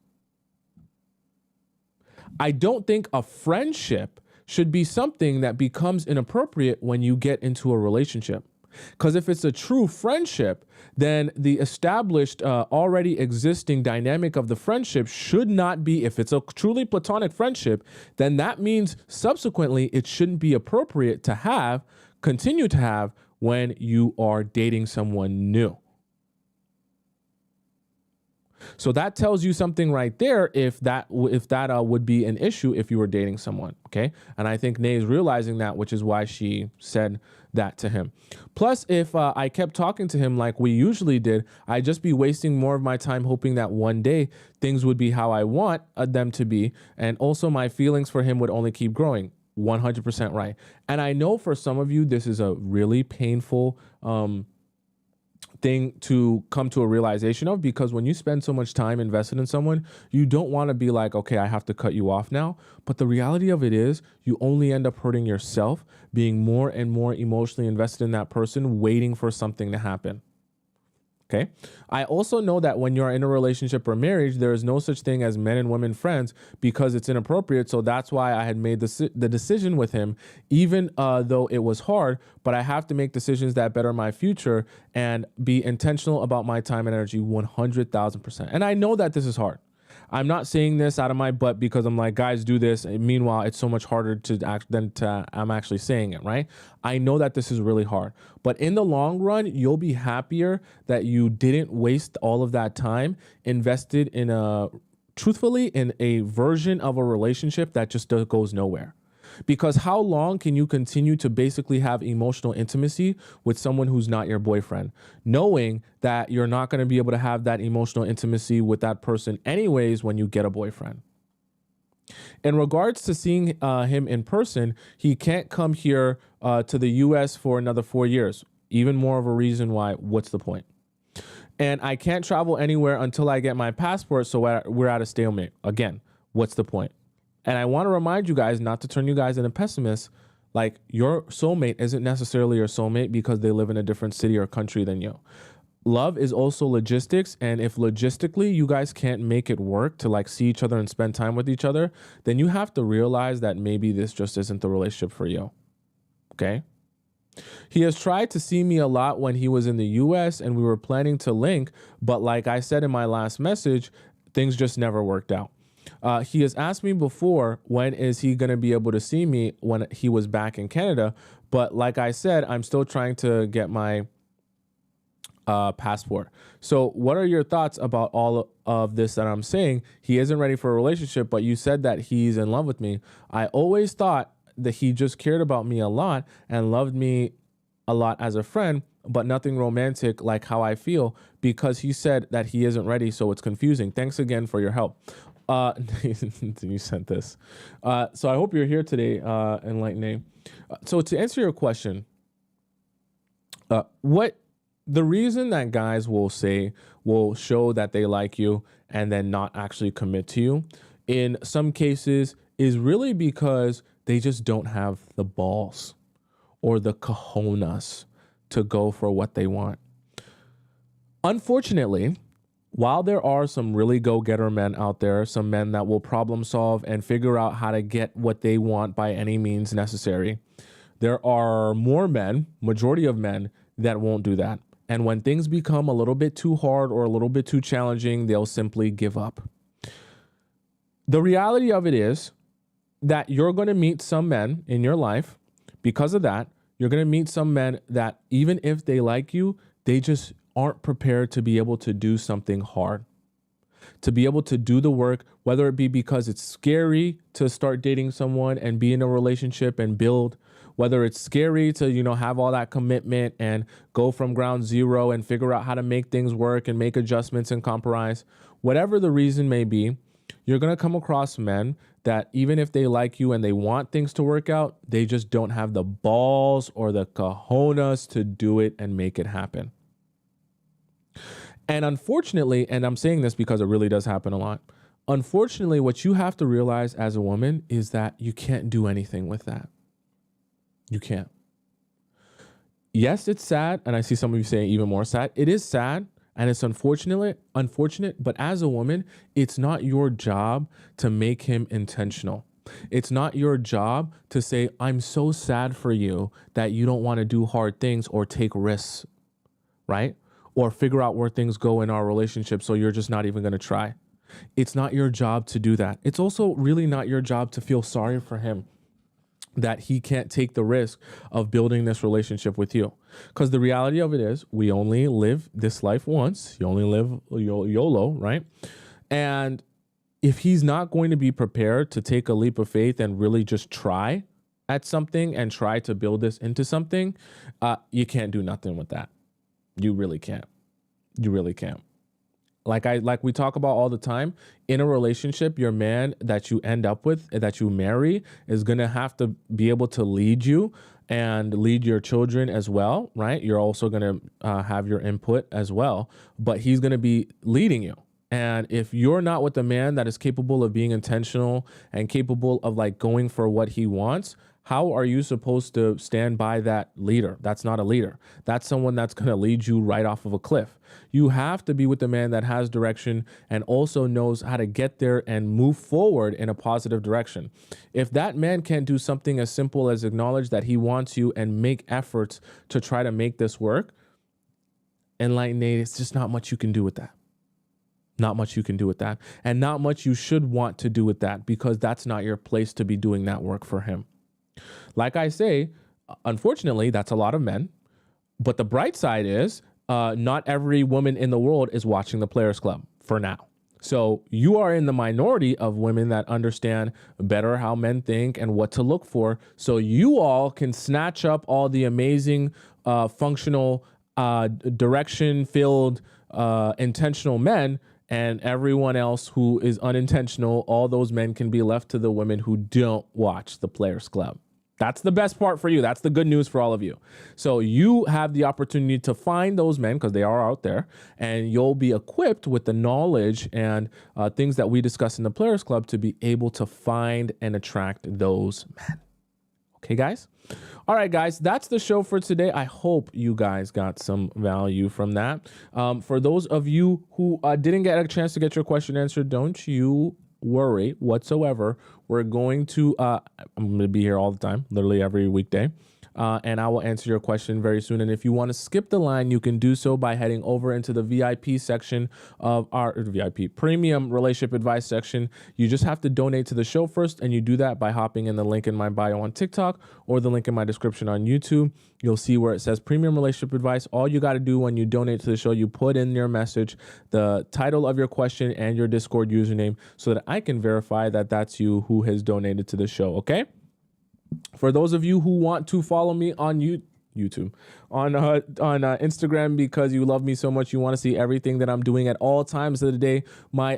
I don't think a friendship should be something that becomes inappropriate when you get into a relationship. Because if it's a true friendship, then the established, already existing dynamic of the friendship should not be, if it's a truly platonic friendship, then that means subsequently it shouldn't be appropriate to continue to have when you are dating someone new. So that tells you something right there if that would be an issue if you were dating someone, okay? And I think Nay is realizing that, which is why she said that to him. Plus, if I kept talking to him like we usually did, I'd just be wasting more of my time hoping that one day things would be how I want them to be, and also my feelings for him would only keep growing. 100% right. And I know for some of you, this is a really painful thing to come to a realization of, because when you spend so much time invested in someone, you don't want to be like, okay, I have to cut you off now. But the reality of it is you only end up hurting yourself, being more and more emotionally invested in that person, waiting for something to happen. Okay. I also know that when you're in a relationship or marriage, there is no such thing as men and women friends because it's inappropriate. So that's why I had made the decision with him, even though it was hard, but I have to make decisions that better my future and be intentional about my time and energy 100,000%. And I know that this is hard. I'm not saying this out of my butt because I'm like, guys, do this. And meanwhile, it's so much harder than I'm actually saying it, right? I know that this is really hard, but in the long run, you'll be happier that you didn't waste all of that time invested in truthfully, in a version of a relationship that just goes nowhere. Because how long can you continue to basically have emotional intimacy with someone who's not your boyfriend, knowing that you're not going to be able to have that emotional intimacy with that person anyways when you get a boyfriend? In regards to seeing him in person, he can't come here to the US for another 4 years. Even more of a reason why, what's the point? And I can't travel anywhere until I get my passport, so we're at a stalemate. Again, what's the point? And I want to remind you guys, not to turn you guys into pessimists, like your soulmate isn't necessarily your soulmate because they live in a different city or country than you. Love is also logistics. And if logistically you guys can't make it work to like see each other and spend time with each other, then you have to realize that maybe this just isn't the relationship for you. Okay? He has tried to see me a lot when he was in the US and we were planning to link. But like I said in my last message, things just never worked out. He has asked me before, when is he going to be able to see me when he was back in Canada? But like I said, I'm still trying to get my passport. So what are your thoughts about all of this that I'm saying? He isn't ready for a relationship, but you said that he's in love with me. I always thought that he just cared about me a lot and loved me a lot as a friend, but nothing romantic like how I feel, because he said that he isn't ready. So it's confusing. Thanks again for your help. You sent this. So I hope you're here today, Enlightening. So to answer your question, what the reason that guys will show that they like you and then not actually commit to you in some cases is really because they just don't have the balls or the cojones to go for what they want. Unfortunately, while there are some really go-getter men out there, some men that will problem solve and figure out how to get what they want by any means necessary, there are more men, majority of men, that won't do that. And when things become a little bit too hard or a little bit too challenging, they'll simply give up. The reality of it is that you're going to meet some men in your life. Because of that, you're going to meet some men that even if they like you, they just aren't prepared to be able to do something hard, to be able to do the work, whether it be because it's scary to start dating someone and be in a relationship and build, whether it's scary to, have all that commitment and go from ground zero and figure out how to make things work and make adjustments and compromise, whatever the reason may be, you're going to come across men that even if they like you and they want things to work out, they just don't have the balls or the cojones to do it and make it happen. And unfortunately, and I'm saying this because it really does happen a lot, unfortunately, what you have to realize as a woman is that you can't do anything with that. You can't. Yes, it's sad, and I see some of you saying even more sad. It is sad, and it's unfortunate, but as a woman, it's not your job to make him intentional. It's not your job to say, I'm so sad for you that you don't want to do hard things or take risks, right? Or figure out where things go in our relationship, so you're just not even going to try. It's not your job to do that. It's also really not your job to feel sorry for him that he can't take the risk of building this relationship with you. Because the reality of it is, we only live this life once. You only live YOLO, right? And if he's not going to be prepared to take a leap of faith and really just try at something and try to build this into something, you can't do nothing with that. You really can't. You really can't. Like we talk about all the time, in a relationship, your man that you end up with, that you marry, is going to have to be able to lead you and lead your children as well, right? You're also going to have your input as well, but he's going to be leading you. And if you're not with a man that is capable of being intentional and capable of going for what he wants, how are you supposed to stand by that leader? That's not a leader. That's someone that's going to lead you right off of a cliff. You have to be with the man that has direction and also knows how to get there and move forward in a positive direction. If that man can't do something as simple as acknowledge that he wants you and make efforts to try to make this work, Enlightened Nate, it's just not much you can do with that. Not much you can do with that. And not much you should want to do with that, because that's not your place to be doing that work for him. Like I say, unfortunately, that's a lot of men. But the bright side is not every woman in the world is watching the Players Club for now. So you are in the minority of women that understand better how men think and what to look for. So you all can snatch up all the amazing, functional, direction-filled, intentional men, and everyone else who is unintentional, all those men can be left to the women who don't watch the Players Club. That's the best part for you. That's the good news for all of you. So you have the opportunity to find those men, because they are out there, and you'll be equipped with the knowledge and things that we discuss in the Players Club to be able to find and attract those men. Okay, guys? All right, guys, that's the show for today. I hope you guys got some value from that. For those of you who didn't get a chance to get your question answered, don't you worry whatsoever. We're going to, I'm going to be here all the time, literally every weekday. And I will answer your question very soon. And if you want to skip the line, you can do so by heading over into the VIP section of our VIP Premium Relationship Advice section. You just have to donate to the show first, and you do that by hopping in the link in my bio on TikTok or the link in my description on YouTube. You'll see where it says Premium Relationship Advice. All you got to do when you donate to the show, you put in your message, the title of your question, and your Discord username, so that I can verify that that's you who has donated to the show, okay? For those of you who want to follow me on YouTube, on Instagram, because you love me so much, you want to see everything that I'm doing at all times of the day, my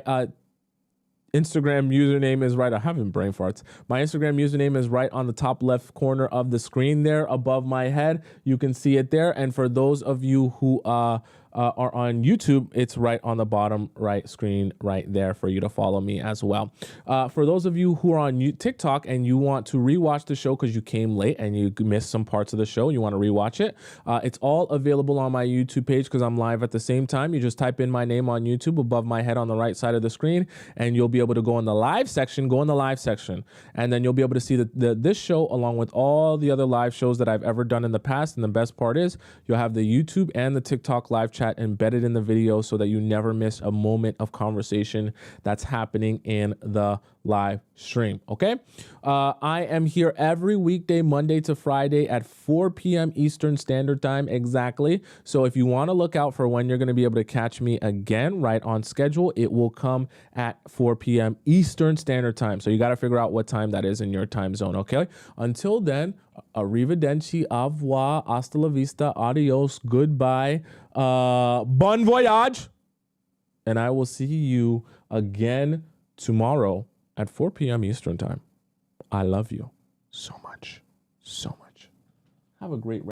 Instagram username is right. I having brain farts. My Instagram username is right on the top left corner of the screen there above my head. You can see it there. And for those of you who are on YouTube, it's right on the bottom right screen right there for you to follow me as well. For those of you who are on TikTok and you want to rewatch the show because you came late and you missed some parts of the show, you want to rewatch it, it's all available on my YouTube page because I'm live at the same time. You just type in my name on YouTube above my head on the right side of the screen, and you'll be able to go in the live section, and then you'll be able to see this show along with all the other live shows that I've ever done in the past. And the best part is you'll have the YouTube and the TikTok live chat chat embedded in the video so that you never miss a moment of conversation that's happening in the live stream. Okay. I am here every weekday, Monday to Friday at 4 p.m. Eastern Standard Time exactly. So if you want to look out for when you're going to be able to catch me again right on schedule, it will come at 4 p.m. Eastern Standard Time. So you got to figure out what time that is in your time zone. Okay. Until then, arrivederci, au revoir, hasta la vista, adios, goodbye, bon voyage. And I will see you again tomorrow at 4 p.m. Eastern Time. I love you so much, so much. Have a great